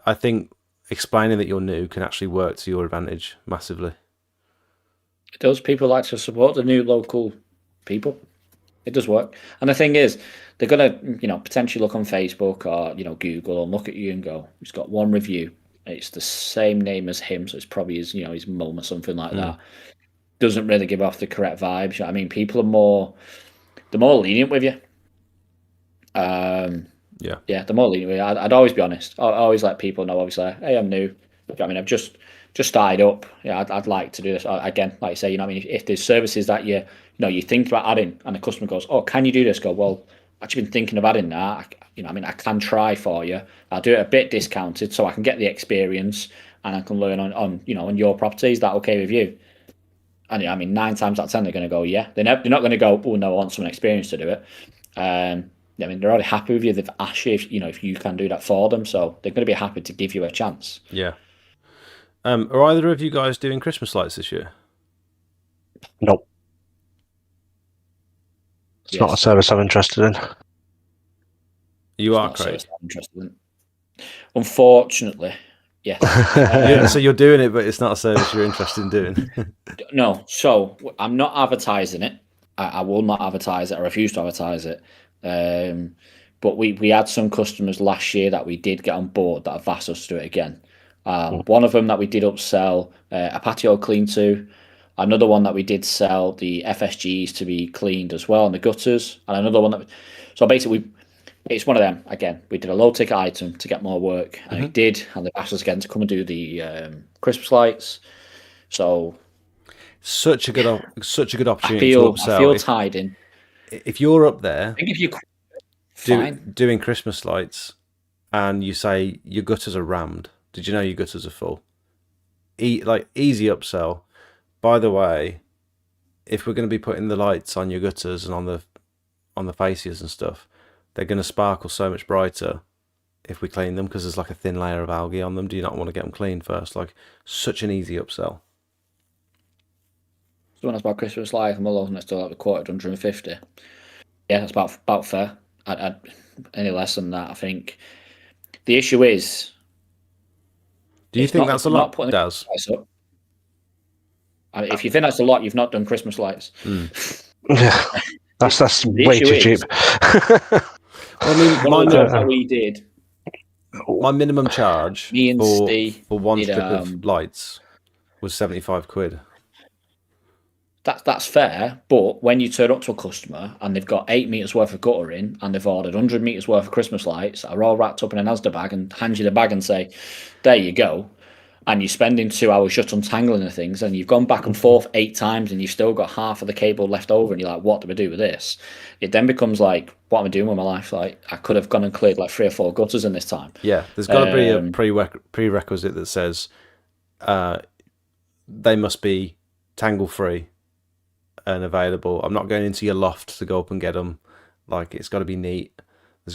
I think explaining that you're new can actually work to your advantage massively. It does. People like to support the new local people. It does work. And the thing is, they're going to, potentially look on Facebook or, Google, and look at you and go, he's got one review. It's the same name as him, so it's probably his mum or something like that. Doesn't really give off the correct vibes. I mean, people are they're more lenient with you. Yeah, they're more lenient with you. I'd always be honest. I always let people know, obviously, hey, I'm new. I mean, I've just started up. Yeah, I'd like to do this again. Like I say, I mean, if there's services that you think about adding, and the customer goes, "Oh, can you do this?" Go, "Well, I've actually been thinking of adding that. I can try for you. I'll do it a bit discounted so I can get the experience and I can learn on your property. Is that okay with you?" And I mean, 9 times out of 10, they're going to go, yeah. They're not going to go, oh no, I want someone experienced to do it. I mean, they're already happy with you. They've asked you if you can do that for them, so they're going to be happy to give you a chance. Yeah. Are either of you guys doing Christmas lights this year? Nope. It's not a service I'm interested in. You are, Craig. I'm interested in. Unfortunately, yes. Yeah, so you're doing it, but it's not a service you're interested in doing. No, so I'm not advertising it. I will not advertise it. I refuse to advertise it. But we had some customers last year that we did get on board that have asked us to do it again. One of them that we did upsell a patio clean to. Another one that we did sell the FSGs to be cleaned as well, and the gutters. And another one so basically, it's one of them. Again, we did a low ticket item to get more work, and we did. And they asked us again to come and do the Christmas lights. So such a good opportunity. I feel tied in. If you're up there, I think if you doing Christmas lights, and you say your gutters are rammed, did you know your gutters are full? Easy upsell. By the way, if we're going to be putting the lights on your gutters and on the fascias and stuff, they're going to sparkle so much brighter if we clean them, because there's like a thin layer of algae on them. Do you not want to get them cleaned first? Like, such an easy upsell. Someone asked about Christmas lights, I'm looking at still like the quoted 150. Yeah, that's about fair. I'd any less than that, I think. The issue is, do you think that's a lot, Daz? I mean, if you think that's a lot, you've not done Christmas lights. Yeah, that's way too cheap. I mean, one of the jobs that we did, my minimum charge for one strip of lights was 75 quid. That's fair, but when you turn up to a customer and they've got 8 meters worth of gutter in, and they've ordered 100 meters worth of Christmas lights that are all wrapped up in an Asda bag, and hand you the bag and say, "There you go," and you're spending 2 hours just untangling the things, and you've gone back and forth 8 times, and you've still got half of the cable left over, and you're like, "What do I do with this?" It then becomes like, "What am I doing with my life?" Like, I could have gone and cleared like 3 or 4 gutters in this time. Yeah, there's got to be a prerequisite that says they must be tangle free and available. I'm not going into your loft to go up and get them. Like, it's got to be neat.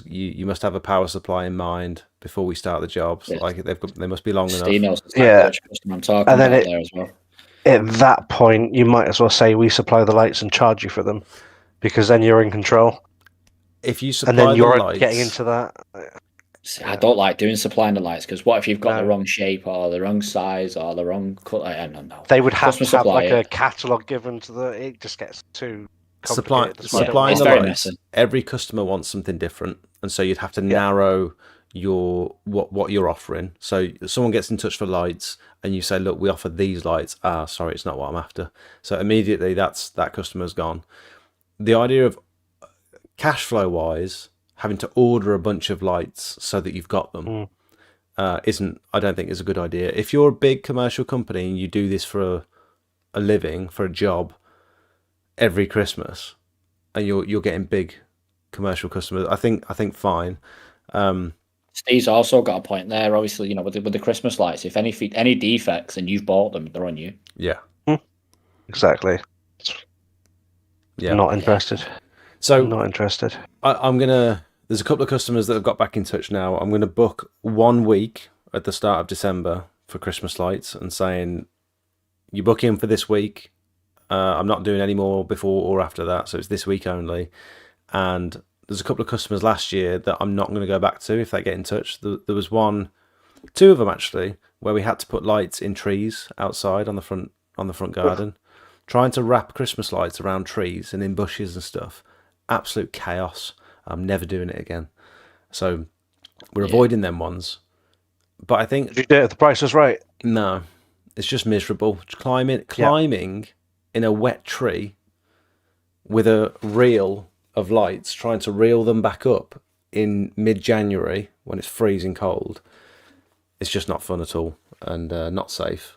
You must have a power supply in mind before we start the job. So, like, they must be long enough. Yeah, I'm talking and then about there as well. At that point, you might as well say we supply the lights and charge you for them, because then you're in control. If you supply and then you're lights, getting into that. I don't like doing supplying the lights, because what if you've got the wrong shape or the wrong size or the wrong colour? I don't know. They would have to have like a catalogue given to the. It just gets too complicated. That's why I don't supplying It's the very lights. messy. Every customer wants something different, and so you'd have to narrow your what you're offering. So someone gets in touch for lights, and you say, "Look, we offer these lights." Ah, sorry, it's not what I'm after. So immediately, that customer's gone. The idea of cash flow wise, having to order a bunch of lights so that you've got them isn't. I don't think is a good idea. If you're a big commercial company and you do this for a living, for a job, every Christmas, and you're getting big commercial customers, I think fine. Steve's also got a point there. Obviously, you know, with the Christmas lights, if any defects and you've bought them, they're on you. Yeah, exactly. yeah. Not interested. So Not interested. I'm gonna. There's a couple of customers that have got back in touch now. I'm gonna book 1 week at the start of December for Christmas lights and saying, you book in for this week. I'm not doing any more before or after that, so it's this week only. And there's a couple of customers last year that I'm not going to go back to if they get in touch. There was two of them actually, where we had to put lights in trees outside on the front garden, trying to wrap Christmas lights around trees and in bushes and stuff. Absolute chaos. I'm never doing it again. So we're avoiding them ones. But I think Did you do it if the price was right? no, it's just miserable. Climbing in a wet tree with a reel of lights, trying to reel them back up in mid-January when it's freezing cold. It's just not fun at all, and not safe.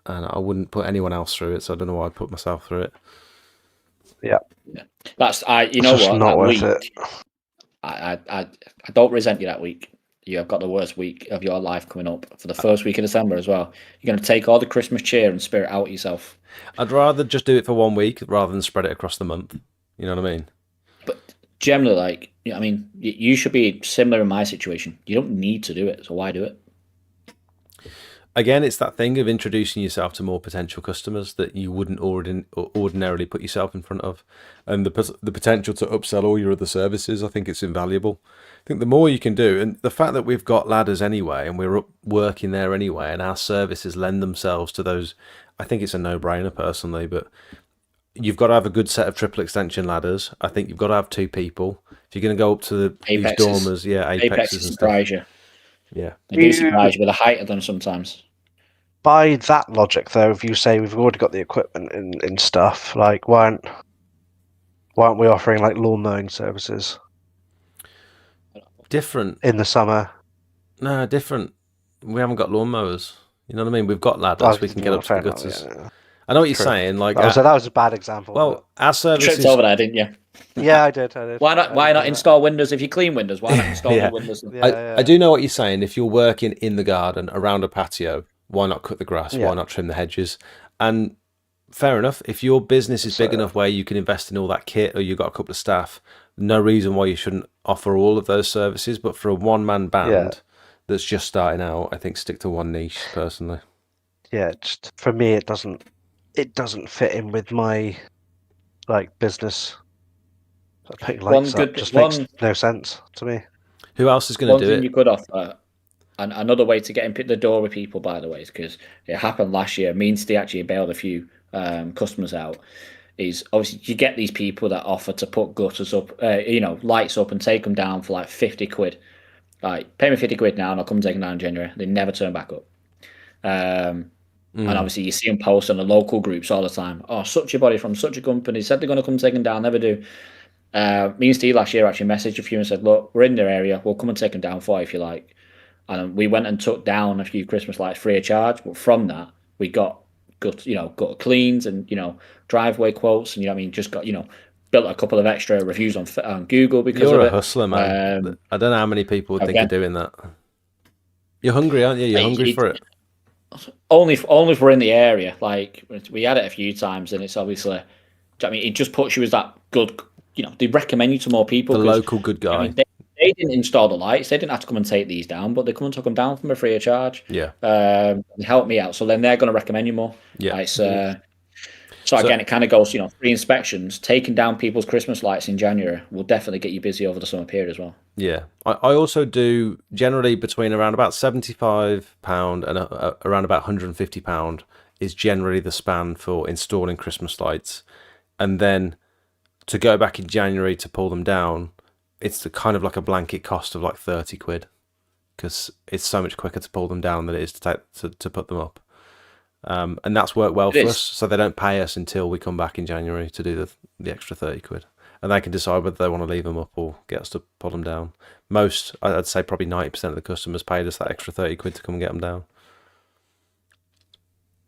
And I wouldn't put anyone else through it, so I don't know why I'd put myself through it. Yeah. That's you It's know just what? not That worth week, it. I don't resent you that week. You have got the worst week of your life coming up for the first week of December as well. You're going to take all the Christmas cheer and spirit out yourself. I'd rather just do it for 1 week rather than spread it across the month. You know what I mean? But generally, like, I mean, you should be similar in my situation. You don't need to do it, so why do it? Again, it's that thing of introducing yourself to more potential customers that you wouldn't ordinarily put yourself in front of, and the potential to upsell all your other services. I think it's invaluable. I think the more you can do, and the fact that we've got ladders anyway, and we're up working there anyway, and our services lend themselves to those. I think it's a no-brainer personally, but you've got to have a good set of triple extension ladders. I think you've got to have 2 people if you're going to go up to these Apexes. dormers. Yeah, apexes and stuff. surprise you. Yeah. They do surprise you with the height of them sometimes. By that logic, though, if you say we've already got the equipment and stuff, like why aren't we offering like lawn mowing services Different. in the summer? No, different. We haven't got lawnmowers. You know what I mean? We've got ladders. We can get up to the fair enough, gutters. yeah. I know what you're True. saying. Like, That was a bad example. well, our You services. tripped over there, didn't you? but- yeah, I did. Why not? Why not install Windows if you clean Windows? Why not install Yeah. the Windows? Yeah, I do know what you're saying. If you're working in the garden around a patio, why not cut the grass? Yeah. Why not trim the hedges? And fair enough. If your business is big enough where you can invest in all that kit, or you've got a couple of staff, no reason why you shouldn't offer all of those services. But for a one-man band that's just starting out, I think stick to one niche personally. Yeah, just for me, it doesn't fit in with my like business. So putting lights up just makes no sense to me. Who else is going One to do thing it? you could offer, and another way to get in the door with people, by the way, is because it happened last year. Me and Steve actually bailed a few customers out. Is obviously you get these people that offer to put gutters up, lights up, and take them down for like 50 quid. Like, pay me 50 quid now, and I'll come and take them down in January. They never turn back up. And obviously, you see them post on the local groups all the time. Oh, such a body from such a company said they're going to come take them down, never do. Me and Steve last year actually messaged a few and said, look, we're in their area. We'll come and take them down for you if you like. And we went and took down a few Christmas lights free of charge. But from that, we got gutter cleans and, driveway quotes. And, just got, built a couple of extra reviews on Google because You're of a it. hustler, man. I don't know how many people would think of doing that. You're hungry, aren't you? You're hungry for it. Only if we're in the area. Like, we had it a few times, and it's obviously, it just puts you as that good. They recommend you to more people. The local good guy. They didn't install the lights. They didn't have to come and take these down, but they come and took them down from a free of charge. Yeah. And help me out. So then they're going to recommend you more. Yeah. So again, it kind of goes, free inspections, taking down people's Christmas lights in January will definitely get you busy over the summer period as well. Yeah. I also do generally between around about £75 and around about £150 is generally the span for installing Christmas lights. And then to go back in January to pull them down, it's kind of like a blanket cost of like 30 quid, because it's so much quicker to pull them down than it is to put them up. And that's worked well for us, so they don't pay us until we come back in January to do the extra 30 quid. And they can decide whether they want to leave them up or get us to pull them down. I'd say probably 90% of the customers paid us that extra 30 quid to come and get them down.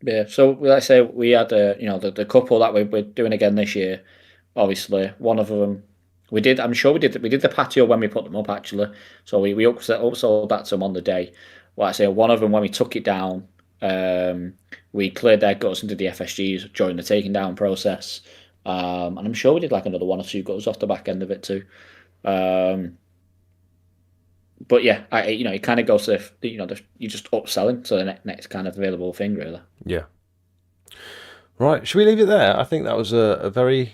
Yeah, so like I say, we had the couple that we're doing again this year. Obviously, one of them we did. I'm sure we did the patio when we put them up actually. So we upsold that to them on the day. Like I say, one of them when we took it down, we cleared their gutters and did the FSGs during the taking down process. And I'm sure we did like another 1 or 2 gutters off the back end of it too. But yeah, it kind of goes to you're just upselling, so the next kind of available thing, really. Yeah. Right, should we leave it there? I think that was a very.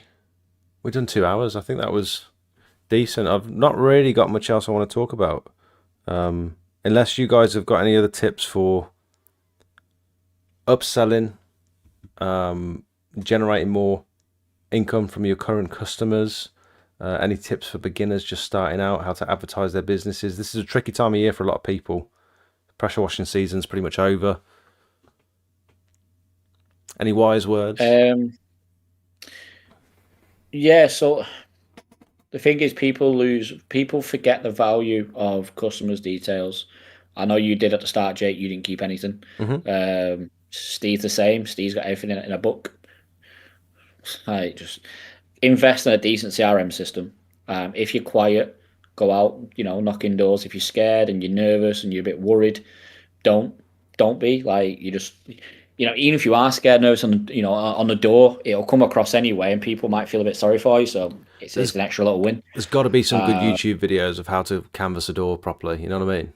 We've done 2 hours. I think that was decent. I've not really got much else I want to talk about, unless you guys have got any other tips for upselling, generating more income from your current customers. Any tips for beginners just starting out, how to advertise their businesses? This is a tricky time of year for a lot of people. Pressure washing season's pretty much over. Any wise words? Yeah, so the thing is, people forget the value of customers' details. I know you did at the start, Jake. You didn't keep anything. Steve's the same. Steve's got everything in a book. Just invest in a decent CRM system. If you're quiet, go out, knocking doors. If you're scared and you're nervous and you're a bit worried, don't be like you just. Even if you are scared, nervous on the door, it'll come across anyway, and people might feel a bit sorry for you. So it's an extra little win. There's got to be some good YouTube videos of how to canvass a door properly. You know what I mean?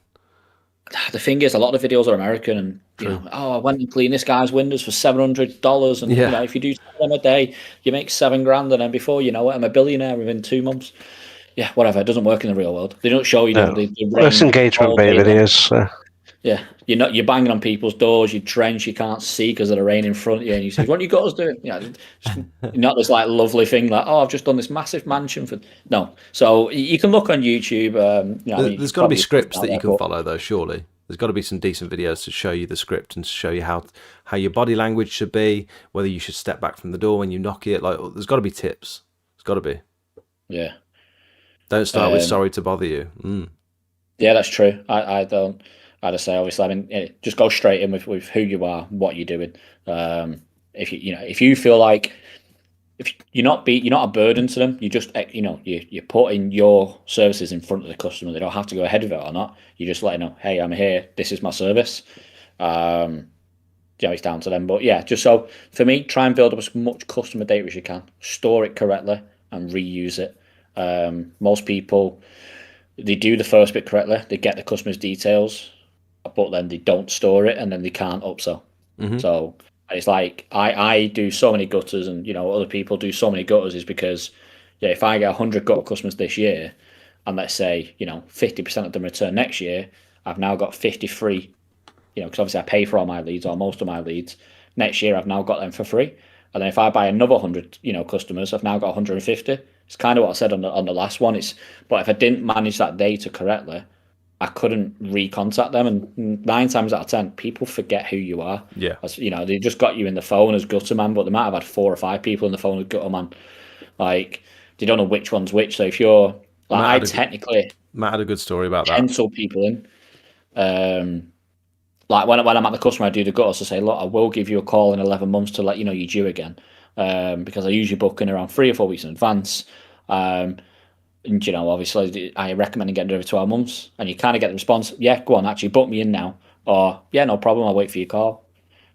The thing is, a lot of the videos are American, and I went and cleaned this guy's windows for $700, and if you do them a day, you make $7,000, and then before you know it, I'm a billionaire within 2 months. Yeah, whatever. It doesn't work in the real world. They don't show you. No. It's engagement based videos. Yeah, you're banging on people's doors. You're drenched. You can't see because of the rain in front of you, and you say, "What you got us doing?" Not this like lovely thing like, "Oh, I've just done this massive mansion for." No, so you can look on YouTube. There's got to be scripts that you can follow, though. Surely, there's got to be some decent videos to show you the script and to show you how your body language should be, whether you should step back from the door when you knock it. Like, there's got to be tips. There's got to be. Yeah. Don't start with "sorry to bother you." Yeah, that's true. I don't. I just say, obviously, just go straight in with who you are, what you're doing. If you feel like if you're not a burden to them, you just you're putting your services in front of the customer. They don't have to go ahead with it or not. You just let them know, hey, I'm here. This is my service. It's down to them. But yeah, just so for me, try and build up as much customer data as you can. Store it correctly and reuse it. Most people, they do the first bit correctly. They get the customer's details, but then they don't store it, and then they can't upsell. So it's like I do so many gutters, and other people do so many gutters, is because if I get 100 gutter customers this year, and let's say 50% of them return next year, I've now got 53. Because obviously I pay for all my leads or most of my leads. Next year I've now got them for free, and then if I buy another 100 customers, I've now got 150. It's kind of what I said on the last one. But if I didn't manage that data correctly, I couldn't recontact them, and 9 times out of 10, people forget who you are. Yeah, they just got you in the phone as Gutterman, but they might have had 4 or 5 people in the phone as Gutterman. Like, they don't know which one's which. So if you're like, Matt had a good story about that. Pencil people in. Like when I'm at the customer, I do the gutters to say, look, I will give you a call in 11 months to let you know you're due again, because I usually book in around 3 or 4 weeks in advance. And obviously, I recommend getting it over 12 months, and you kind of get the response, yeah, go on, actually book me in now, or yeah, no problem, I'll wait for your call.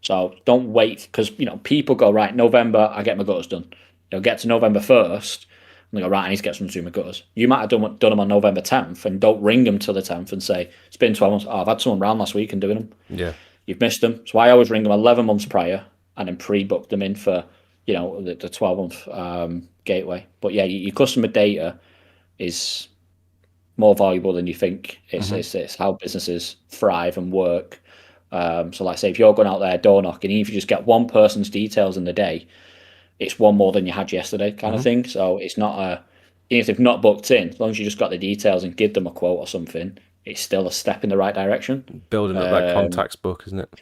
So don't wait, because people go, right, November, I get my gutters done. They'll get to November 1st, and they go, right, I need to get someone to do my gutters. You might have done them on November 10th, and don't ring them till the 10th and say, it's been 12 months, I've had someone round last week and doing them. Yeah. You've missed them. So I always ring them 11 months prior and then pre-book them in for, the 12-month gateway. But yeah, your customer data is more valuable than you think. It's how businesses thrive and work. So like I say, if you're going out there door knocking, even if you just get one person's details in the day, it's one more than you had yesterday kind of thing. So it's not even if they've not booked in, as long as you just got the details and give them a quote or something, it's still a step in the right direction. Building up that contacts book, isn't it?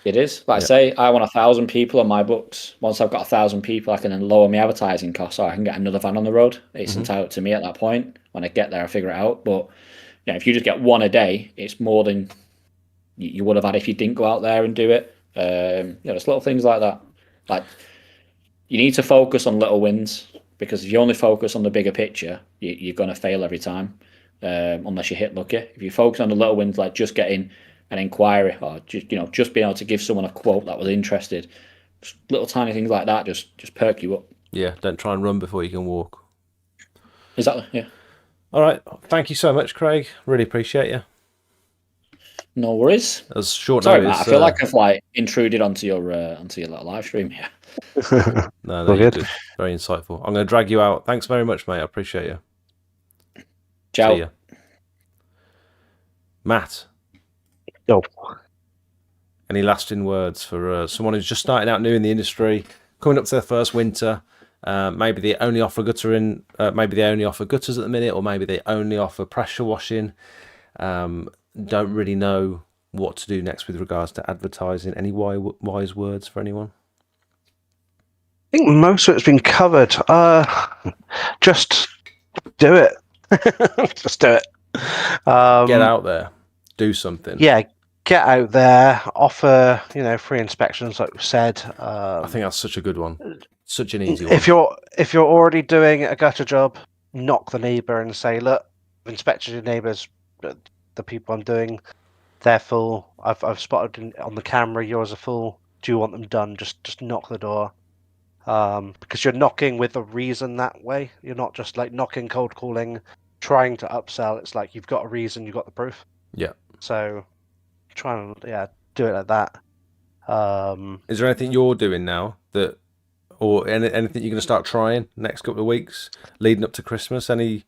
It is. Like I say, I want 1,000 people on my books. Once I've got 1,000 people, I can then lower my advertising costs, so I can get another van on the road. It's entitled to me at that point. When I get there, I figure it out. But if you just get one a day, it's more than you would have had if you didn't go out there and do it. There's little things like that. Like, you need to focus on little wins, because if you only focus on the bigger picture, you're going to fail every time, unless you hit lucky. If you focus on the little wins, like just getting an inquiry, or just being able to give someone a quote that was interested, just little tiny things like that just perk you up. Yeah, don't try and run before you can walk. Exactly. Yeah. All right, thank you so much, Craig. Really appreciate you. No worries. As short Sorry, notice. Matt. I feel like I've intruded onto your little live stream here. No, All you're good. good. Very insightful. I'm going to drag you out. Thanks very much, mate. I appreciate you. Ciao. See ya. Matt, Oh, any lasting words for someone who's just starting out new in the industry, coming up to their first winter? Maybe they only offer guttering, maybe they only offer gutters at the minute, or maybe they only offer pressure washing. Don't really know what to do next with regards to advertising. Any wise words for anyone? I think most of it's been covered. Just do it. Just do it. Get out there, do something. Yeah, get out there. Offer free inspections, like we said. I think that's such a good one. Such an easy one. If you're already doing a gutter job, knock the neighbour and say, "Look, I've inspected your neighbours. The people I'm doing, they're full. I've spotted on the camera yours are full. Do you want them done?" Just knock the door. Because you're knocking with a reason that way. You're not just like knocking, cold calling, trying to upsell. It's like you've got a reason, you've got the proof. Yeah. So try and do it like that. Is there anything you're doing now or anything you're going to start trying next couple of weeks leading up to Christmas? Any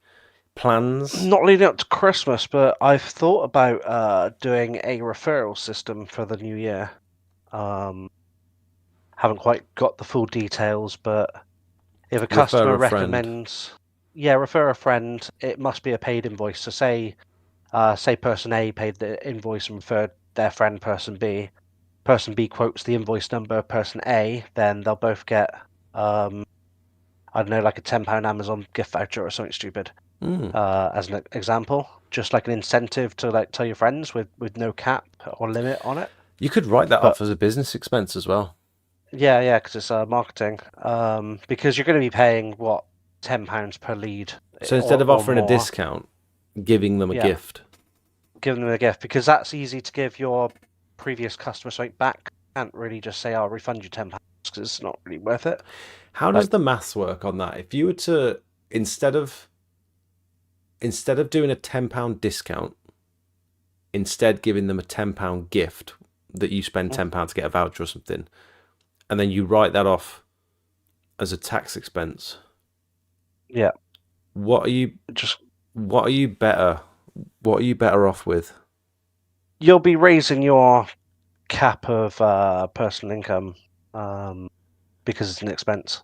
plans? Not leading up to Christmas, but I've thought about doing a referral system for the new year. Haven't quite got the full details, but if a customer recommends, refer a friend, it must be a paid invoice. So say person A paid the invoice and referred their friend person B. Person B quotes the invoice number person A, then they'll both get I don't know, like a £10 Amazon gift voucher or something stupid. As an example, just like an incentive to like tell your friends with no cap or limit on it. You could write that off as a business expense as well. Yeah, because it's marketing. Because you're going to be paying what, £10 per lead. So instead of offering a discount, giving them a gift. Giving them a gift, because that's easy to give your previous customer something back. You can't really just say, "I'll refund you £10," because it's not really worth it. How does the maths work on that? If you were to instead of doing a £10 discount, instead giving them a £10 gift that you spend £10 to get a voucher or something, and then you write that off as a tax expense. Yeah. What are you better off with? You'll be raising your cap of personal income because it's an expense.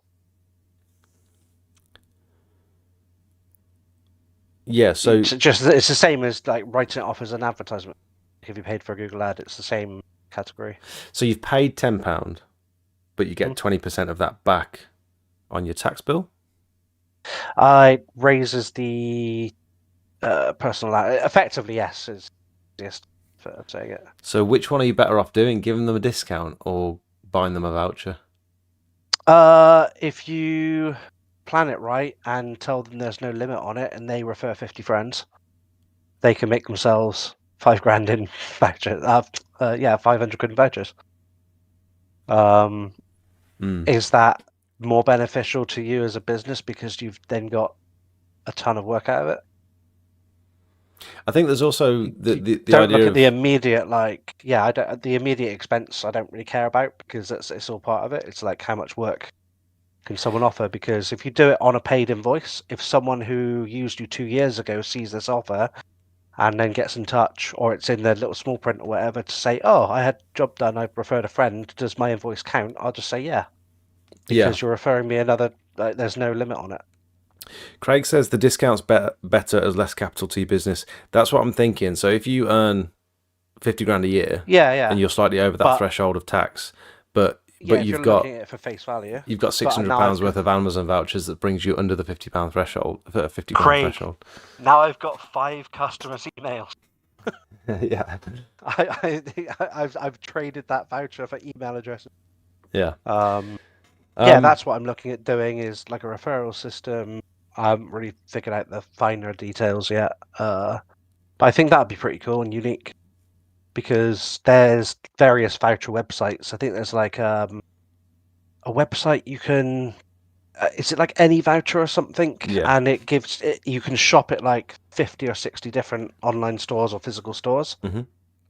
Yeah, so it's the same as like writing it off as an advertisement. If you paid for a Google ad, it's the same category. So you've paid £10, but you get 20% of that back on your tax bill? It raises the personal ad. Effectively, yes, is easiest for saying it. So which one are you better off doing? Giving them a discount or buying them a voucher? If you plan it right and tell them there's no limit on it and they refer 50 friends, they can make themselves £5,000 in vouchers. 500 quid in vouchers. Is that more beneficial to you as a business because you've then got a ton of work out of it? I think there's also the don't idea look of at the immediate the immediate expense. I don't really care about because it's all part of it. It's like how much work can someone offer? Because if you do it on a paid invoice, if someone who used you 2 years ago sees this offer and then gets in touch, or it's in their little small print or whatever to say, "Oh, I had a job done. I referred a friend. Does my invoice count?" I'll just say, "Yeah." because you're referring me another. There's no limit on it. Craig says the discount's better as less capital to your business. That's what I'm thinking. So if you earn 50 grand a year, Yeah. and you're slightly over that But- threshold of tax, but Yeah, if you've you're got looking at it for face value. you've got But now £600 I've worth of Amazon vouchers that brings you under the £50 threshold. 50 grand Craig. threshold. Now I've got 5 customers' emails. Yeah. I've traded that voucher for email addresses. Yeah. Yeah, that's what I'm looking at doing, is like a referral system. I haven't really figured out the finer details yet. But I think that'd be pretty cool and unique, because there's various voucher websites. I think there's like a website you can. Is it like Any Voucher or something? Yeah. And it gives you can shop at like 50 or 60 different online stores or physical stores. Mhm.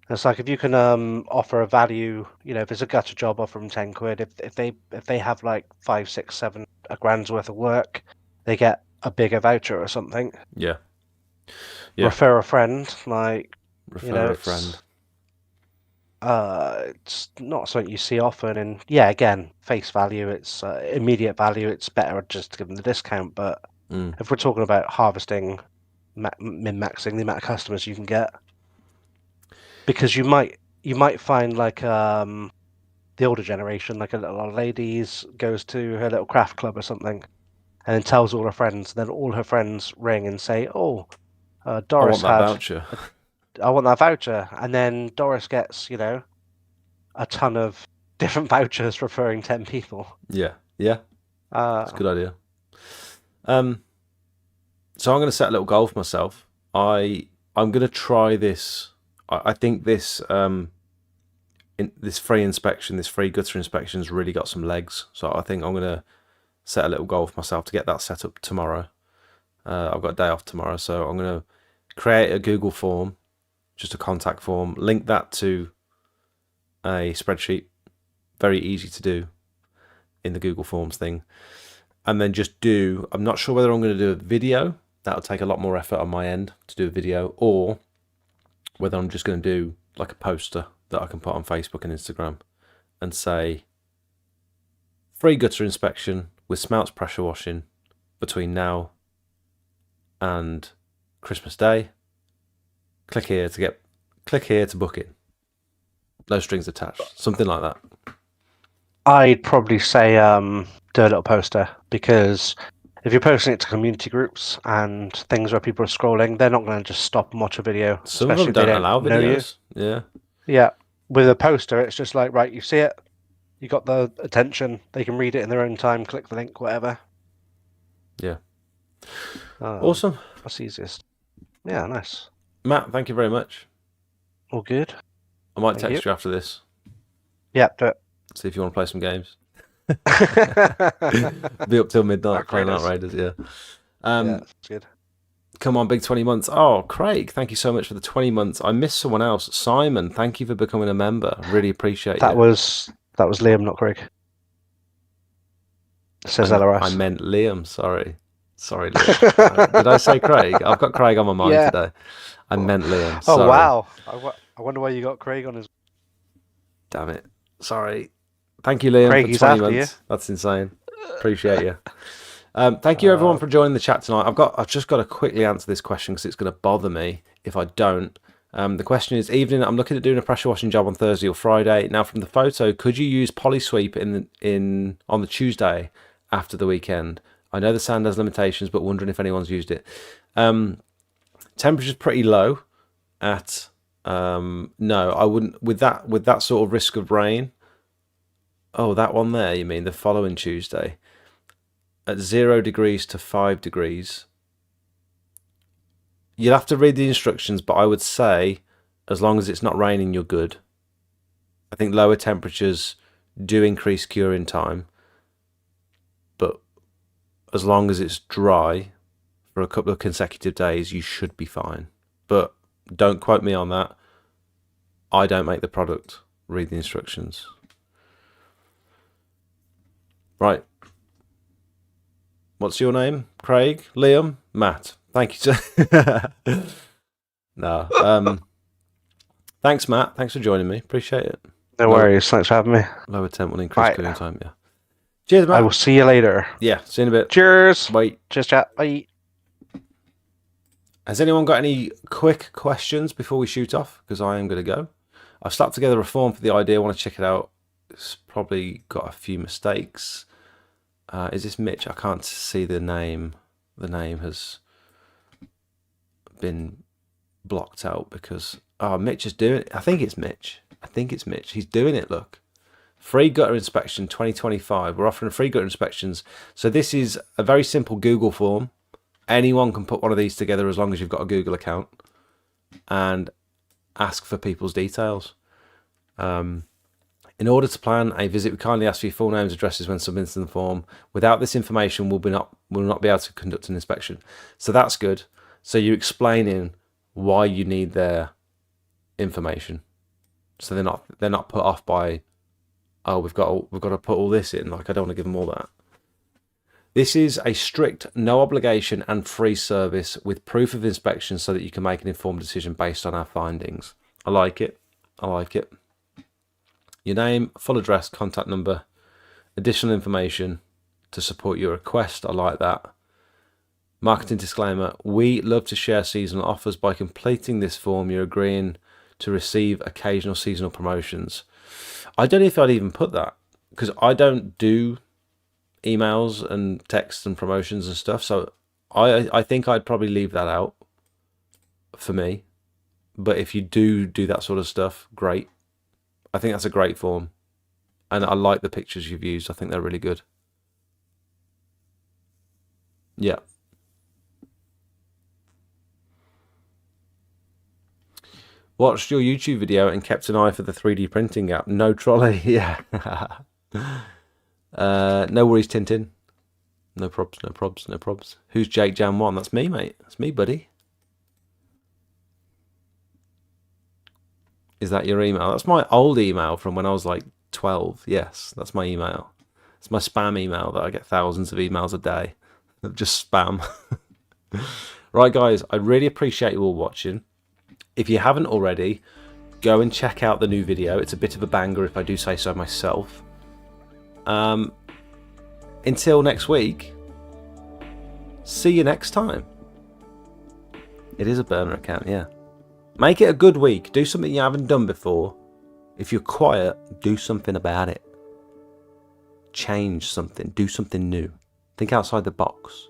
It's like if you can offer a value, if it's a gutter job, offer them 10 quid. If they have like 5, 6, 7 a grand's worth of work, they get a bigger voucher or something. Yeah. Yeah. Refer a friend, like Refer a friend. it's not something you see often, and yeah, again, face value, it's immediate value. It's better just to give them the discount. But if we're talking about harvesting, min-maxing the amount of customers you can get, because you might find like the older generation, like a little old lady goes to her little craft club or something, and then tells all her friends. Then all her friends ring and say, "Oh, Doris I want that voucher." I want that voucher," and then Doris gets a ton of different vouchers referring 10 people. Yeah. That's a good idea. So I'm going to set a little goal for myself. I'm going to try this. I think this this free inspection, this free gutter inspection, has really got some legs. So I think I'm going to set a little goal for myself to get that set up tomorrow. I've got a day off tomorrow, so I'm going to create a Google form, just a contact form, link that to a spreadsheet, very easy to do in the Google Forms thing, and then just I'm not sure whether I'm going to do a video. That'll take a lot more effort on my end to do a video, or whether I'm just going to do like a poster that I can put on Facebook and Instagram and say, free gutter inspection with Smelts pressure washing between now and Christmas Day. Click here to book it. No strings attached. Something like that. I'd probably say do a little poster, because if you're posting it to community groups and things where people are scrolling, they're not going to just stop and watch a video. Some of them don't allow videos. Yeah. Yeah. With a poster, it's just like, right, you see it, you got the attention, they can read it in their own time, click the link, whatever. Yeah. Awesome. That's easiest. Yeah, nice. Matt, thank you very much. All good. I might text you after this. Yeah, do it. See if you want to play some games. Be up till midnight playing Outriders, yeah. Yeah, that's good. Come on, big 20 months. Oh, Craig, thank you so much for the 20 months. I missed someone else. Simon, thank you for becoming a member. Really appreciate it. That was Liam, not Craig. Says LRS. I meant Liam, sorry. Sorry, Liam. Did I say Craig? I've got Craig on my mind today. I meant Liam. Sorry. Oh, wow. I wonder why you got Craig on his... Damn it. Sorry. Thank you, Liam, Craig, for 20 months. That's insane. Appreciate you. Thank you, everyone, for joining the chat tonight. I've just got to quickly answer this question because it's going to bother me if I don't. The question is, evening, I'm looking at doing a pressure washing job on Thursday or Friday. Now, from the photo, could you use polysweep on the Tuesday after the weekend? I know the sand has limitations, but wondering if anyone's used it. Temperature's pretty low at no, I wouldn't with that sort of risk of rain. Oh, that one there, you mean the following Tuesday? At 0 degrees to 5 degrees. You'll have to read the instructions, but I would say as long as it's not raining, you're good. I think lower temperatures do increase curing time, but as long as it's dry for a couple of consecutive days, you should be fine. But don't quote me on that. I don't make the product. Read the instructions. Right. What's your name? Craig? Liam? Matt? Thank you, sir. No. Thanks, Matt. Thanks for joining me. Appreciate it. No worries. Thanks for having me. Lower temp will increase cooling time, yeah. Cheers, I mate. will see you later. Yeah, see you in a bit. Cheers. Bye. Cheers, chat. Bye. Has anyone got any quick questions before we shoot off? Because I am going to go. I've slapped together a form for the idea. I want to check it out. It's probably got a few mistakes. Is this Mitch? I can't see the name. The name has been blocked out because Mitch is doing it. I think it's Mitch. He's doing it. Look, free gutter inspection 2025. We're offering free gutter inspections. So this is a very simple Google form. Anyone can put one of these together as long as you've got a Google account and ask for people's details. In order to plan a visit, we kindly ask for your full names, addresses when submitting the form. Without this information, we'll not be able to conduct an inspection. So that's good. So you're explaining why you need their information. So they're not put off by, oh, we've got to put all this in. Like, I don't want to give them all that. This is a strict, no obligation and free service with proof of inspection so that you can make an informed decision based on our findings. I like it. Your name, full address, contact number, additional information to support your request. I like that. Marketing disclaimer. We love to share seasonal offers. By completing this form, you're agreeing to receive occasional seasonal promotions. I don't know if I'd even put that because I don't do emails and texts and promotions and stuff, so I think I'd probably leave that out for me. But if you do that sort of stuff, great. I think that's a great form, and I like the pictures you've used. I think they're really good. Yeah. Watched your YouTube video and kept an eye for the 3D printing app. No trolley. Yeah. No worries, Tintin. No probs. Who's Jake Jam 1? That's me, mate. That's me, buddy. Is that your email? That's my old email from when I was like 12. Yes, that's my email. It's my spam email that I get thousands of emails a day. Just spam. Right, guys, I really appreciate you all watching. If you haven't already, go and check out the new video. It's a bit of a banger if I do say so myself. Until next week, see you next time. It is a burner account, yeah. Make it a good week. Do something you haven't done before. If you're quiet, do something about it. Change something. Do something new. Think outside the box.